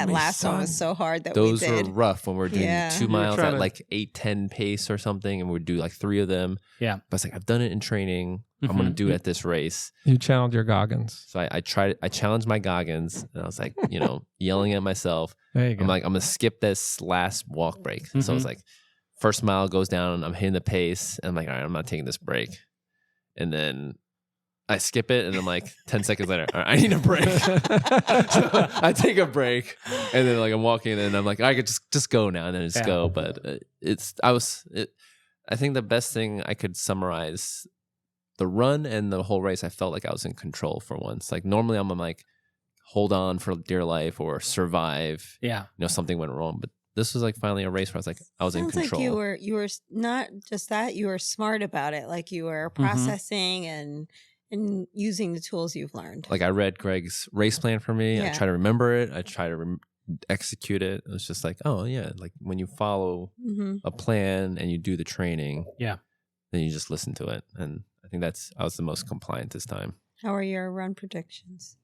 C: last one was so hard that
D: those
C: we did.
D: were rough when we're doing 2 miles at like 8:10 pace or something, and we'd do like 3 of them.
A: Yeah.
D: But it's like, I've done it in training. I'm going to do it at this race.
B: You challenged your Goggins.
D: So I challenged my Goggins, and I was like, yelling at myself.
B: There you go.
D: I'm like, I'm going to skip this last walk break. So it's like, first mile goes down, I'm hitting the pace, and I'm like, all right, I'm not taking this break. And then I skip it, and I'm like, 10 seconds later, all right, I need a break. So I take a break, and then like I'm walking, and I'm like, I could just go now, and then just go. But I think the best thing I could summarize the run and the whole race, I felt like I was in control for once. Like normally I'm like, hold on for dear life or survive.
A: Yeah.
D: You know, something went wrong. But this was like finally a race where I was like, I was in
C: Sounds
D: control.
C: like you were not just that, you were smart about it. Like you were processing and using the tools you've learned.
D: Like I read Greg's race plan for me. I
C: Yeah.
D: try to remember it. I try to execute it. It was just like, oh yeah, like when you follow a plan and you do the training, then you just listen to it. And I think I was the most compliant this time.
C: How are your run predictions?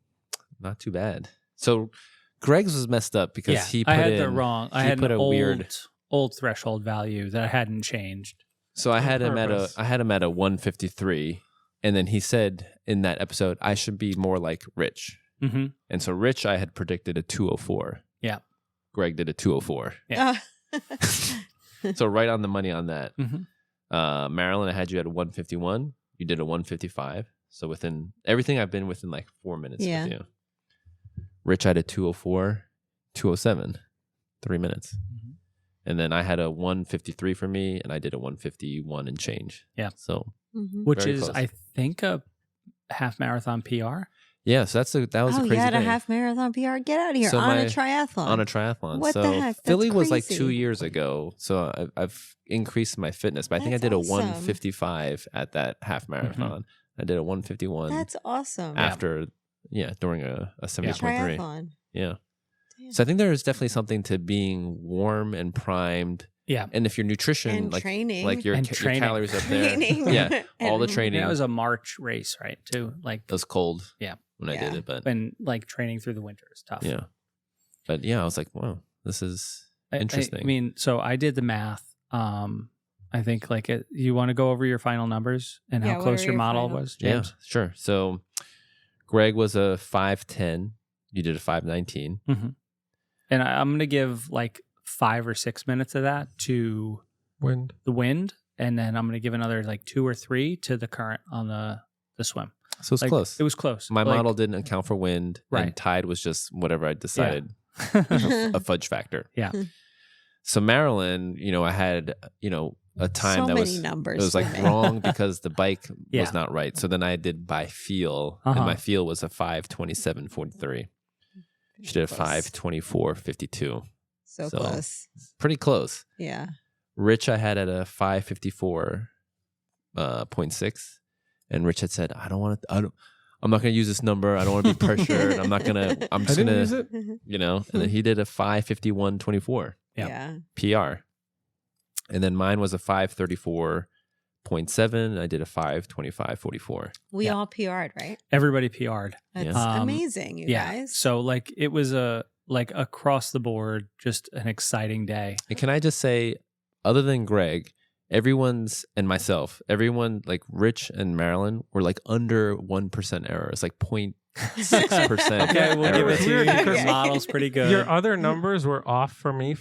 D: Not too bad. So Greg's was messed up because he put
A: I had
D: in
A: the wrong. I
D: he
A: had
D: put
A: an
D: a weird.
A: old threshold value that I hadn't changed.
D: So I had him
B: purpose.
D: at a 153, and then he said in that episode I should be more like Rich.
A: Mm-hmm.
D: And so Rich I had predicted a 204.
A: Yeah.
D: Greg did a 204.
A: Yeah.
D: So right on the money on that.
A: Mm-hmm.
D: Marilyn, I had you at a 151. You did a 155. So within everything, I've been within like 4 minutes
C: Yeah.
D: with you. Rich had a 204, 207, 3 minutes.
A: Mm-hmm.
D: And then I had a 153 for me, and I did a 151 and change.
A: Yeah.
D: So
A: Which
D: Very
A: is,
D: close.
A: I think, a half marathon PR.
D: yeah, so that was a
C: Oh,
D: crazy
C: you had a
D: day.
C: half marathon PR? Get out of here.
D: So
C: On a
D: my-
C: triathlon.
D: On a triathlon.
C: What
D: so
C: the heck? That's
D: Philly was like
C: crazy.
D: 2 years ago. So I've increased my fitness, but I think I
C: That's
D: did a
C: awesome.
D: 155 at that half marathon. I did a 151
C: That's awesome.
D: after, during a
C: A
D: 70.3.
C: triathlon.
D: Yeah.
C: Damn.
D: So I think there is definitely something to being warm and primed.
A: Yeah.
D: And if your nutrition,
C: And
D: like
C: training.
D: like your,
A: And
D: your
A: training.
D: calories up there.
C: Training.
D: Yeah. All the
C: And-
D: training.
A: That was a March race, right? Too. Like,
D: It was cold.
A: Yeah.
D: When I
C: Yeah.
D: did it, but
A: and like training through the winter is tough.
D: yeah. But yeah, I was like, wow, this is
A: I
D: interesting.
A: mean, so I did the math. I think like you want to go over your final numbers and
C: Yeah,
A: how
C: what
A: close
C: are
A: your
C: your
A: model
C: final-
A: was,
D: yeah,
A: James.
D: sure. So Greg was a 5'10. You did a 5'19.
A: And I'm going to give like 5 or 6 minutes of that to
B: Wind.
A: the wind, and then I'm going to give another like 2 or 3 to the current on the swim.
D: So it's
A: Like,
D: close.
A: It was close.
D: My
A: Like,
D: model didn't account for wind.
A: Right.
D: And tide was just whatever I decided.
A: Yeah.
D: A fudge factor.
A: Yeah.
D: So Maryland, I had, a time
C: so
D: that
C: many
D: was
C: numbers.
D: it was
C: for
D: like
C: me.
D: wrong because the bike
A: Yeah.
D: was not right. So then I did by feel,
A: Uh-huh.
D: and my feel was a 5:27:43. She did a
C: Close.
D: 5:24:52.
C: So
D: so-
C: close.
D: Pretty close.
C: Yeah.
D: Rich I had at a 5:54.6, and Rich had said, I'm not gonna use this number. I don't want to be pressured. I'm just
B: I didn't
D: gonna
B: use it.
D: and then he did a 5:51:24
A: Yeah.
C: Yeah.
D: PR. And then mine was a 5:34.7. I did a 5:25:44.
C: We
A: Yeah.
C: all PR'd, right?
A: Everybody PR'd.
C: That's
D: Yeah.
C: amazing, you
A: Yeah.
C: guys.
A: So like it was like across the board, just an exciting day.
D: And can I just say, other than Greg, everyone like Rich and Marilyn were like under 1% error. It's like 0.6%.
A: Okay, we'll give
D: error.
A: it to you.
B: Weird because
A: Your model's pretty good.
B: Your other numbers were off for me.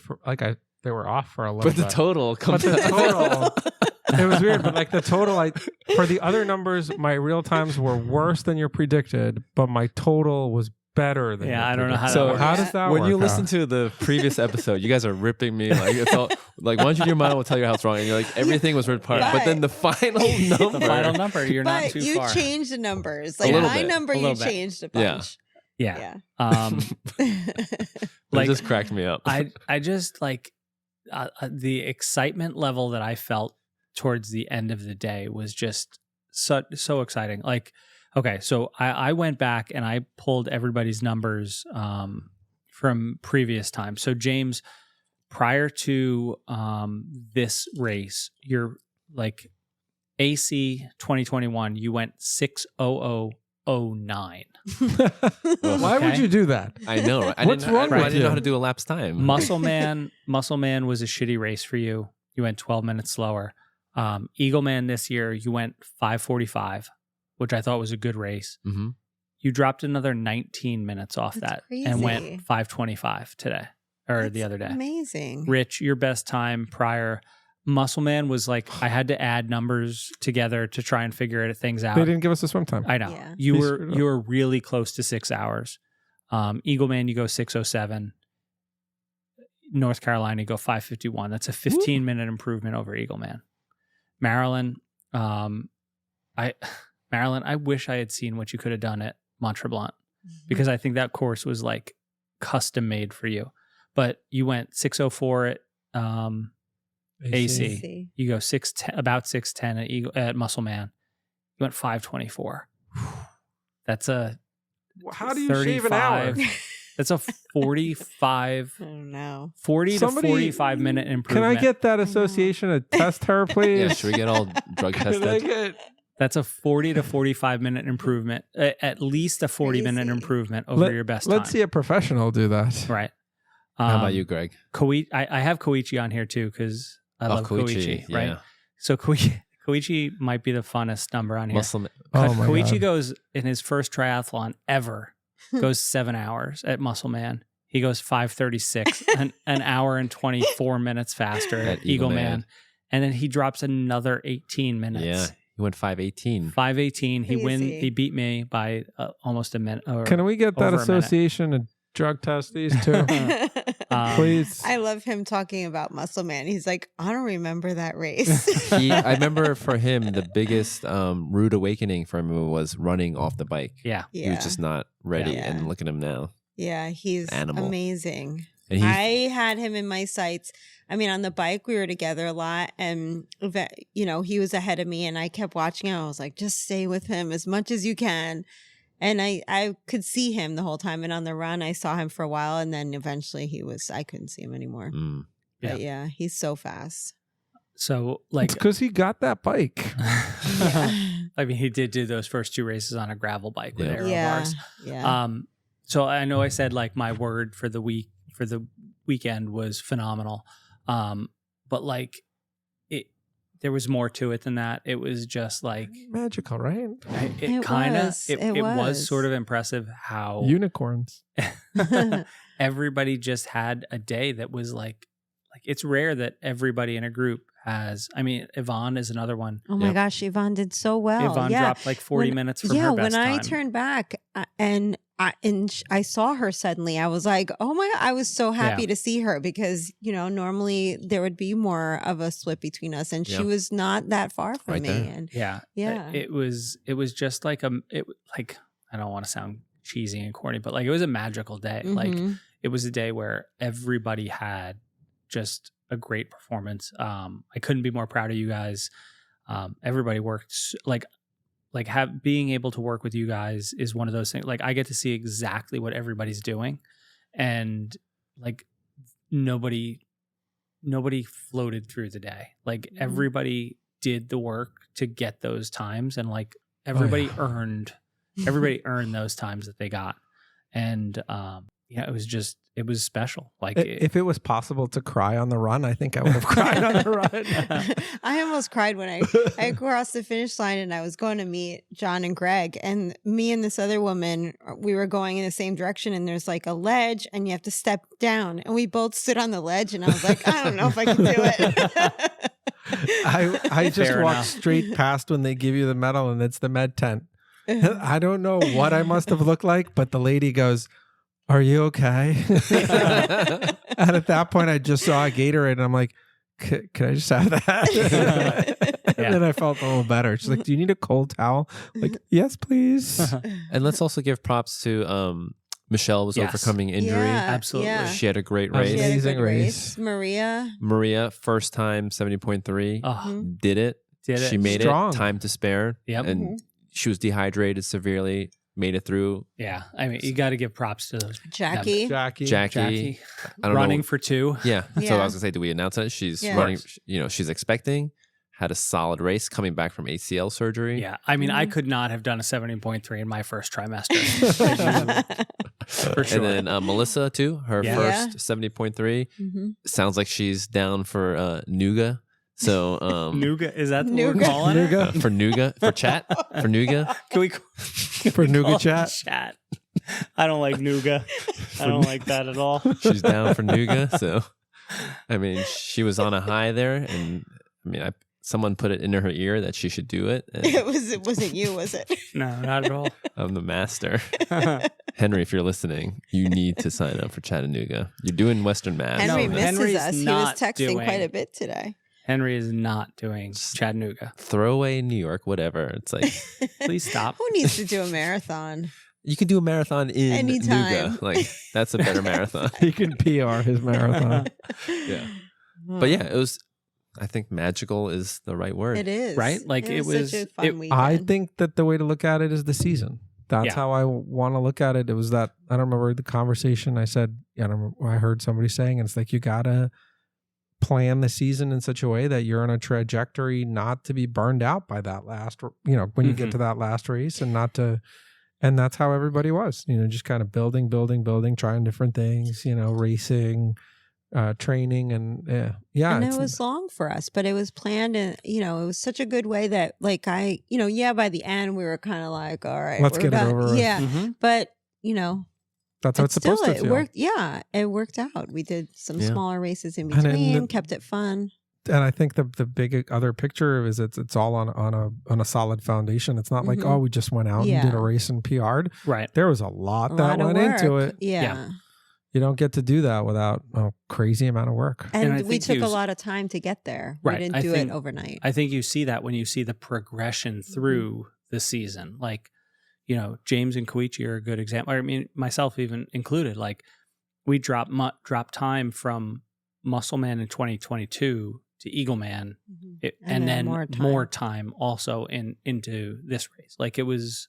B: They were off for a little
D: But the
B: bit.
D: total comes
B: But the
D: out.
B: total- It was weird, but like the total, for the other numbers, my real times were worse than you predicted, but my total was better than.
A: Yeah,
B: you
A: I don't know how that
B: predicted.
D: So
A: works.
B: how does that
D: when
B: work
D: you
B: out?
D: listen to the previous episode, you guys are ripping me like it's all like why don't you do your model will tell you how it's wrong, and you're like everything was ripped apart.
C: But-
D: But then the final number,
A: the final number, you're not
C: But
A: too
C: you
A: far.
C: changed the numbers.
D: A
C: Like
D: little
C: my
D: bit.
C: number,
A: A
C: you
A: little bit.
C: changed a
D: Yeah.
C: bunch.
A: Yeah.
C: Yeah.
D: it
A: Like
D: just cracked me up.
A: I just like the excitement level that I felt towards the end of the day was just so exciting. Like, okay, so I went back and I pulled everybody's numbers from previous times. So James, prior to this race, you're like AC 2021, you went 6:00:09.
B: Why would
A: Okay.
B: you do that?
D: I know. Right?
B: What's wrong with
D: I didn't know
B: you?
D: how to do elapsed time.
A: Muscle Man was a shitty race for you. You went 12 minutes slower. Eagle Man this year, you went 5:45, which I thought was a good race.
D: Mm-hmm.
A: You dropped another 19 minutes off
C: That's
A: that and went
C: crazy.
A: 5:25 today or the
C: That's
A: other day.
C: Amazing.
A: Rich, your best time prior. Muscle Man was like, I had to add numbers together to try and figure things out.
B: They didn't give us a swim time.
A: I know.
C: Yeah.
A: You
B: They
A: were
B: screwed up.
A: you were really close to 6 hours. Eagle Man, you go 6:07. North Carolina, you go 5:51. That's a 15-minute improvement over Eagle Man. Maryland, Marilyn, I wish I had seen what you could have done at Mont Tremblant, because I think that course was like custom made for you. But you went 6:04 at AC. You go 6:10, about 6:10 at Muscle Man. You went 5:24. That's a
B: how do you shave an hour?
A: That's a 45.
C: I don't know.
A: 40 to 45 minute improvement.
B: Can I get that association to test her, please?
D: Yeah, should we get all drug tested?
A: That's a 40 to 45 minute improvement. At least a 40-minute improvement over your best time.
B: Let's see a professional do that.
A: Right.
D: How about you, Greg?
A: I have Koichi on here too, because I love Koichi. Right.
D: Yeah.
A: So Koichi might be the funnest number on here. Koichi goes in his first triathlon ever. Goes 7 hours at Muscle Man. He goes 5:36, an hour and 24 minutes faster at Eagle Man. And then he drops another 18 minutes.
D: Yeah, he went 5:18.
A: 5:18. He beat me by almost a minute.
B: Can we get that association to drug test these two? Please.
C: I love him talking about Muscle Man. He's like, I don't remember that race.
D: I remember for him, the biggest rude awakening for him was running off the bike.
A: Yeah.
D: He was just not ready.
C: Yeah.
D: And look at him now.
C: Yeah, he's amazing.
D: And
C: I had him in my sights. I mean, on the bike, we were together a lot, and he was ahead of me, and I kept watching him. I was like, just stay with him as much as you can. And I could see him the whole time. And on the run, I saw him for a while. And then eventually I couldn't see him anymore. But yeah, he's so fast.
A: So like,
B: it's because he got that bike.
A: I mean, he did do those first 2 races on a gravel bike with aero bars.
C: Yeah.
A: So I know I said like my word for the weekend was phenomenal. But like there was more to it than that. It was just like
B: magical, right?
A: It was sort of impressive how
B: unicorns.
A: Everybody just had a day that was like it's rare that everybody in a group has. I mean, Yvonne is another one.
C: Oh my gosh, Yvonne did so well.
A: Yvonne dropped like 40 minutes from her best time.
C: When I turned back and I saw her suddenly, I was like, oh my God, I was so happy to see her, because, normally there would be more of a split between us, and she was not that far from me. And it was just like I don't want to sound cheesy and corny, but like it was a magical day. Mm-hmm.
A: Like it was a day where everybody had just a great performance. I couldn't be more proud of you guys. Everybody worked being able to work with you guys is one of those things. Like I get to see exactly what everybody's doing, and like nobody floated through the day. Like everybody did the work to get those times, and like everybody earned those times that they got. And it was special. Like
B: if it was possible to cry on the run, I think I would have cried on the run.
C: I almost cried when I crossed the finish line, and I was going to meet John and Greg, and me and this other woman, we were going in the same direction, and there's like a ledge and you have to step down, and we both stood on the ledge, and I was like, I don't know if I can do it.
B: I just walked straight past when they give you the medal, and it's the med tent. I don't know what I must have looked like, but the lady goes, "Are you okay?" And at that point, I just saw a Gatorade, and I'm like, "Can I just have that?" And then I felt a little better. She's like, "Do you need a cold towel?" Like, "Yes, please."
D: And let's also give props to Michelle was overcoming injury.
C: Yeah,
A: absolutely.
C: yeah.
D: She had a great race.
B: Amazing race.
C: Maria,
D: first time 70.3.
A: Oh,
D: Did it. She made
B: Strong.
D: it. Time to spare.
A: Yep.
D: And she was dehydrated severely. Made it through.
A: Yeah. I mean, you got to give props to those.
C: Jackie.
D: I don't
A: running
D: know.
A: for 2.
D: Yeah. So
C: Yeah.
D: I was gonna say, do we announce it? She's running. She's expecting. Had a solid race coming back from ACL surgery.
A: Yeah. I mean, I could not have done a 70.3 in my first trimester. For sure.
D: And then Melissa too. Her first 70.3. Sounds like she's down for Nuga. So
A: Nougat, is that what we're calling
B: Nougat.
D: for Nuga, for chat, for Nuga.
A: Can we
B: For Nougat chat?
A: I don't like Nougat. I don't like that at all.
D: She's down for Nuga. So I mean, she was on a high there, and I mean, someone put it into her ear that she should do it. And
C: It wasn't you, was it?
A: No, not at all.
D: I'm the master. Henry, if you're listening, you need to sign up for Chattanooga. You're doing Western Mass.
C: Henry misses
A: Henry's
C: us. He was
A: not
C: texting
A: doing-
C: quite a bit today.
A: Henry is not doing Chattanooga.
D: Throw away New York, whatever. It's like,
A: Please stop.
C: Who needs to do a marathon?
D: you can do a marathon in
C: Anytime.
D: Nuga. Like, that's a better marathon.
B: He can PR his marathon.
D: Yeah. But yeah, it was, I think magical is the right word.
C: It is.
A: Right? Like, it was
C: such a fun weekend.
B: I think that the way to look at it is the season. That's
A: Yeah.
B: how I want to look at it. It was that, I don't remember the conversation I said, I heard somebody saying, and it's like, you got to plan the season in such a way that you're on a trajectory not to be burned out by that last, when you get to that last race, and not to, and that's how everybody was, just kind of building, trying different things, racing, training, and yeah.
C: And it was long for us, but it was planned, and it was such a good way that, like, by the end we were kind of like, all right,
B: Let's
C: we're
B: get it
C: done.
B: over with.
C: Yeah,
A: Mhm.
C: but
B: that's how it's supposed to
C: it
B: feel.
C: worked. Yeah, it worked out. We did some
D: Yeah.
C: smaller races in
B: And
C: between, kept it fun.
B: And I think the big other picture is it's all on a solid foundation. It's not like,
C: Mhm.
B: oh, we just went out and did a race and PR'd.
A: Right.
B: There was a lot
C: A
B: that
C: lot of
B: went into
C: work.
B: it.
C: Yeah.
B: You don't get to do that without a crazy amount of work.
A: And I
C: And we
A: think
C: took
A: you-
C: a lot of time to get there.
A: Right.
C: We didn't
A: I
C: do
A: think-
C: it overnight.
A: I think you see that when you see the progression through the season. Like, James and Koichi are a good example. I mean, myself even included. Like, we dropped time from Muscleman in 2022 to Eagleman,
C: Mhm.
A: and then
C: more time.
A: time also into this race. Like, it was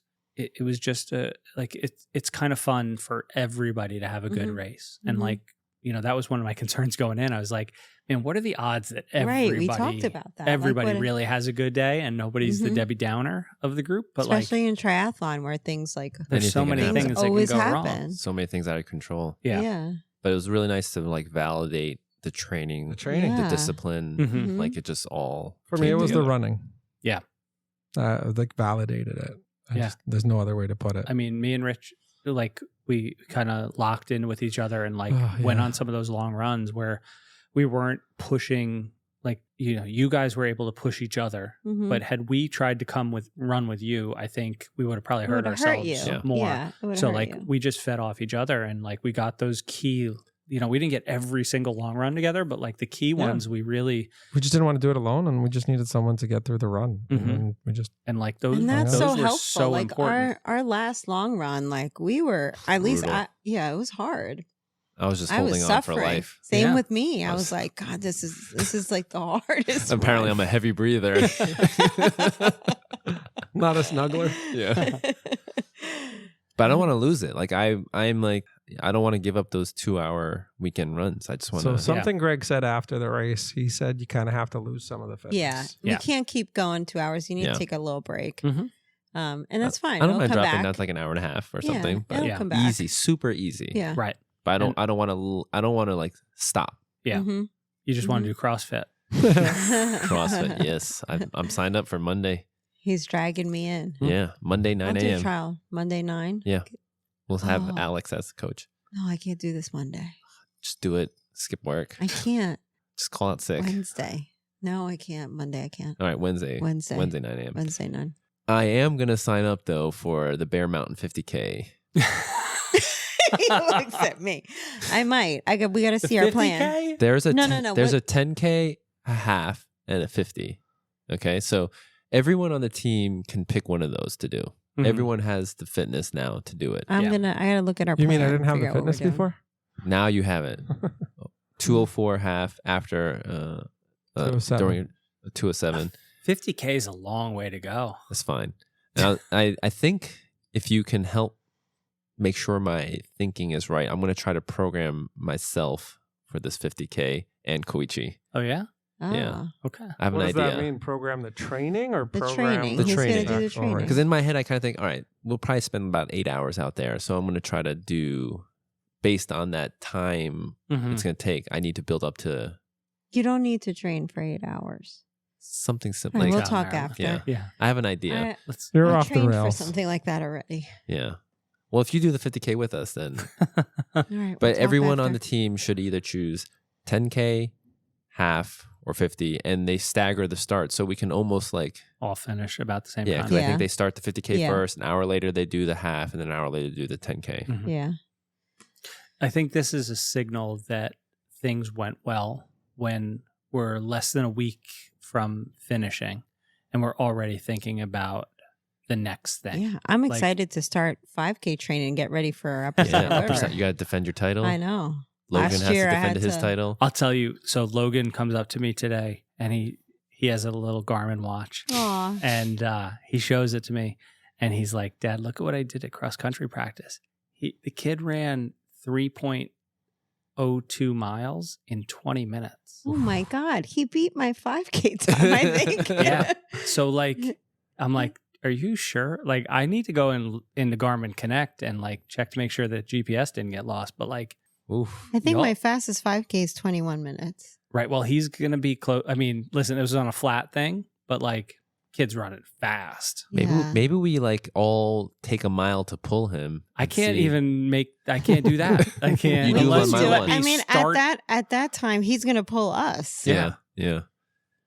A: just it's kind of fun for everybody to have a good
C: Mhm.
A: race. And
C: Mhm.
A: like, that was one of my concerns going in. I was like, man, what are the odds that everybody,
C: Right, we talked about that. Like,
A: everybody
C: what-
A: really has a good day and nobody's the
C: Mhm.
A: Debbie Downer of the group? But
C: especially in triathlon where things like
A: there's so
D: Anything
A: many
D: can
A: things
D: happen.
A: that can
C: always
A: go
C: happen.
A: wrong.
D: So many things out of control.
A: Yeah.
D: But it was really nice to like validate the training,
B: The training.
C: Yeah.
D: the discipline.
A: Mhm.
C: Mhm.
D: Like, it just all
B: For me,
D: came
B: it was the
D: together.
B: running.
A: Yeah.
B: Like validated it.
A: Yeah.
B: There's no other way to put it.
A: I mean, me and Rich, like, we kind of locked in with each other and like
B: Oh,
A: went
B: yeah.
A: on some of those long runs where we weren't pushing. Like, you guys were able to push each other,
C: Mhm.
A: but had we tried to run with you, I think we would have probably
C: It
A: hurt
C: would've hurt
A: ourselves
C: you.
D: Yeah.
A: more.
C: Yeah, it would've
A: So
C: hurt
A: like
C: you.
A: we just fed off each other, and like we got those key. We didn't get every single long run together, but like the key ones, we really
B: we just didn't want to do it alone, and we just needed someone to get through the run.
A: Mhm.
B: And we just
A: and like those.
C: And that's
A: those
C: so
A: were
C: helpful.
A: so
C: like
A: important.
C: our last long run, like we were at least,
D: Brutal.
C: it was hard.
D: I was just
C: I
D: holding
C: was
D: on
C: suffering.
D: for life.
C: Same
A: Yeah.
C: with me. I
D: I
C: was
D: was-
C: like, God, this is like the hardest.
D: Apparently, I'm a heavy breather.
B: not a snuggler.
D: Yeah. But I don't want to lose it. Like, I'm like, I don't want to give up those 2-hour weekend runs. I just want
B: So
D: to.
B: something Greg said after the race, he said you kind of have to lose some of the fitness.
C: Yeah,
A: Yeah.
C: you can't keep going 2 hours. You need
D: Yeah.
C: to take a little break.
A: Mhm.
C: And that's fine.
D: I don't
C: It'll
D: mind
C: come
D: dropping
C: back.
D: down to like an hour and a half or
C: Yeah,
D: something. But
C: it'll
A: Yeah.
C: come back.
D: easy, super easy.
C: Yeah.
A: Right.
D: But I don't want to like stop.
A: Yeah.
C: Mhm.
A: You just want to do CrossFit.
D: CrossFit. Yes, I'm signed up for Monday.
C: He's dragging me in.
D: Yeah, Monday
C: I'll
D: 9
C: do
D: a.m.
C: trial Monday 9.
D: Yeah, we'll have
C: Oh.
D: Alex as the coach.
C: No, I can't do this Monday.
D: Just do it. Skip work.
C: I can't.
D: Just call out sick.
C: Wednesday. No, I can't. Monday I can't.
D: All right, Wednesday.
C: Wednesday.
D: 9 a.m.
C: Wednesday 9.
D: I am gonna sign up though for the Bear Mountain 50K.
C: He looks at me. I might. We got to see our plan.
D: There's a
C: No,
D: There's
C: what-
D: a 10K, a half, and a 50. Okay, so everyone on the team can pick one of those to do.
A: Mhm.
D: Everyone has the fitness now to do it.
C: I gotta look at our
B: You
C: plan.
B: mean I didn't have
C: figure
B: the
C: out what we're
B: fitness
C: doing.
B: before?
D: Now you have it. 204 half after
B: 207.
D: during 207.
A: 50K is a long way to go.
D: That's fine. Now, I think if you can help make sure my thinking is right, I'm going to try to program myself for this 50K and Koichi.
A: Oh yeah.
D: Yeah.
A: Okay.
D: I have
B: What
D: an
B: does
D: idea.
B: that mean? Program the training or
C: The
B: program
C: training.
D: The
C: He's
D: training.
C: gonna do the
B: actual
C: training.
B: race?
D: Because in my head, I kind of think, all right, we'll probably spend about 8 hours out there. So I'm going to try to do, based on that time
A: Mhm.
D: it's going to take, I need to build up to
C: You don't need to train for 8 hours.
D: something
C: All
D: simple.
C: right,
D: Like,
C: we'll
A: Like
C: talk
A: Maryland.
C: after.
D: yeah.
A: Yeah.
D: I have an idea.
C: I,
A: Let's.
B: You're
C: I
B: off the
C: trained for
B: rails.
C: something like that already.
D: Yeah. Well, if you do the 50K with us, then.
C: All right, we'll
D: But
C: talk
D: everyone on
C: after.
D: the team should either choose 10K, half, or 50, and they stagger the start. So we can almost like,
A: All finish about the same
D: yeah,
A: time.
D: because I
C: Yeah.
D: think they start the 50K
C: Yeah.
D: first. An hour later, they do the half, and then an hour later, do the 10K.
A: Mhm.
C: Yeah.
A: I think this is a signal that things went well when we're less than a week from finishing, and we're already thinking about the next thing.
C: Yeah, I'm
A: Like-
C: excited to start 5K training and get ready for Upper
D: Yeah,
C: Saddle
D: Upper
C: River.
D: Saddle, you got to defend your title.
C: I know.
D: Logan
C: Last
D: has to
C: year I
D: defend
C: had
D: his
C: to-
D: title.
A: I'll tell you. So Logan comes up to me today, and he has a little Garmin watch,
C: Aw.
A: and he shows it to me, and he's like, "Dad, look at what I did at cross country practice." The kid ran 3.02 miles in 20 minutes.
C: Oh my God. He beat my 5K time, I think.
A: Yeah. So like, I'm like, are you sure? Like, I need to go into Garmin Connect and like check to make sure that GPS didn't get lost. But like,
D: Oof.
C: I think
A: Y'all-
C: my fastest 5K is 21 minutes.
A: right. Well, he's going to be close. I mean, listen, it was on a flat thing, but like kids running fast.
C: Yeah.
D: Maybe we like all take a mile to pull him.
A: I
D: and
A: can't
D: see.
A: I can't do that. I can't.
D: You do
A: unless
D: one
A: you
D: by
A: let
D: one.
A: me
C: I mean,
A: start.
C: at that time, he's going to pull us.
D: Yeah. Yeah.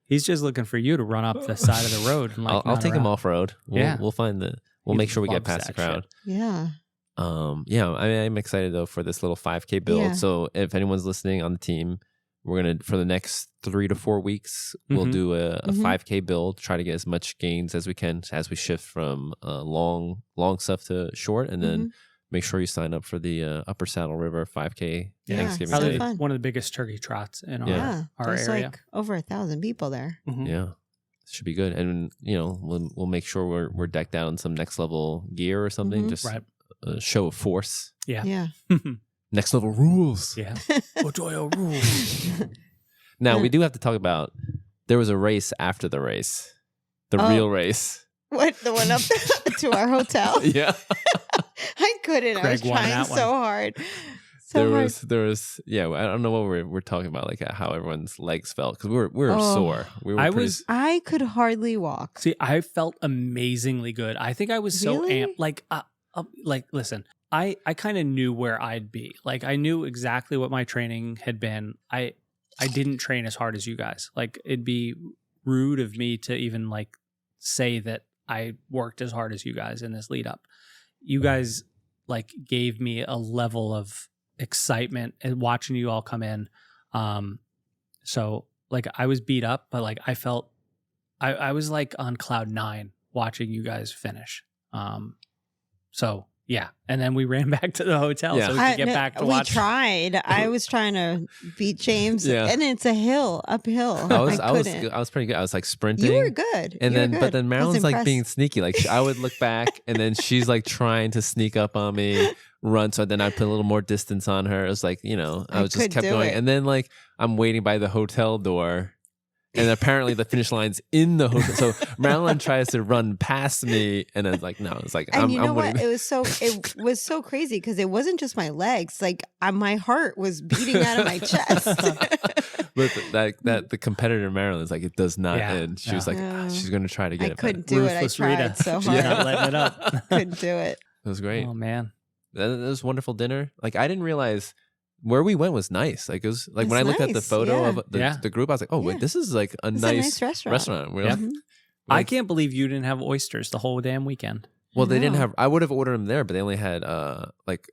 A: He's just looking for you to run up the side of the road. And like
D: I'll
A: run
D: take him
A: around.
D: off road.
A: Yeah.
D: We'll find we'll
A: He
D: make sure we get
A: loves
D: past the
A: that
D: crowd.
C: Yeah.
D: Yeah, I mean, I'm excited though for this little 5K build.
C: Yeah.
D: So if anyone's listening on the team, we're gonna for the next 3 to 4 weeks, we'll
A: Mhm.
D: do a
C: Mhm.
D: 5K build. Try to get as much gains as we can as we shift from long stuff to short, and then make sure you sign up for the Upper Saddle River 5K
C: Yeah,
D: Thanksgiving
C: so
D: Day.
A: Probably
C: fun.
A: one of the biggest turkey trots in our,
C: Yeah.
A: our
C: There's
A: area.
C: like over 1,000 people there.
A: Mhm.
D: Yeah, should be good, and we'll make sure we're decked out in some next level gear or something.
C: Mhm.
D: Just
A: Right.
D: a show of force.
A: Yeah.
C: Yeah.
D: Next level rules.
A: Yeah. Ojoyo rules.
D: Now we do have to talk about there was a race after the race, the
C: Oh.
D: real race.
C: What? The one up to our hotel?
D: Yeah,
C: I couldn't. I was
A: Greg won
C: trying
A: that
C: so
A: one.
C: hard. So hard.
D: there was yeah. I don't know what we're talking about, like how everyone's legs felt because we were
C: Oh.
D: sore. We were
A: I
D: pretty-
A: was
C: I could hardly walk.
A: See, I felt amazingly good. I think I was so
C: Really?
A: amped. Like, listen, I kind of knew where I'd be. Like, I knew exactly what my training had been. I didn't train as hard as you guys. Like, it'd be rude of me to even like say that I worked as hard as you guys in this lead up. You guys like gave me a level of excitement and watching you all come in. So like I was beat up, but like I felt I was like on cloud 9 watching you guys finish. So yeah, and then we ran back to the hotel
D: Yeah.
A: so we could get back to
C: we
A: watch.
C: tried. I was trying to beat James,
D: Yeah.
C: and it's a hill, uphill.
D: I was
C: couldn't.
D: I was pretty good. I was like sprinting.
C: You were good.
D: And
C: You were
D: then, but
C: good.
D: then
C: I was
D: Marilyn's like being
C: impressed.
D: sneaky. Like I would look back, and then she's like trying to sneak up on me, run. So then I put a little more distance on her. It was like I
C: I
D: was just
C: could
D: kept
C: do
D: going,
C: it.
D: and then like I'm waiting by the hotel door, and apparently the finish line's in the hotel. So Marilyn tries to run past me, and it's like no, it's like
C: And
D: I'm
C: you know
D: I'm
C: what?
D: winning.
C: It was so crazy because it wasn't just my legs. Like my heart was beating out of my chest.
D: But the competitor Marilyn's like it does not
A: Yeah,
D: end. She
A: no.
D: was like
C: No.
D: she's going to try to get
C: I
D: it. back.
C: couldn't do it. I
A: Ruthless
C: tried
A: Rita.
C: so
A: She's
C: hard.
A: not letting it up.
C: Couldn't do it.
D: It was great.
A: Oh man.
D: That was wonderful dinner. Like I didn't realize where we went was nice. Like it was like
C: It's
D: when I looked at the
C: nice,
D: photo
C: yeah.
D: of the group, I was like, oh wait,
C: Yeah.
D: this is like a
C: It's
D: nice,
C: a nice restaurant.
D: We're
A: Yeah.
D: like,
C: Mhm.
A: I can't believe you didn't have oysters the whole damn weekend.
D: well, they didn't
C: No.
D: have. I would have ordered them there, but they only had like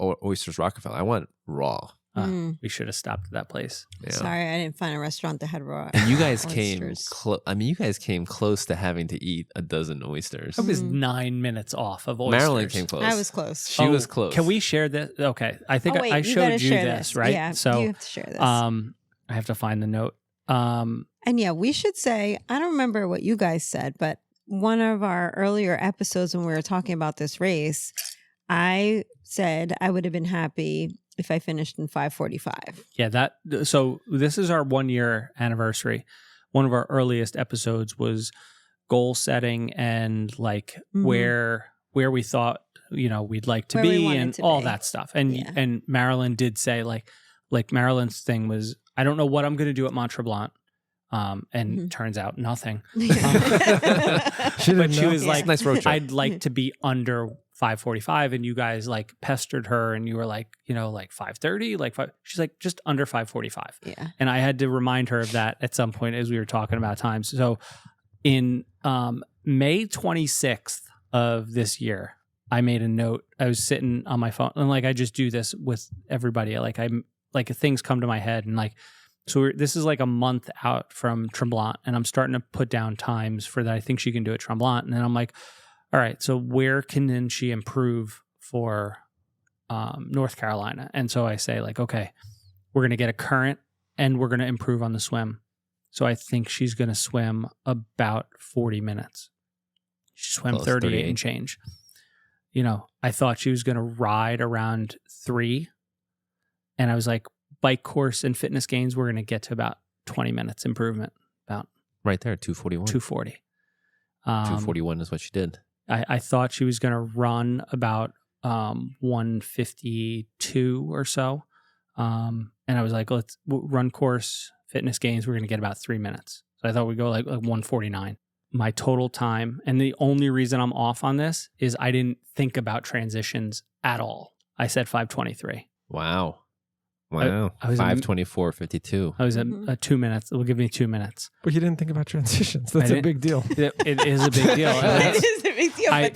D: oysters Rockefeller. I want raw.
C: Mm.
A: We should have stopped at that place.
D: Yeah.
C: Sorry, I didn't find a restaurant that had raw.
D: And you guys came
C: oysters.
D: close. I mean, you guys came close to having to eat a dozen oysters.
C: Oh,
A: I was
C: Mhm.
A: 9 minutes off of oysters.
D: Marilyn came close.
C: I was close.
D: She was close.
A: Can we share this? Okay. I think
C: Oh, wait,
A: I
C: you
A: showed
C: gotta
A: you
C: share
A: this, right?
C: Yeah,
A: So
C: you have to share this.
A: I have to find the note.
C: And yeah, we should say, I don't remember what you guys said, but one of our earlier episodes when we were talking about this race, I said I would have been happy if I finished in 5:45.
A: Yeah, so this is our 1 year anniversary. One of our earliest episodes was goal setting and like
C: Mhm.
A: where we thought, we'd like to
C: Where we
A: be
C: wanted
A: and
C: to
A: all
C: be.
A: that stuff. And
C: Yeah.
A: and Marilyn did say like Marilyn's thing was, I don't know what I'm going to do at Mont Tremblant. And
C: Mhm.
A: turns out nothing.
B: She
A: But
B: didn't
A: she
B: know.
A: was
C: Yeah.
A: like,
D: nice road trip.
A: I'd like to be under 5:45, and you guys like pestered her, and you were like, like 5:30, like 5. She's like, just under 5:45,
C: Yeah.
A: and I had to remind her of that at some point as we were talking about times. So, in May 26th of this year, I made a note. I was sitting on my phone, and like I just do this with everybody. Like things come to my head, and like So this is like a month out from Tremblant, and I'm starting to put down times for that I think she can do at Tremblant. And then I'm like, all right, so where can then she improve for North Carolina? And so I say like, okay, we're going to get a current and we're going to improve on the swim. So I think she's going to swim about 40 minutes. She swam 38 and change. You know, I thought she was going to ride around 3. And I was like, bike course and fitness gains, we're going to get to about 20 minutes improvement. About
D: right there, 241.
A: 240.
D: 241 is what she did.
A: I thought she was going to run about 152 or so. And I was like, let's run course, fitness gains. We're going to get about 3 minutes. So I thought we'd go like 149. My total time. And the only reason I'm off on this is I didn't think about transitions at all. I said 523.
D: Wow. I was 5:24:52.
A: I was at 2 minutes. It will give me 2 minutes.
B: But you didn't think about transitions. That's a big deal.
A: It is a big deal.
C: It is a big deal, but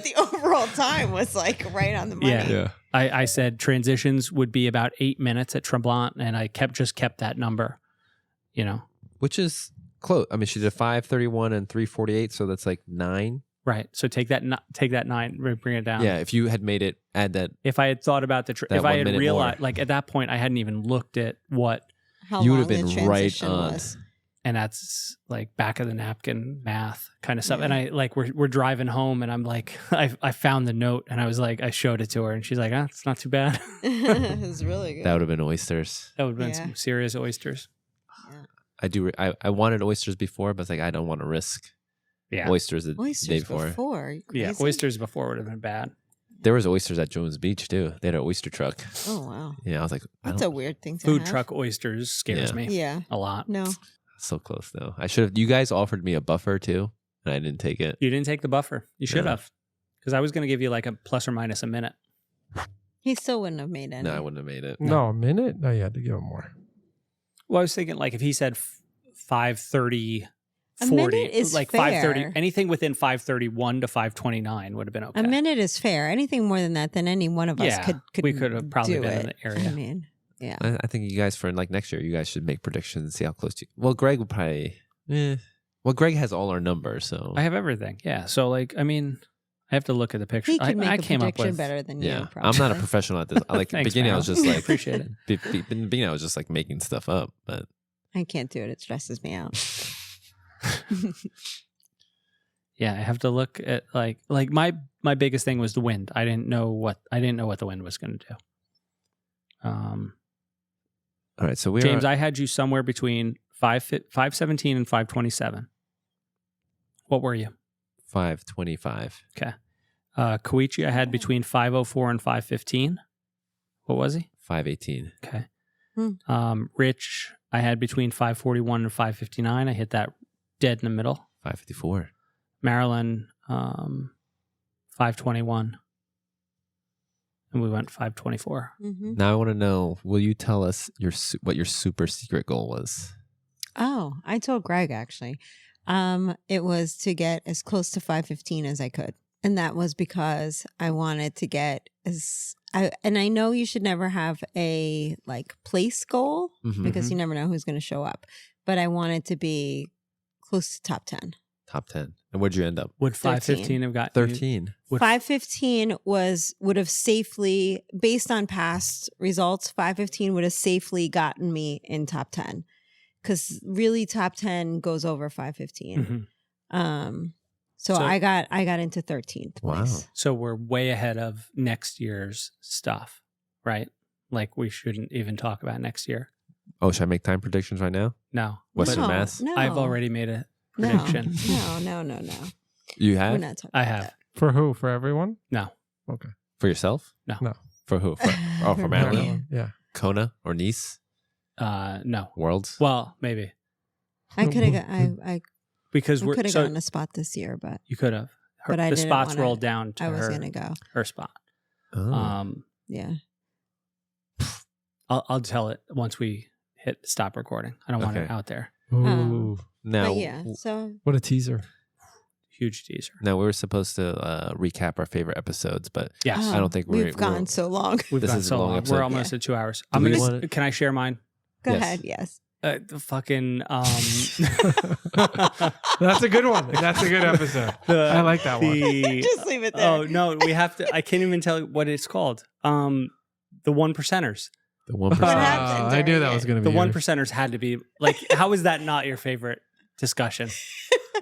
C: the overall time was like right on the money.
A: Yeah. I said transitions would be about 8 minutes at Tremblant, and I kept that number, you know.
D: Which is close. I mean, she did 5:31 and 3:48, so that's like 9.
A: Right. So take that 9, bring it down.
D: Yeah. If you had made it, add that.
A: If I had thought about if I had realized,
D: more.
A: like at that point, I hadn't even looked at
C: how
D: you would
C: long
D: have been
C: the
D: right
C: transition
D: on.
C: was.
A: And that's like back of the napkin math kind of stuff. And I like, we're driving home and I'm like, I found the note and I was like, I showed it to her and she's like, it's not too bad.
C: It was really good.
D: That would have been oysters.
A: That would have been some serious oysters.
C: Yeah.
D: I wanted oysters before, but it's like, I don't want to risk oysters the day before.
A: Yeah. Oysters before would have been bad.
D: There was oysters at Jones Beach too. They had an oyster truck.
C: Oh, wow.
D: Yeah. I was like,
C: that's a weird thing to
A: Food
C: have.
A: truck oysters scares me.
C: Yeah.
A: A lot.
C: No.
D: So close though. I should have. You guys offered me a buffer too, and I didn't take it.
A: You didn't take the buffer. You should have, because I was going to give you like a plus or minus a minute.
C: He still wouldn't have made any.
D: No, I wouldn't have made it.
B: No, a minute? No, you had to give him more.
A: Well, I was thinking like if he said 5:30,
C: A
A: 40,
C: minute is
A: like
C: fair.
A: 5:30, anything within 5:31 to 5:29 would have been okay.
C: A minute is fair. Anything more than that, then any one of us could
A: we could have probably
C: do
A: been
C: it.
A: in the area.
C: I mean, yeah.
D: I think you guys for like next year, you guys should make predictions and see how close you. Well, Greg would probably. Well, Greg has all our numbers, so
A: I have everything. Yeah. So like, I mean, I have to look at the picture.
C: He could make
A: I
C: a
A: came up
C: prediction
A: with
C: better than you.
D: yeah.
C: Probably.
D: I'm not a professional at this. Like
A: Thanks,
D: beginning,
A: man.
D: I was just like
A: appreciate it.
D: In the beginning, I was just like making stuff up, but
C: I can't do it. It stresses me out.
A: Yeah, I have to look at like my biggest thing was the wind. I didn't know what the wind was going to do.
D: all right. So
A: James, I had you somewhere between 517 and 527. What were you?
D: 525.
A: Okay. Koichi, I had between 504 and 515. What was he?
D: 518.
A: Okay. Rich, I had between 541 and 559. I hit that dead in the middle.
D: 554.
A: Marilyn, 521. And we went 524.
C: Mm-hmm.
D: Now I want to know, will you tell us what your super secret goal was?
C: Oh, I told Greg actually. It was to get as close to 515 as I could. And that was because I wanted to get and I know you should never have a like place goal because you never know who's going to show up. But I wanted to be close to top 10.
D: Top 10. And where'd you end up?
A: Would 515 have got
D: 13.
C: 515 would have safely, based on past results, 515 would have safely gotten me in top 10. Because really top 10 goes over 515. So I got into 13th place.
D: Wow.
A: So we're way ahead of next year's stuff, right? Like we shouldn't even talk about next year.
D: Oh, should I make time predictions right now?
A: No.
D: Western
C: No,
D: Mass?
C: no.
A: I've already made a prediction.
C: No.
D: You
C: We're
D: have?
C: not talking
A: I
C: about
A: have.
C: that.
B: For who? For everyone?
A: No.
B: Okay.
D: For yourself?
A: No.
D: For who? For Maryland?
B: Maryland, yeah.
D: Kona or Nice?
A: No.
D: Worlds?
A: Well, maybe.
C: I could have I
A: Because
C: could have gotten a spot this year, but
A: you could have.
C: But I
A: the
C: didn't
A: spots
C: wanna-
A: rolled down to
C: I was gonna go.
A: her spot.
D: Oh.
C: Yeah.
A: I'll tell it once we hit stop recording. I don't want it
D: Okay.
A: out there.
B: Ooh,
D: Now,
C: But yeah, so
B: what a teaser.
A: Huge teaser.
D: now we were supposed to recap our favorite episodes, but
A: Yes.
D: I don't think we've
C: we've gone so long.
A: We've
D: this
A: gone
D: is a
A: so
D: long
A: long.
D: episode.
A: We're almost at 2 hours.
D: Do we wanna-
A: Can I share mine?
C: Go
D: Yes.
C: ahead. Yes.
A: The fucking
B: That's a good one. That's a good episode. I like that one.
C: Just leave it there.
A: Oh no, we have to. I can't even tell you what it's called. The 1%ers.
D: The 1%.
C: What happened
B: I knew
C: during
B: that
C: it?
B: was going to
A: The
B: be
A: 1%ers had to be like. How is that not your favorite discussion?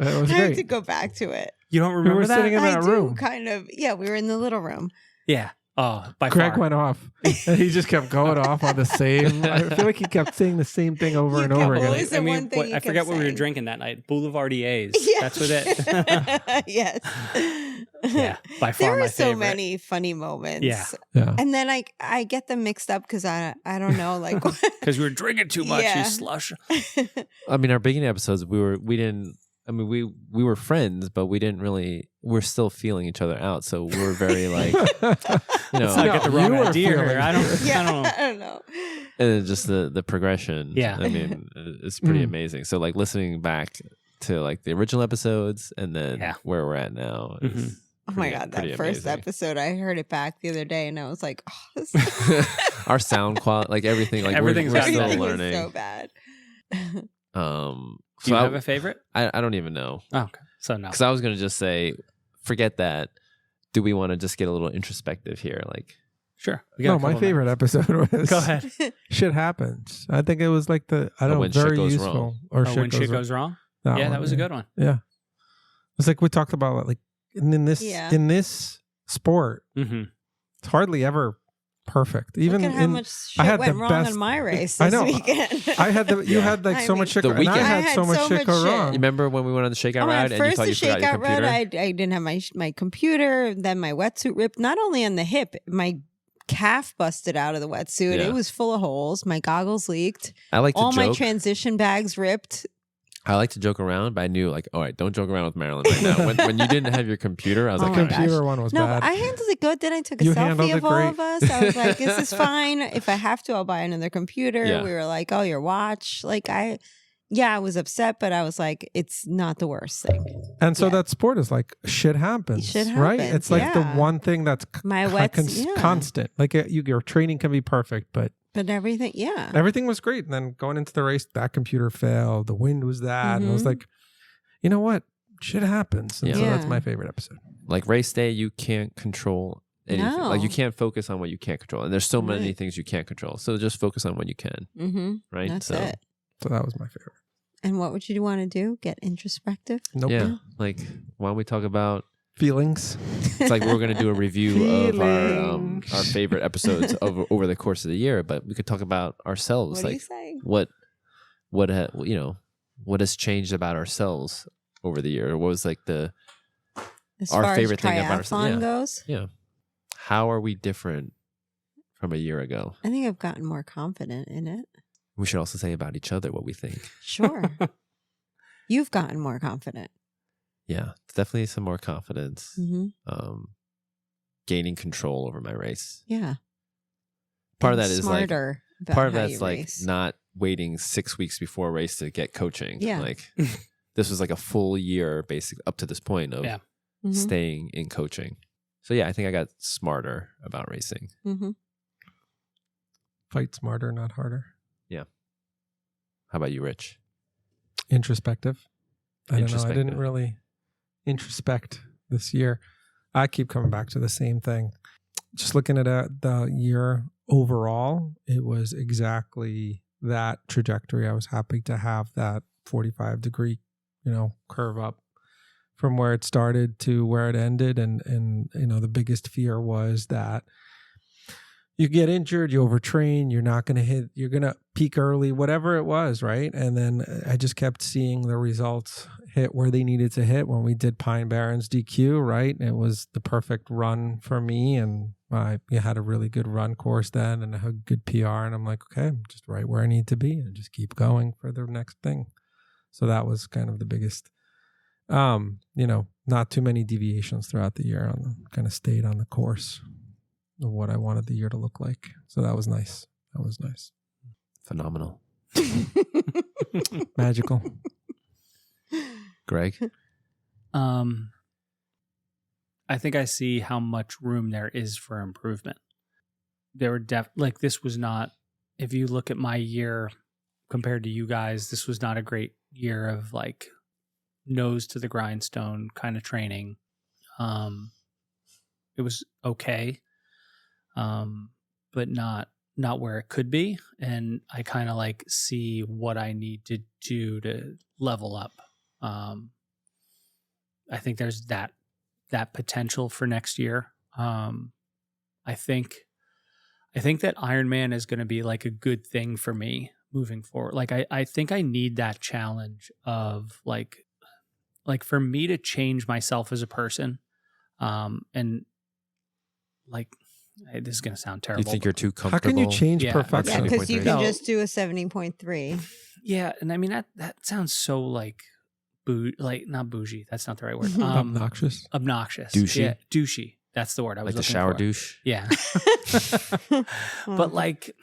B: It was
C: I have
B: great.
C: to go back to it.
A: You don't
B: We
A: remember
B: were
A: that?
B: sitting in
C: I
B: that
C: do
B: room.
C: kind of. Yeah, we were in the little room.
A: Yeah. Oh, by
B: Greg
A: far.
B: went off. And he just kept going off on the same. I feel like he kept saying the same thing over
C: You
B: and
C: kept
B: over again.
C: always- the one thing you
A: I forget
C: kept
A: what we were
C: saying.
A: drinking that night. Boulevardiers.
C: Yeah.
A: That's what it.
C: Yes.
A: Yeah, by far
C: There
A: my
C: were so
A: favorite.
C: many funny moments.
A: Yeah.
B: Yeah.
C: And then I get them mixed up because I don't know, like
A: Because we were drinking too much.
C: Yeah.
A: You slush.
D: I mean, our beginning episodes, we were friends, but we didn't really. We're still feeling each other out, so we're very like,
A: Let's not get the wrong
B: you were
A: idea
B: feeling-
A: here. I don't.
C: yeah,
A: I don't know.
C: I don't know.
D: and just the progression.
A: Yeah.
D: I mean, it's pretty
B: Mm.
D: amazing. So like listening back to like the original episodes and then
A: Yeah.
D: where we're at now. Is
A: Mhm.
C: Oh my
D: pretty-
C: God,
D: pretty
C: that first
D: amazing.
C: episode, I heard it back the other day and I was like, oh, this
D: Our sound quality, like everything, like
A: Everything's
D: we're
A: gotten
D: still
C: everything was
D: learning.
C: so bad.
A: Do you
D: So
A: have a favorite?
D: I don't even know.
A: Oh, okay. So no.
D: Because I was gonna just say, forget that. Do we want to just get a little introspective here? Like,
A: Sure. We got
B: No,
A: a
B: my
A: couple
B: favorite episode was
A: Go ahead.
B: Shit Happens. I think it was like
D: when shit
B: very
D: goes
B: useful.
D: wrong.
B: Or
A: Oh, when shit goes wrong.
B: that
A: Yeah,
B: one,
A: that was a good one.
B: Yeah. It's like we talked about like in this
C: Yeah.
B: in this sport,
A: Mm-hmm.
B: it's hardly ever perfect. Even
C: Look at how
B: in
C: much
B: I
C: shit
B: had
C: went
B: the
C: wrong
B: best-
C: on my race
B: I
C: this
B: know.
C: weekend.
B: I had you
D: Yeah.
B: had like
C: I
B: so
C: mean-
B: much shit
D: The
B: and I
D: weekend.
B: had
C: I
B: so
C: had
B: much
C: so
B: shit
C: much
B: go
C: shit.
B: wrong.
D: you remember when we went on the shakeout
C: Oh,
D: ride
C: at
D: and you
C: first
D: thought
C: the
D: you forgot your
C: shakeout
D: computer?
C: ride, I didn't have my computer. Then my wetsuit ripped, not only on the hip, my calf busted out of the wetsuit.
D: Yeah.
C: It was full of holes. My goggles leaked.
D: I like to
C: All my
D: joke.
C: transition bags ripped.
D: I like to joke around, but I knew like, all right, don't joke around with Marilyn right now. When you didn't have your computer, I was
C: Oh
D: like,
C: my
D: all right.
B: Computer
C: gosh.
B: one was
C: No,
B: bad.
C: I handled it good. Then I took a
B: You handled
C: selfie
B: it
C: of all
B: great.
C: of us. I was like, this is fine. If I have to, I'll buy another computer.
D: Yeah.
C: We were like, oh, your watch. Like I was upset, but I was like, it's not the worst thing.
B: And so
C: Yeah.
B: that sport is like shit happens,
C: Shit
B: right?
C: happens,
B: It's like the
C: yeah.
B: one thing that's
C: My yeah.
B: constant. Like your training can be perfect, but
C: But everything, yeah.
B: everything was great. And then going into the race, that computer failed. The wind was that, and I was
C: Mhm.
B: like, you know what? Shit happens. And so
C: Yeah.
B: that's my favorite episode.
D: Like race day, you can't control anything.
C: No.
D: Like you can't focus on what you can't control. And there's so many
C: Right.
D: things you can't control. So just focus on what you can,
C: Mm-hmm.
D: right?
C: That's
D: so
C: it.
B: So that was my favorite.
C: And what would you want to do? Get introspective?
B: Nope.
D: yeah. Like why don't we talk about
B: Feelings.
D: it's like we're gonna do a review of
B: Feelings.
D: our favorite episodes over the course of the year, but we could talk about ourselves.
C: What are you
D: Like
C: saying?
D: what has changed about ourselves over the year? What was like
C: As
D: our
C: far
D: favorite
C: as
D: thing about ourselves,
C: triathlon
D: yeah.
C: goes,
D: how are we different from a year ago?
C: I think I've gotten more confident in it.
D: We should also say about each other what we think.
C: Sure. You've gotten more confident.
D: Yeah, it's definitely some more confidence.
C: Mm-hmm.
D: Gaining control over my race.
C: Yeah.
D: Part of
C: And
D: that is like
C: smarter about
D: part of
C: how
D: that's
C: you
D: like
C: race.
D: not waiting 6 weeks before a race to get coaching.
C: Yeah.
D: Like this was like a full year basically up to this point of
A: Yeah.
C: Mhm.
D: staying in coaching. So yeah, I think I got smarter about racing.
C: Mhm.
B: Fight smarter, not harder.
D: How about you, Rich?
B: Introspective. I don't know. I didn't
D: Introspective.
B: really introspect this year. I keep coming back to the same thing. Just looking at the year overall, it was exactly that trajectory. I was happy to have that 45-degree, curve up from where it started to where it ended. And the biggest fear was that you get injured, you overtrain, you're not going to hit, you're going to peak early, whatever it was, right? And then I just kept seeing the results hit where they needed to hit when we did Pine Barrens DQ, right? It was the perfect run for me, and I had a really good run course then and a good PR, and I'm like, okay, I'm just right where I need to be and just keep going for the next thing. So that was kind of the biggest, not too many deviations throughout the year, kind of stayed on the course of what I wanted the year to look like. So that was nice. That was nice.
D: Phenomenal.
B: Magical.
D: Greg?
A: I think I see how much room there is for improvement. There were this was not, if you look at my year compared to you guys, this was not a great year of like nose to the grindstone kind of training. It was okay, but not where it could be. And I kind of like see what I need to do to level up. I think there's that potential for next year. I think that Ironman is going to be like a good thing for me moving forward. Like I think I need that challenge of like for me to change myself as a person. And like, this is going to sound terrible.
D: You think you're too comfortable?
B: How can you change
A: Yeah.
B: perfection?
C: Yeah, because you
D: 70.3.
C: can
A: No.
C: just do a 70.3.
A: Yeah. And I mean, that sounds so like, not bougie. That's not the right word.
B: Obnoxious.
A: Obnoxious.
D: Douchey?
A: Yeah, douchey. That's the word I was
D: Like the
A: looking
D: shower
A: for.
D: douche?
A: Yeah. But like,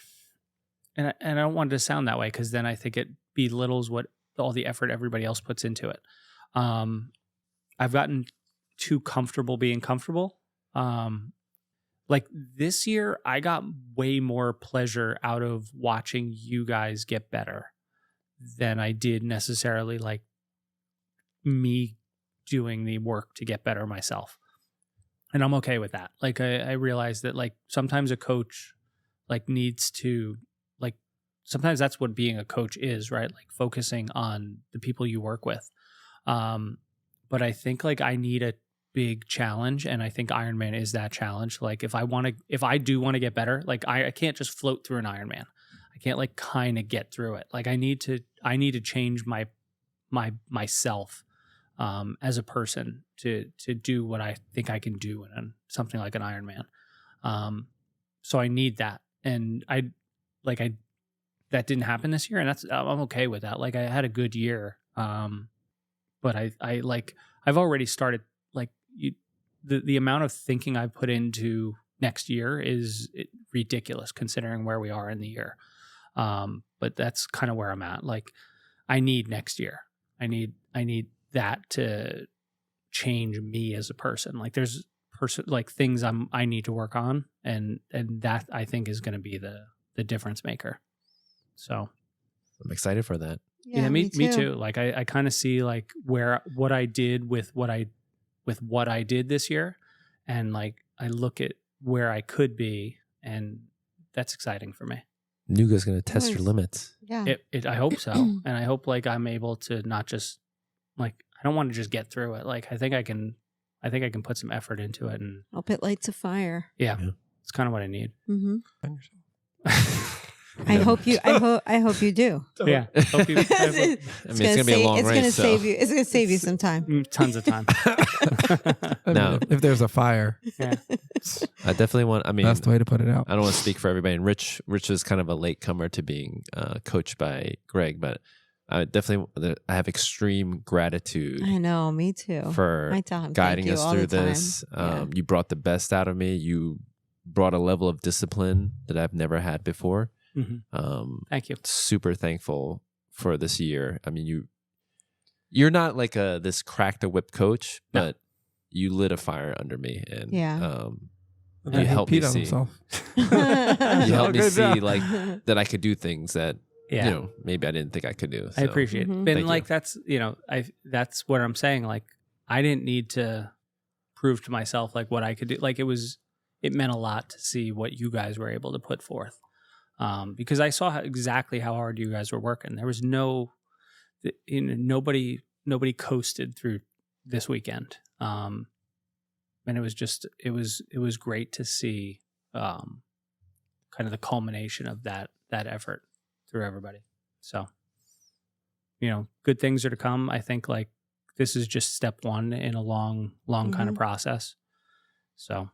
A: and I don't want it to sound that way because then I think it belittles what all the effort everybody else puts into it. I've gotten too comfortable being comfortable. Like this year, I got way more pleasure out of watching you guys get better than I did necessarily like me doing the work to get better myself. And I'm okay with that. Like I realize that like sometimes a coach like needs to like, sometimes that's what being a coach is, right? Like focusing on the people you work with. But I think like I need a big challenge, and I think Ironman is that challenge. Like if I do want to get better, like I can't just float through an Ironman. I can't like kind of get through it. Like I need to change myself as a person to do what I think I can do in something like an Ironman. So I need that, and that didn't happen this year, and I'm okay with that. Like I had a good year, but I've already started like the amount of thinking I've put into next year is ridiculous considering where we are in the year. But that's kind of where I'm at. Like I need next year. I need that to change me as a person. Like there's things I need to work on, and that I think is going to be the difference maker. So
D: I'm excited for that.
A: yeah, me too. Like I kind of see like what I did with what I did this year, and like I look at where I could be, and that's exciting for me.
D: Nuga's going to test your
C: Nice.
D: limits.
C: Yeah.
A: I hope so, and I hope like I'm able to not just like I don't want to just get through it. Like I think I can put some effort into it, and
C: Hope it lights a fire.
A: yeah.
D: Yeah.
A: It's kind of what I need.
C: Mm-hmm.
B: Find yourself.
C: I hope you do.
A: Yeah, hope you,
D: I mean, it's going to be a long
C: It's
D: race.
C: gonna
D: so.
C: save you. It's gonna save you some time.
A: tons of time.
B: I mean,
D: No.
B: if there's a fire,
A: Yeah.
D: I definitely want, I mean,
B: best way to put it out.
D: I don't want to speak for everybody. And Rich is kind of a latecomer to being coached by Greg, but I have extreme gratitude
C: I know. Me too.
D: for
C: I tell him
D: guiding
C: thank you
D: us
C: all
D: through
C: the time.
D: this.
C: Yeah.
D: You brought the best out of me. You brought a level of discipline that I've never had before.
A: Mhm. Thank you.
D: Super thankful for this year. I mean, you're not like this crack the whip coach,
A: No.
D: but you lit a fire under me, and
C: Yeah.
B: And
D: you
B: then he
D: helped me
B: peed on
D: see.
B: himself.
D: you helped me
B: Good
D: see
B: job.
D: like that I could do things that
A: Yeah.
D: maybe I didn't think I could do.
A: I
D: So,
A: appreciate
C: Mhm.
A: it.
D: Thank
A: And like
D: you.
A: that's that's what I'm saying. Like I didn't need to prove to myself like what I could do. Like it meant a lot to see what you guys were able to put forth. Because I saw exactly how hard you guys were working. There was nobody coasted through this weekend. And it was great to see kind of the culmination of that effort through everybody. So, good things are to come. I think like this is just step one in a long kind of process. So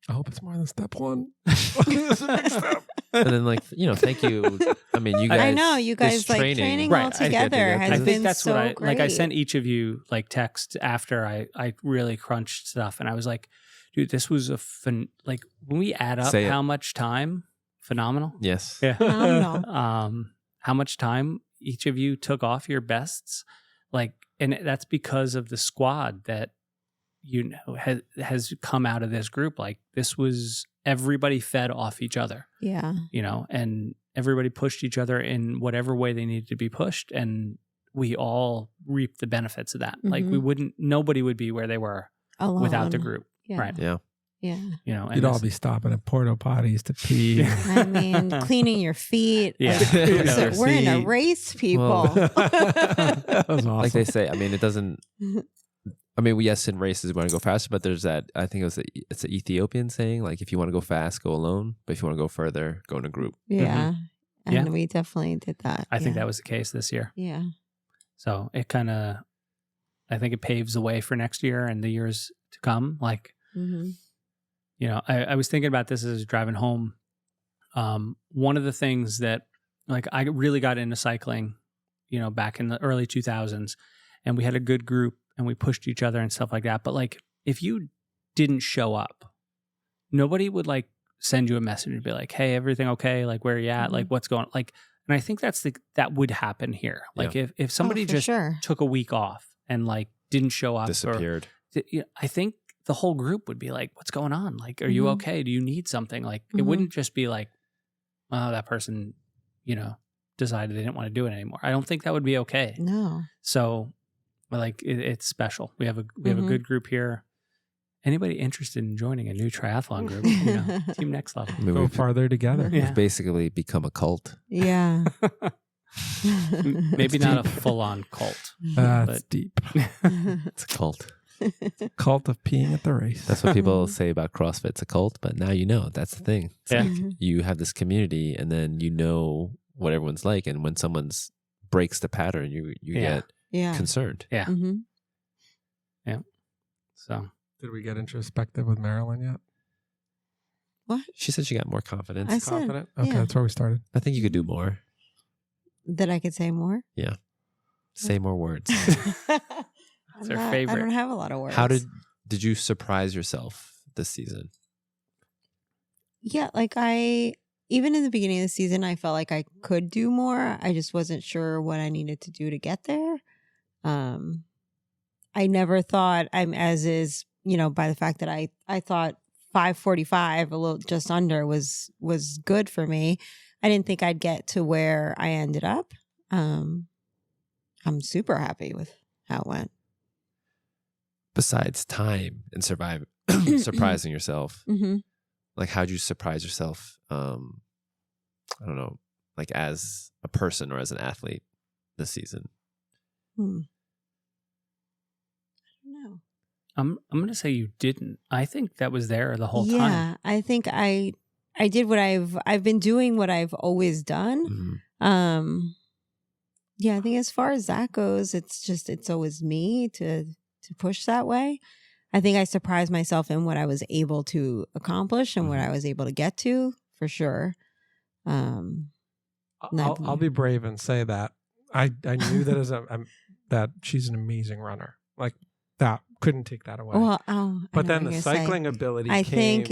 B: I hope it's more than step one. It's a big step.
D: and then like thank you. I mean, you guys.
C: I know you
D: this
C: guys like training
A: Right,
C: all
A: I get
C: together
D: to
C: has
A: I
C: been
A: think that's
C: so
A: what
C: great.
A: like I sent each of you like texts after I really crunched stuff, and I was like, dude, this was like when we add up
D: Say it.
A: how much time, phenomenal.
D: Yes.
A: Yeah.
C: Phenomenal.
A: How much time each of you took off your bests, like, and that's because of the squad that has come out of this group. Like this was everybody fed off each other,
C: Yeah.
A: and everybody pushed each other in whatever way they needed to be pushed, and we all reaped the benefits of that. Like nobody would be where they were
C: Alone.
A: without the group.
C: Yeah.
A: Right.
D: Yeah.
C: Yeah.
A: You know, and
B: You'd all be stopping at porta potties to pee.
C: I mean, cleaning your feet.
A: Yeah.
C: So we're in a race, people.
B: That was awesome.
D: Like they say, I mean, it doesn't. I mean, yes, in races we want to go faster, but there's that. I think it's an Ethiopian saying, like, if you want to go fast, go alone, but if you want to go further, go in a group.
C: Yeah. And
A: Yeah.
C: we definitely did that.
A: I think that was the case this year.
C: Yeah.
A: So it kind of, I think it paves the way for next year and the years to come. Like, you know, I was thinking about this as I was driving home. One of the things that, like, I really got into cycling, you know, back in the early 2000s, and we had a good group and we pushed each other and stuff like that. But like, if you didn't show up, nobody would like send you a message and be like, hey, everything okay? Like, where are you at? Like, what's going on? Like, and I think that would happen here. Like, if somebody just took a week off and like didn't show up,
D: disappeared.
A: I think the whole group would be like, what's going on? Like, are you okay? Do you need something? Like, it wouldn't just be like, oh, that person, you know, decided they didn't want to do it anymore. I don't think that would be okay.
C: No.
A: So, like, it's special. We have a good group here. Anybody interested in joining a new triathlon group? You know, Team Next Level.
D: I mean,
B: Go farther together.
D: We've basically become a cult.
C: Yeah.
A: Maybe not a full-on cult.
B: That's deep.
D: It's a cult.
B: Cult of peeing at the race.
D: That's what people say about CrossFit. It's a cult, but now you know. That's the thing. It's like you have this community, and then you know what everyone's like, and when someone's breaks the pattern, you get concerned.
A: Yeah. Yeah. So,
B: did we get introspective with Marilyn yet?
C: What?
D: She said she got more confidence.
C: I said,
B: Confident? Okay, that's where we started.
D: I think you could do more.
C: That I could say more?
D: Yeah. Say more words.
A: That's her favorite.
C: I don't have a lot of words.
D: How did you surprise yourself this season?
C: Yeah, like even in the beginning of the season, I felt like I could do more. I just wasn't sure what I needed to do to get there. I never thought I'm as is, you know, by the fact that I thought 5:45, a little just under, was good for me. I didn't think I'd get to where I ended up. I'm super happy with how it went.
D: Besides time and surprising yourself, like how'd you surprise yourself? I don't know, like as a person or as an athlete this season.
C: I don't know.
A: I'm going to say you didn't. I think that was there the whole time.
C: Yeah, I think I did what I've been doing what I've always done. Yeah, I think as far as that goes, it's always me to push that way. I think I surprised myself in what I was able to accomplish and what I was able to get to, for sure.
B: I'll be brave and say that I knew that that she's an amazing runner. Like, that couldn't take that away.
C: Well,
B: but then the cycling ability came.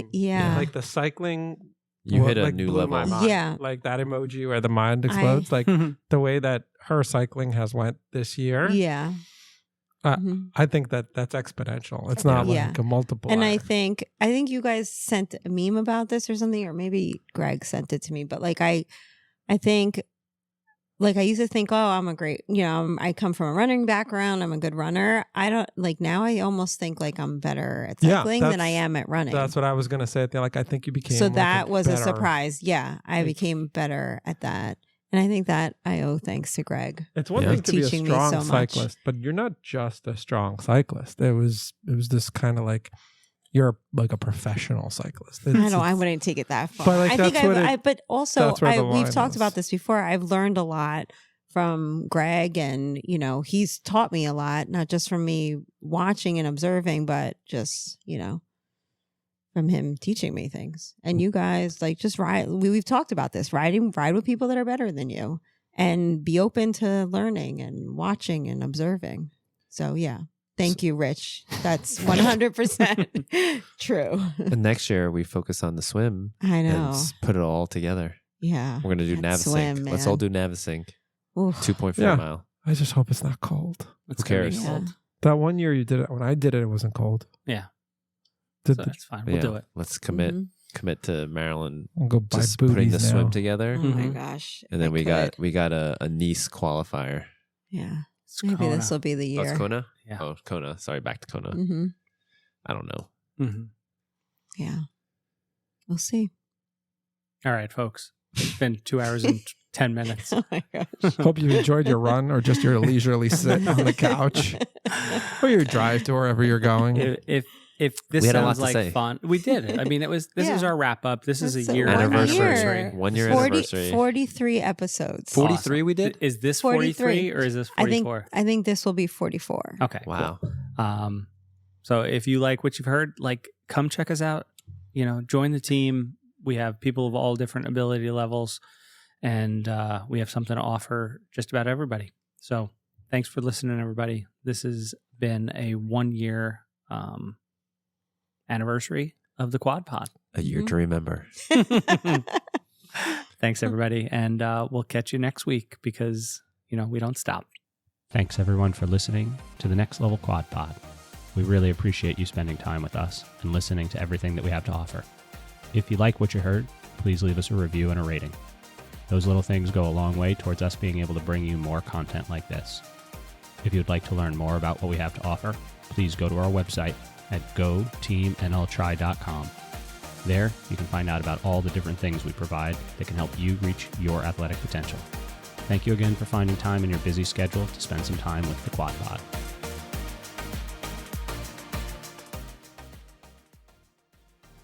B: Like the cycling,
D: you hit a
B: like,
D: new
B: blew
D: level.
B: my mind.
C: Yeah,
B: like that emoji where the mind explodes. Like the way that her cycling has went this year.
C: Yeah.
B: I think that's exponential. It's not like a multiplier.
C: And I think you guys sent a meme about this or something, or maybe Greg sent it to me. But like I think, like, I used to think, oh, I'm a great, you know, I come from a running background. I'm a good runner. I don't, like, now I almost think like I'm better at cycling than I am at running.
B: That's what I was going to say. Like, I think you became
C: so
B: like
C: that was
B: better,
C: a surprise. Yeah, I became better at that. And I think that I owe thanks to Greg.
B: It's one thing to be a
C: teaching me
B: strong
C: so
B: cyclist, but you're not just a strong cyclist. It was this kind of like, you're like a professional cyclist.
C: I wouldn't take it that far.
B: But like,
C: I think but also we've talked
B: is.
C: about this before. I've learned a lot from Greg, and you know, he's taught me a lot, not just from me watching and observing, but just, you know, from him teaching me things. And you guys, like, just ride. We've talked about this. Ride with people that are better than you, and be open to learning and watching and observing. So yeah. Thank you, Rich. That's 100% true.
D: And next year we focus on the swim.
C: I know.
D: And put it all together.
C: Yeah.
D: We're going to do Navisync. Let's all do Navisync. 2.4 mile.
B: I just hope it's not cold.
D: Who cares?
C: Yeah.
B: That one year you did it. When I did it, it wasn't cold.
A: Yeah. So that's fine. We'll do it.
D: Let's commit commit to Maryland
B: I'll go buy
D: just putting the
B: booties
D: swim
B: now.
D: together.
C: Oh my
A: Mhm.
C: gosh.
D: And then
C: I
D: we
C: could.
D: got a Nice qualifier.
C: Yeah.
A: It's
C: Maybe
A: Kona.
C: this will be the
D: Oh,
C: year.
D: it's Kona?
A: Yeah.
D: Oh, Kona. Sorry, back to Kona.
C: Mm-hmm.
D: I don't know.
A: Mhm.
C: Yeah. We'll see.
A: All right, folks. It's been 2 hours and 10 minutes.
C: Oh my gosh.
B: Hope you enjoyed your run or just your leisurely sit on the couch or your drive to wherever you're going.
A: If this
D: We had a lot
A: sounds
D: to
A: like
D: say.
A: fun, we did it. I mean, this is
C: Yeah.
A: our wrap up. This is
C: That's
A: a
C: a
A: year
C: 1
D: Anniversary.
C: year.
D: 1 year
C: 40
D: anniversary.
C: 43 episodes.
D: 43 we did?
A: Is this 43 or is this 44?
C: I think this will be 44.
A: Okay.
D: Wow.
A: Cool. So if you like what you've heard, like come check us out. Join the team. We have people of all different ability levels, and we have something to offer just about everybody. So thanks for listening, everybody. This has been a 1 year anniversary of the Quad Pod.
D: A year to remember.
A: Thanks, everybody, and we'll catch you next week because we don't stop. Thanks, everyone, for listening to the Next Level Quad Pod. We really appreciate you spending time with us and listening to everything that we have to offer. If you like what you heard, please leave us a review and a rating. Those little things go a long way towards us being able to bring you more content like this. If you'd like to learn more about what we have to offer, please go to our website at goteamnltry.com. There, you can find out about all the different things we provide that can help you reach your athletic potential. Thank you again for finding time in your busy schedule to spend some time with the Quad Pod.